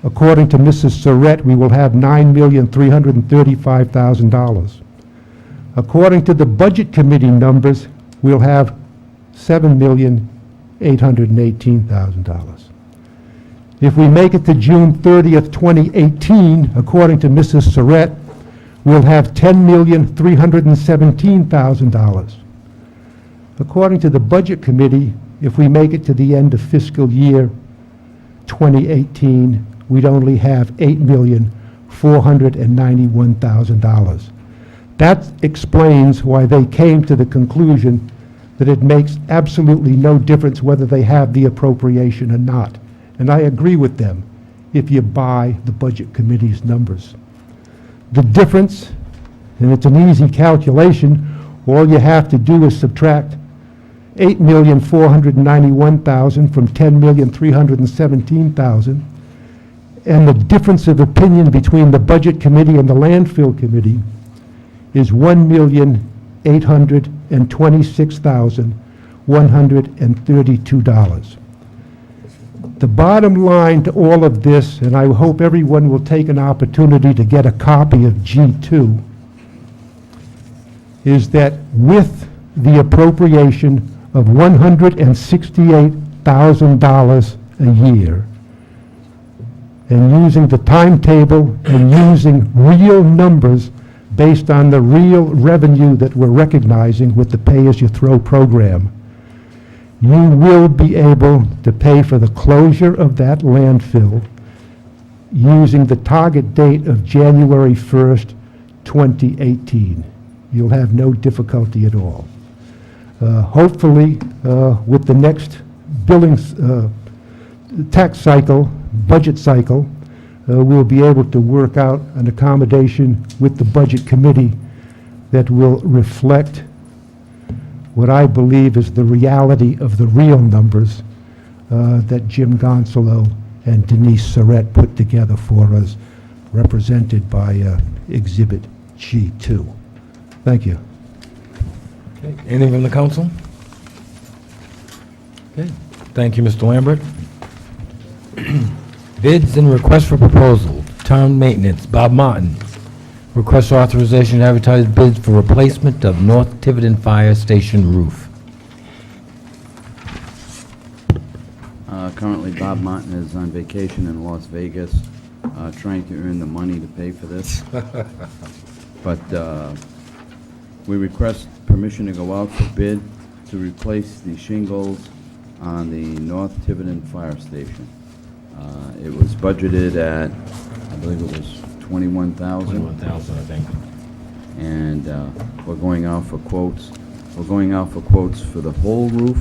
According to Mrs. Surratt, we will have $9,335,000. According to the Budget Committee numbers, we'll have $7,818,000. If we make it to June 30th, 2018, according to Mrs. Surratt, we'll have $10,317,000. According to the Budget Committee, if we make it to the end of fiscal year 2018, we'd only have $8,491,000. That explains why they came to the conclusion that it makes absolutely no difference whether they have the appropriation or not. And I agree with them if you buy the Budget Committee's numbers. The difference, and it's an easy calculation, all you have to do is subtract $8,491,000 from $10,317,000, and the difference of opinion between the Budget Committee and the Landfill Committee is $1,826,132. The bottom line to all of this, and I hope everyone will take an opportunity to get a copy of G2, is that with the appropriation of $168,000 a year, and using the timetable and using real numbers based on the real revenue that we're recognizing with the pay-as-you-throw program, you will be able to pay for the closure of that landfill using the target date of January 1st, 2018. You'll have no difficulty at all. Hopefully, with the next tax cycle, budget cycle, we'll be able to work out an accommodation with the Budget Committee that will reflect what I believe is the reality of the real numbers that Jim Gonzalo and Denise Surratt put together for us, represented by Exhibit G2. Thank you. Okay. Anything from the council? Okay. Thank you, Mr. Lambert. Bids and requests for proposal. Town maintenance, Bob Martin. Request authorization to advertise bids for replacement of North Tiverton Fire Station roof. Currently, Bob Martin is on vacation in Las Vegas, trying to earn the money to pay for this. But we request permission to go out for bid to replace the shingles on the North Tiverton Fire Station. It was budgeted at, I believe it was $21,000. $21,000, I think. And we're going out for quotes. We're going out for quotes for the whole roof,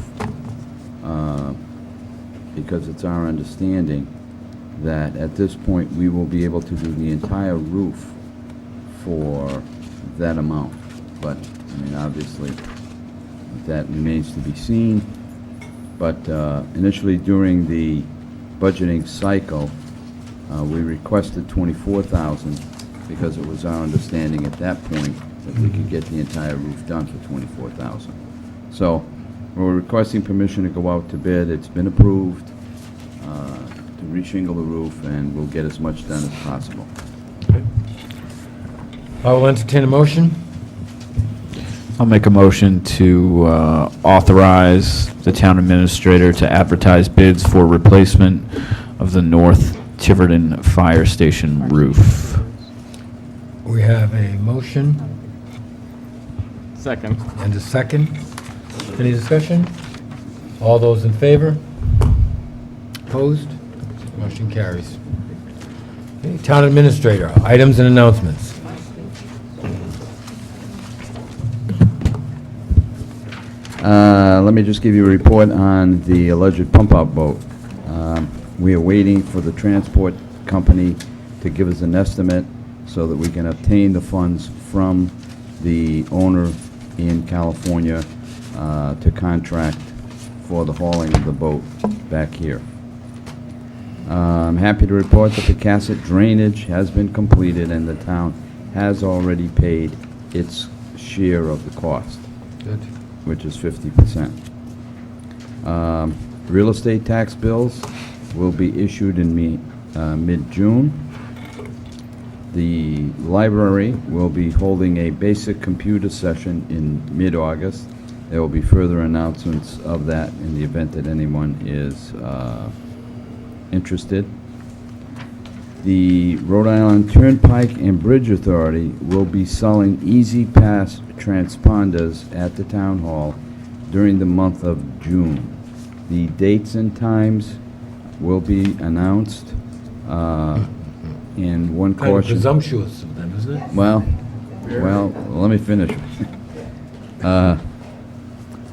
because it's our understanding that at this point we will be able to do the entire roof for that amount. But, I mean, obviously, that remains to be seen. But initially, during the budgeting cycle, we requested $24,000 because it was our understanding at that point that we could get the entire roof done for $24,000. So we're requesting permission to go out to bid. It's been approved to reshingle the roof, and we'll get as much done as possible. I will entertain a motion. I'll make a motion to authorize the town administrator to advertise bids for replacement of the North Tiverton Fire Station roof. We have a motion Second. and a second. Any discussion? All those in favor? Opposed? Motion carries. Okay, Town Administrator, items and announcements. Let me just give you a report on the alleged pump-out boat. We are waiting for the transport company to give us an estimate so that we can obtain the funds from the owner in California to contract for the hauling of the boat back here. I'm happy to report that the Cassett drainage has been completed and the town has already paid its share of the cost. Good. Which is 50%. Real estate tax bills will be issued mid-June. The library will be holding a basic computer session in mid-August. There will be further announcements of that in the event that anyone is interested. The Rhode Island Turnpike and Bridge Authority will be selling Easy Pass transponders at the Town Hall during the month of June. The dates and times will be announced, and one Kind of caution. presumptuous of them, isn't it? Well, let me finish.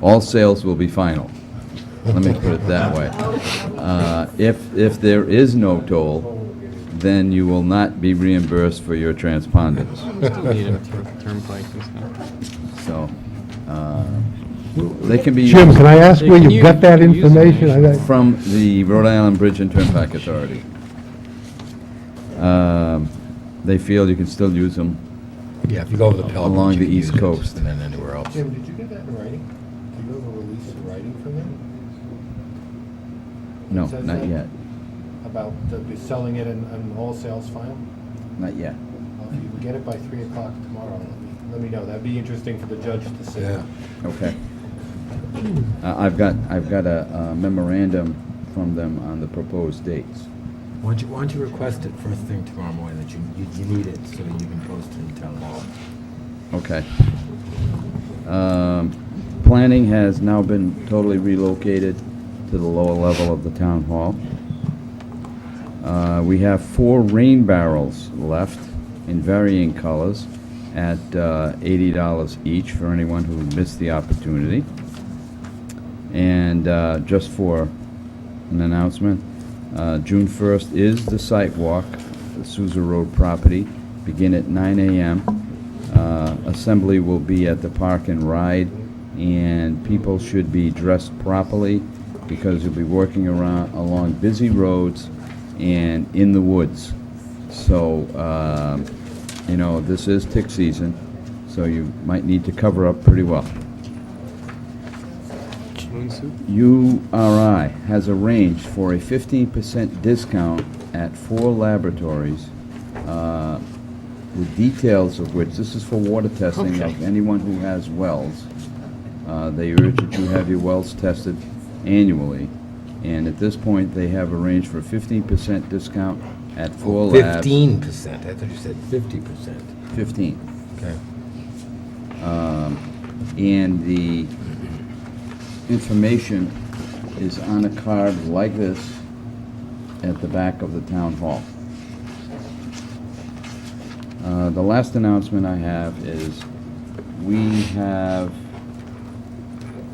All sales will be final. Let me put it that way. If there is no toll, then you will not be reimbursed for your transponders. Still need them for turnpike and stuff. So, they can be. Jim, can I ask where Can you you- got that can you use information? From the Rhode Island Bridge and Turnpike Authority. They feel you can still use them Yeah, if you go over the Pelican. along you the can East use it, Coast. And then anywhere else. Jim, did you get that in writing? Do you have a release in writing from them? No, Says not that? yet, About the selling it and all sales final? not yet. Well, if you can get it by 3 o'clock tomorrow, let me know. That'd be interesting for the judge to see. Yeah. Okay. I've got a memorandum from them on the proposed dates. Why don't you request it first thing tomorrow morning, that you need it so that you can post it in town hall? Okay. Planning has now been totally relocated to the lower level of the town hall. We have 4 rain barrels left in varying colors at $80 each for anyone who missed the opportunity. And just for an announcement, June 1st is the site walk, the Sousa Road property, begin at 9 a.m. Assembly will be at the Park and Ride, and people should be dressed properly because you'll be working along busy roads and in the woods. So, this is tick season, so you might need to cover up pretty well. URI has arranged for a 15% discount at 4 laboratories, the details of which, this is for water testing of anyone who has wells. They urge that you have your wells tested annually, and at this point, they have arranged for a 15% discount at 4 labs. 15%, I thought you said 50%. 15. Okay. And the information is on a card like this at the back of the town hall. The last announcement I have is we have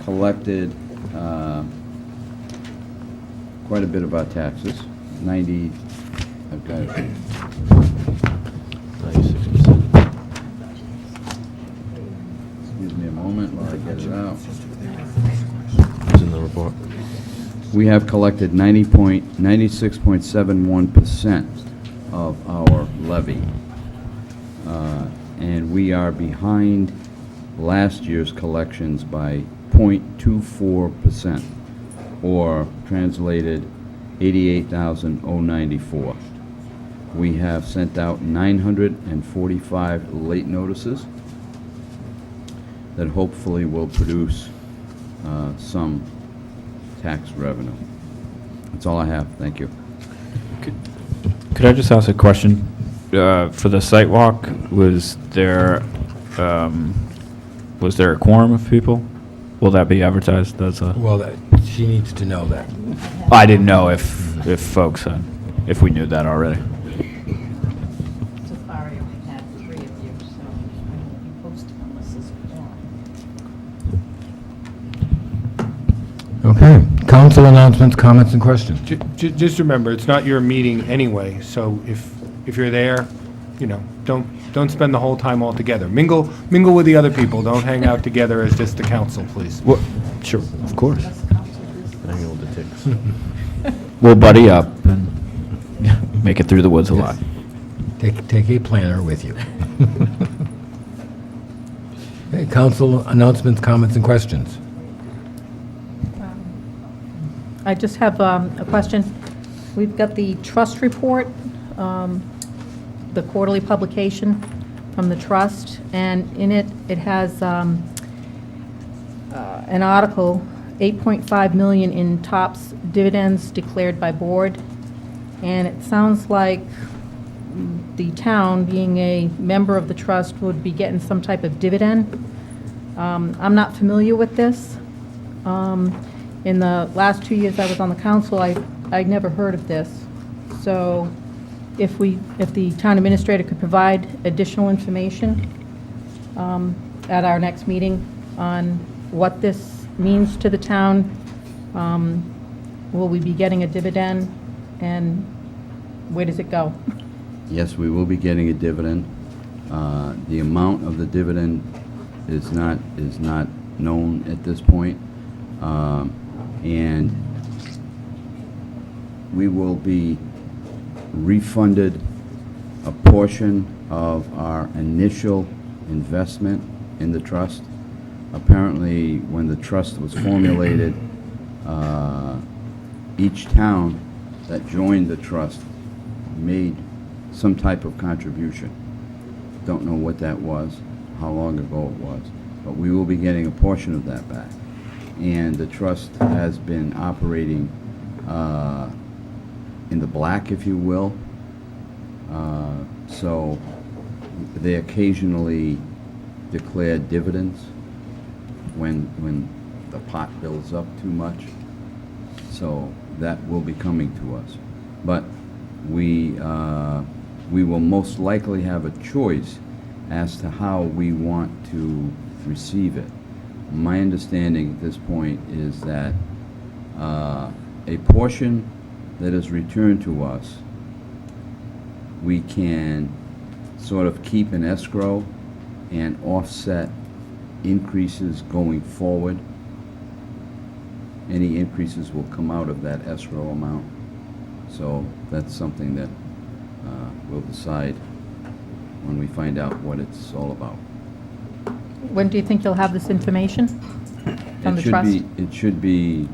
collected quite a bit of our taxes, I've got it. 96%. Excuse me a moment while I get it out. It's in the report. We have collected 96.71% of our levy. And we are behind last year's collections by 0.24%, or translated 88,094. We have sent out 945 late notices that hopefully will produce some tax revenue. That's all I have. Thank you. Could I just ask a question? For the site walk, was there a quorum of people? Will that be advertised as a? Well, she needs to know that. I didn't know if folks had, if we knew that already. So far, I only had 3 of you, so I won't be posting unless it's warm. Okay. Council announcements, comments, and questions. Just remember, it's not your meeting anyway, so if you're there, don't spend the whole time all together. Mingle with the other people. Don't hang out together as just the council, please. Well, sure, of course. Hanging with the ticks. We'll buddy up and make it through the woods alive. Take a planner with you. Okay, council announcements, comments, and questions. I just have a question. We've got the trust report, the quarterly publication from the trust, and in it, it has an article, 8.5 million in tops dividends declared by board, and it sounds like the town, being a member of the trust, would be getting some type of dividend. I'm not familiar with this. In the last 2 years I was on the council, I'd never heard of this. So if the town administrator could provide additional information at our next meeting on what this means to the town, will we be getting a dividend, and where does it go? Yes, we will be getting a dividend. The amount of the dividend is not known at this point. And we will be refunded a portion of our initial investment in the trust. Apparently, when the trust was formulated, each town that joined the trust made some type of contribution. Don't know what that was, how long ago it was, but we will be getting a portion of that back. And the trust has been operating in the black, if you will. So they occasionally declare dividends when the pot builds up too much. So that will be coming to us. But we will most likely have a choice as to how we want to receive it. My understanding at this point is that a portion that is returned to us, we can sort of keep in escrow and offset increases going forward. Any increases will come out of that escrow amount. So that's something that we'll decide when we find out what it's all about. When do you think you'll have this information from the trust? It should be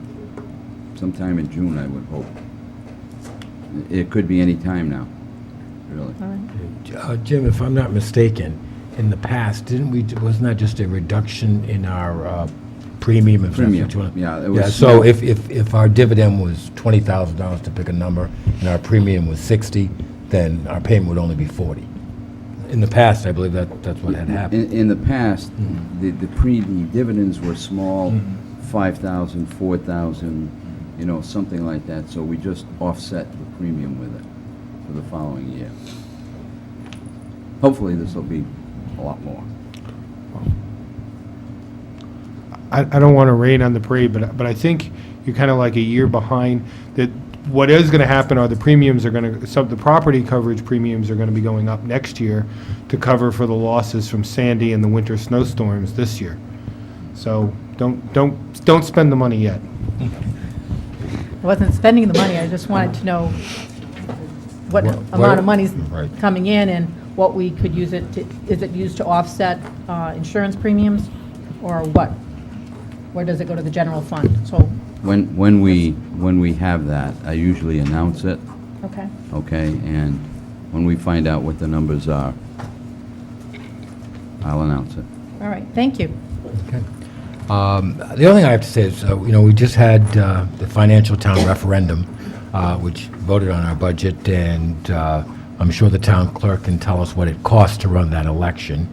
sometime in June, I would hope. It could be any time now, really. All right. Jim, if I'm not mistaken, in the past, wasn't that just a reduction in our premium? Premium, yeah, it was Yeah, so if our dividend was $20,000, to pick a number, and our premium was 60, then our payment would only be 40. In the past, I believe that's what had happened. In the past, the dividends were small, 5,000, 4,000, you know, something like that. So we just offset the premium with it for the following year. Hopefully, this will be a lot more. I don't want to rain on the parade, but I think you're kind of like a year behind. That what is going to happen are the premiums are going to, the property coverage premiums are going to be going up next year to cover for the losses from Sandy and the winter snowstorms this year. So don't spend the money yet. I wasn't spending the money, I just wanted to know what amount of money's coming in and what we could use it to. Is it used to offset insurance premiums, or what? Where does it go to the general fund? So When we have that, I usually announce it. okay. Okay, and when we find out what the numbers are, I'll announce it. All right, thank you. Okay. The only thing I have to say is, we just had the financial town referendum, which voted on our budget, and I'm sure the town clerk can tell us what it costs to run that election.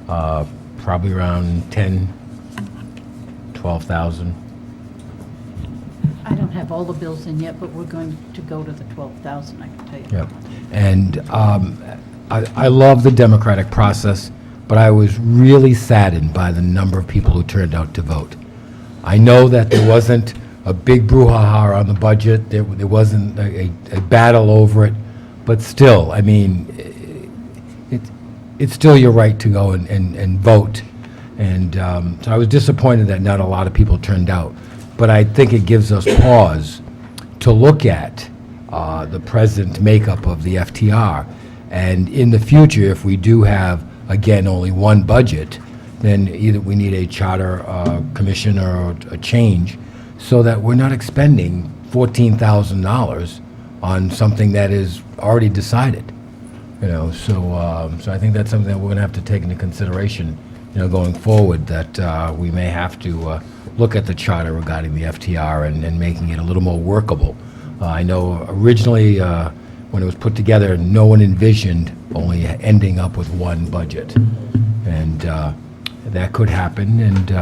Probably around 10, 12,000. I don't have all the bills in yet, but we're going to go to the 12,000, I can tell you. Yeah, and I love the democratic process, but I was really saddened by the number of people who turned out to vote. I know that there wasn't a big brouhaha on the budget, there wasn't a battle over it, but still, I mean, it's still your right to go and vote. And so I was disappointed that not a lot of people turned out. But I think it gives us pause to look at the present makeup of the FTR. And in the future, if we do have, again, only one budget, then either we need a charter commission or a change so that we're not expending $14,000 on something that is already decided. So I think that's something that we're going to have to take into consideration, going forward, that we may have to look at the charter regarding the FTR and making it a little more workable. I know originally, when it was put together, no one envisioned only ending up with one budget. And that could happen, and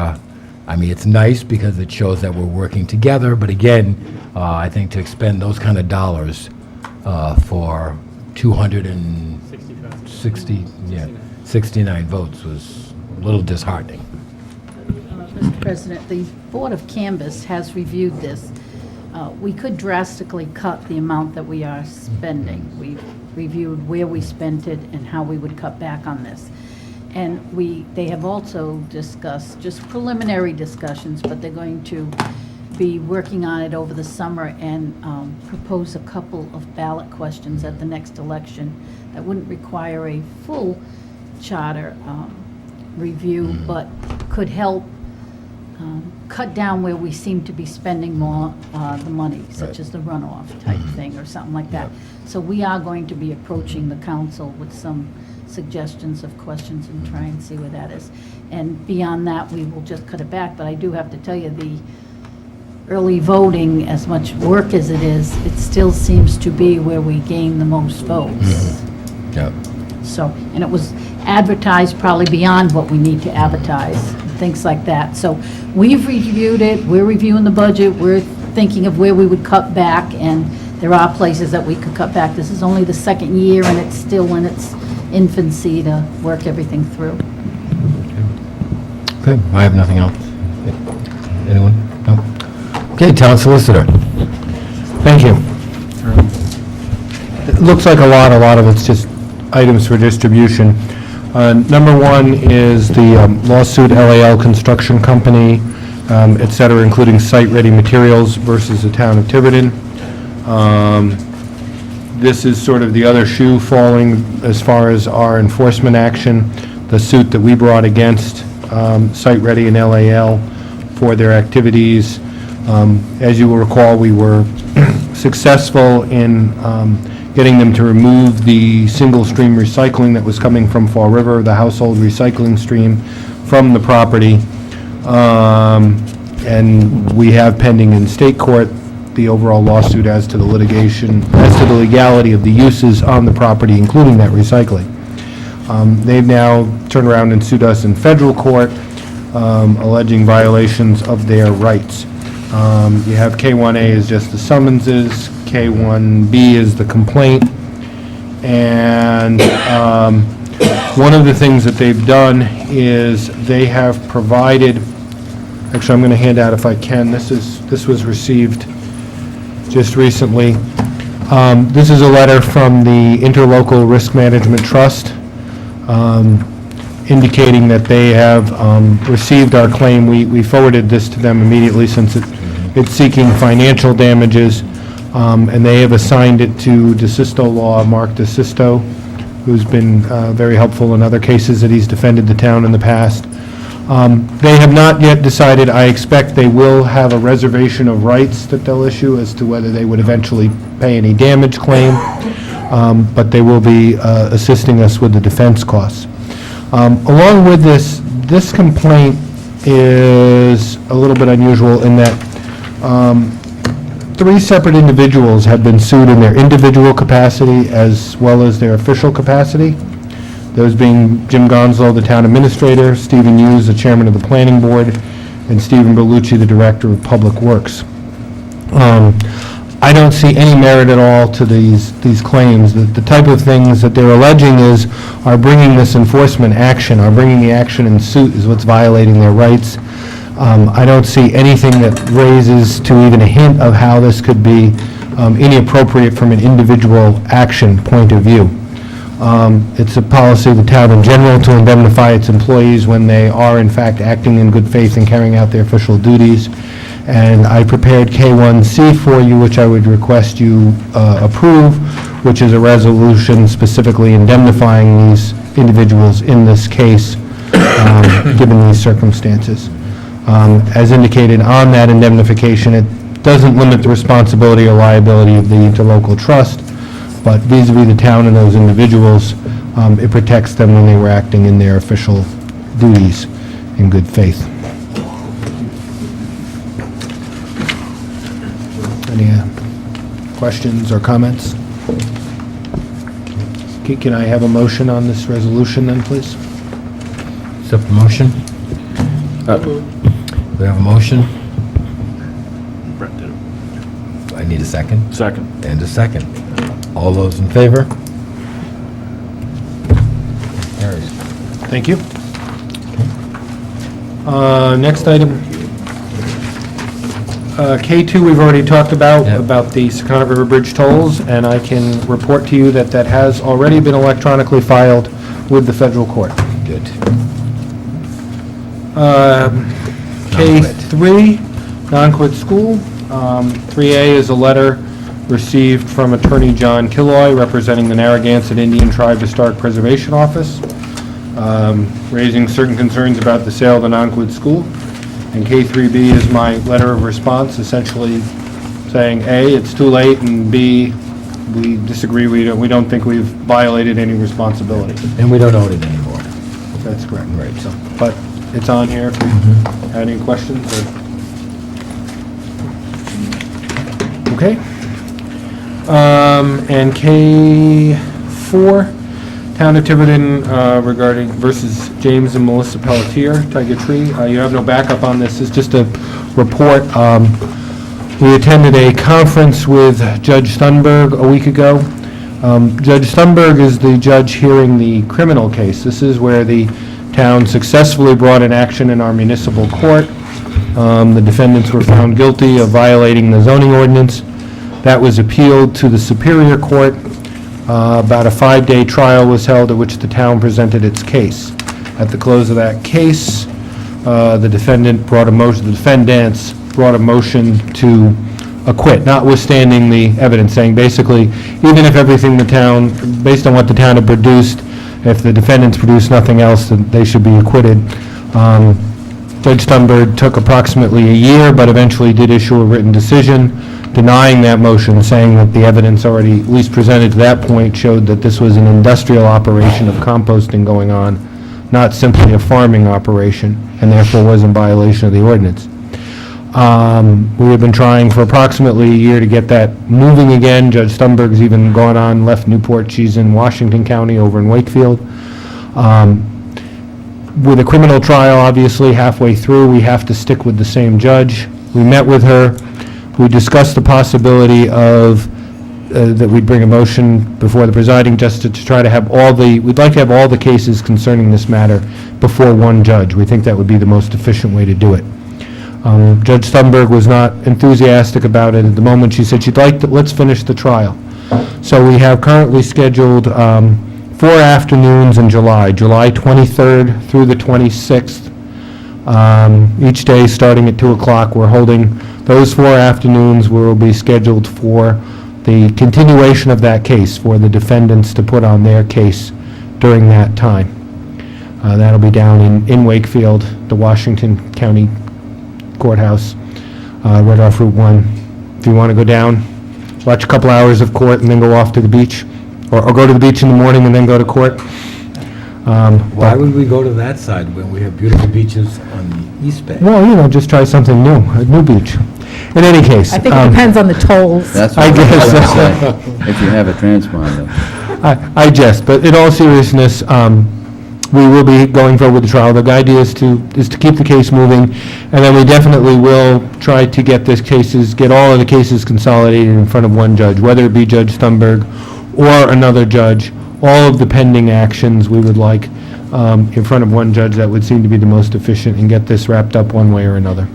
I mean, it's nice because it shows that we're working together, but again, I think to expend those kind of dollars for 69 votes was a little disheartening. Mr. President, the Board of Canvass has reviewed this. We could drastically cut the amount that we are spending. We've reviewed where we spent it and how we would cut back on this. And they have also discussed, just preliminary discussions, but they're going to be working on it over the summer and propose a couple of ballot questions at the next election that wouldn't require a full charter review, but could help cut down where we seem to be spending more the money, such as the runoff type thing or something like that. So we are going to be approaching the council with some suggestions of questions and try and see where that is. And beyond that, we will just cut it back. But I do have to tell you, the early voting, as much work as it is, it still seems to be where we gain the most votes. Yeah. So, and it was advertised probably beyond what we need to advertise, things like that. So we've reviewed it, we're reviewing the budget, we're thinking of where we would cut back, and there are places that we could cut back. This is only the second year, and it's still in its infancy to work everything through. Okay, I have nothing else. Anyone? No? Okay, Town Solicitor. Thank you. It looks like a lot of it's just items for distribution. Number one is the lawsuit LAL Construction Company, et cetera, including site-ready materials versus the town of Tiverton. This is sort of the other shoe falling as far as our enforcement action, the suit that we brought against Site Ready and LAL for their activities. As you will recall, we were successful in getting them to remove the single-stream recycling that was coming from Fall River, the household recycling stream, from the property. And we have pending in state court the overall lawsuit as to the litigation, as to the legality of the uses on the property, including that recycling. They've now turned around and sued us in federal court, alleging violations of their rights. You have K1A is just the summonses, K1B is the complaint, and one of the things that they've done is they have provided, actually I'm going to hand out if I can, this was received just recently. This is a letter from the Interlocal Risk Management Trust indicating that they have received our claim. We forwarded this to them immediately since it's seeking financial damages, and they have assigned it to DeSisto Law, Mark DeSisto, who's been very helpful in other cases that he's defended the town in the past. They have not yet decided. I expect they will have a reservation of rights that they'll issue as to whether they would eventually pay any damage claim, but they will be assisting us with the defense costs. Along with this complaint is a little bit unusual in that 3 separate individuals have been sued in their individual capacity as well as their official capacity. Those being Jim Gonzalo, the town administrator, Stephen Hughes, the chairman of the planning board, and Stephen Berlucci, the director of public works. I don't see any merit at all to these claims. The type of things that they're alleging are bringing this enforcement action, are bringing the action in suit is what's violating their rights. I don't see anything that raises to even a hint of how this could be inappropriate from an individual action point of view. It's a policy of the town in general to indemnify its employees when they are in fact acting in good faith and carrying out their official duties. And I prepared K1C for you, which I would request you approve, which is a resolution specifically indemnifying these individuals in this case, given these circumstances. As indicated on that indemnification, doesn't limit the responsibility or liability of the interlocal trust, but vis-à-vis the town and those individuals, it protects them when they were acting in their official duties in good faith. Any questions or comments? Okay, can I have a motion on this resolution then, please? Accept the motion. We have a motion. I need a second. Second. And a second. All those in favor? Carries. Thank you. Next item, K2 we've already talked about the Secana River Bridge tolls, and I can report to you that that has already been electronically filed with the federal court. Good. K3, non-quit school. 3A is a letter received from Attorney John Killoy, representing the Narragansett Indian Tribe Historic Preservation Office, raising certain concerns about the sale of the non-quit school. And K3B is my letter of response, essentially saying, A, it's too late, and B, we disagree, we don't think we've violated any responsibility. And we don't own it anymore. That's correct. Right. So, but it's on here if you had any questions or... Okay. And K4, Town of Tiverton regarding versus James and Melissa Pelletier, Tiger Tree. You have no backup on this. It's just a report. We attended a conference with Judge Thunberg a week ago. Judge Thunberg is the judge hearing the criminal case. This is where the town successfully brought an action in our municipal court. The defendants were found guilty of violating the zoning ordinance. That was appealed to the Superior Court. About a 5-day trial was held at which the town presented its case. At the close of that case, the defendants brought a motion to acquit, notwithstanding the evidence, saying basically, even if everything the town, based on what the town had produced, if the defendants produced nothing else, then they should be acquitted. Judge Thunberg took approximately a year, but eventually did issue a written decision denying that motion, saying that the evidence already, at least presented to that point, showed that this was an industrial operation of composting going on, not simply a farming operation, and therefore was in violation of the ordinance. We have been trying for approximately a year to get that moving again. Judge Thunberg's even gone on, left Newport. She's in Washington County over in Wakefield. With a criminal trial, obviously, halfway through, we have to stick with the same judge. We met with her. We discussed the possibility of, that we'd bring a motion before the presiding justice to try to have we'd like to have all the cases concerning this matter before one judge. We think that would be the most efficient way to do it. Judge Thunberg was not enthusiastic about it at the moment. She said she'd like to, let's finish the trial. So we have currently scheduled 4 afternoons in July, July 23rd through the 26th. Each day starting at 2 o'clock. We're holding those 4 afternoons will be scheduled for the continuation of that case, for the defendants to put on their case during that time. That'll be down in Wakefield, the Washington County Courthouse, right off Route 1. If you want to go down, watch a couple hours of court and then go off to the beach, or go to the beach in the morning and then go to court. Why would we go to that side when we have beautiful beaches on the East Bay? Well, just try something new, a new beach. In any case. I think it depends on the tolls. That's I what I guess would so. say, if you have a transponder. I jest, but in all seriousness, we will be going forward with the trial. The idea is to keep the case moving, and then we definitely will try to get all of the cases consolidated in front of one judge, whether it be Judge Thunberg or another judge. All of the pending actions we would like in front of one judge. That would seem to be the most efficient, and get this wrapped up one way or another.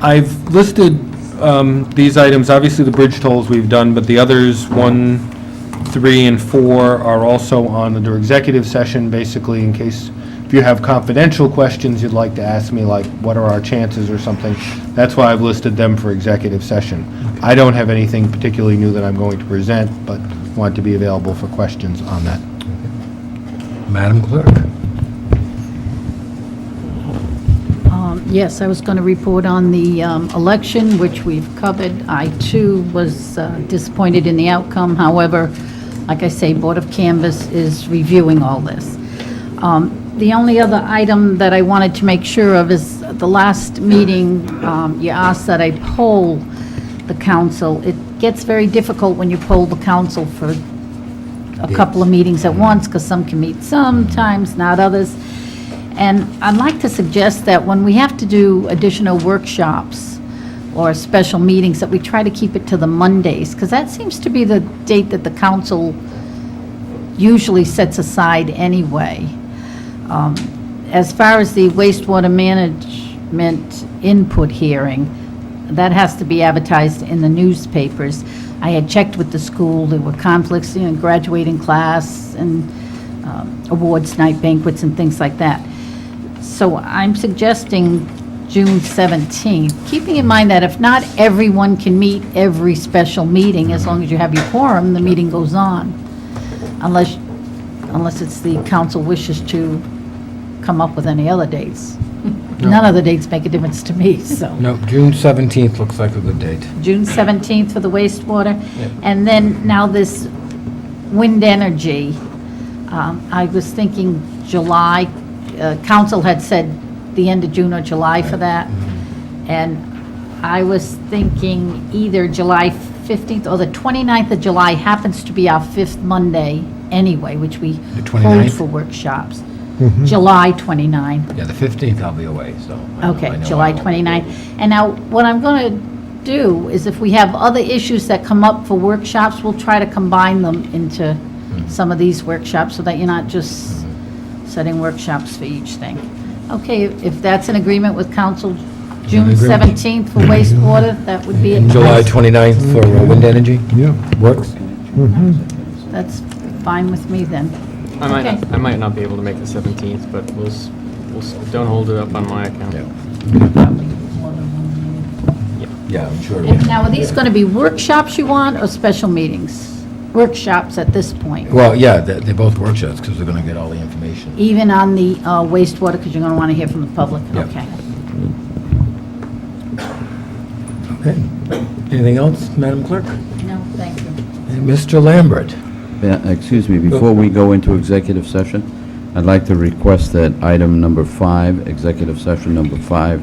I've listed these items, obviously the bridge tolls we've done, but the others, 1, 3, and 4, are also on under executive session, basically in case if you have confidential questions you'd like to ask me, like what are our chances or something. That's why I've listed them for executive session. I don't have anything particularly new that I'm going to present, but want to be available for questions on that. Yes, I was going to report on the election, which we've covered. I, too, was disappointed in the outcome. However, like I say, Board of Canvass is reviewing all this. The only other item that I wanted to make sure of is the last meeting, you asked that I poll the council. It gets very difficult when you poll the council for a couple of meetings at once, because some can meet sometimes, not others. And I'd like to suggest that when we have to do additional workshops or special meetings, that we try to keep it to the Mondays, because that seems to be the date that the council usually sets aside anyway. As far as the wastewater management input hearing, that has to be advertised in the newspapers. I had checked with the school, there were conflicts, graduating class and awards night banquets and things like that. So I'm suggesting June 17th, keeping in mind that if not everyone can meet every special meeting, as long as you have your quorum, the meeting goes on, unless it's the council wishes to come up with any other dates. None of the dates make a difference to me, so. No, June 17th looks like a good date. June 17th for the wastewater. And then now this wind energy, I was thinking July, council had said the end of June or July for that. And I was thinking either July 15th or the 29th of July happens to be our fifth Monday anyway, which we hold 29th? for workshops. July 29th. Yeah, the 15th I'll be away, so. I Okay, know July I won't. 29th. And now, what I'm going to do is if we have other issues that come up for workshops, we'll try to combine them into some of these workshops so that you're not just setting workshops for each thing. Okay, if that's in agreement with council, June agreement. 17th for wastewater, that would be it. And July 29th for wind energy? Yeah. Works? That's fine with me then. I might Okay. not, I might not be able to make the 17th, but don't hold it up on my account. Yeah, I'm sure. And now, are these going to be workshops you want or special meetings? Workshops at this point? Well, yeah, they're both workshops, because we're going to get all the information. Even on the wastewater, because you're going to want to hear from the public? Yep. Okay. Okay. Anything else, Madam Clerk? No, thank you. And Mr. Lambert? Excuse me, before we go into executive session, I'd like to request that item number 5, executive session number 5,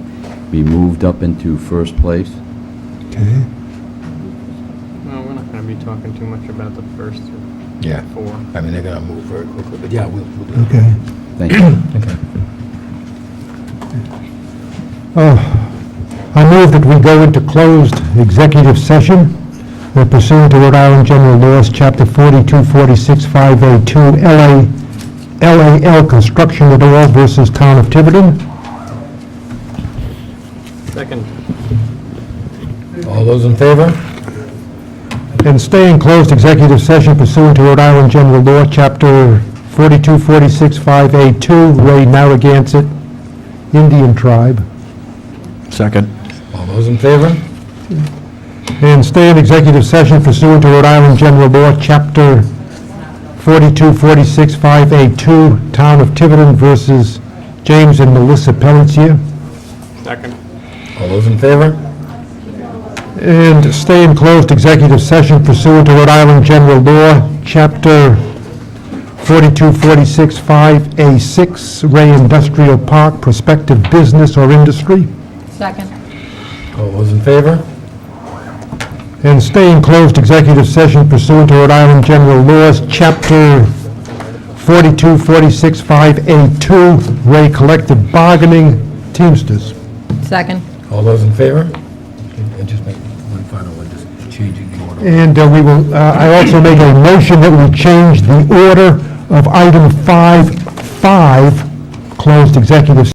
be moved up into first place. Okay. No, we're not going to be talking too much about the first Yeah. 4. I mean, they're going to move very quickly, but yeah, we'll do it. Okay. Thank you. Okay. I move that we go into closed executive session pursuant to Rhode Island General Laws, Chapter 4246502, LAL Construction et al. Versus Town of Tiverton. Second. All those in favor? And stay in closed executive session pursuant to Rhode Island General Law, Chapter 4246582, Ray Narragansett Indian Tribe. Second. All those in favor? And stay in executive session pursuant to Rhode Island General Law, Chapter 4246582, Town of Tiverton versus James and Melissa Pelletier. Second. All those in favor? And stay in closed executive session pursuant to Rhode Island General Law, Chapter 42465A6, Ray Industrial Park, prospective business or industry. Second. All those in favor? And stay in closed executive session pursuant to Rhode Island General Laws, Chapter 42465A2, Ray Collective Bargaining, Teamsters. Second. All those in favor? And just make one final one, just changing the order. And we will, I also make a motion that we change the order of item 5.5, closed executive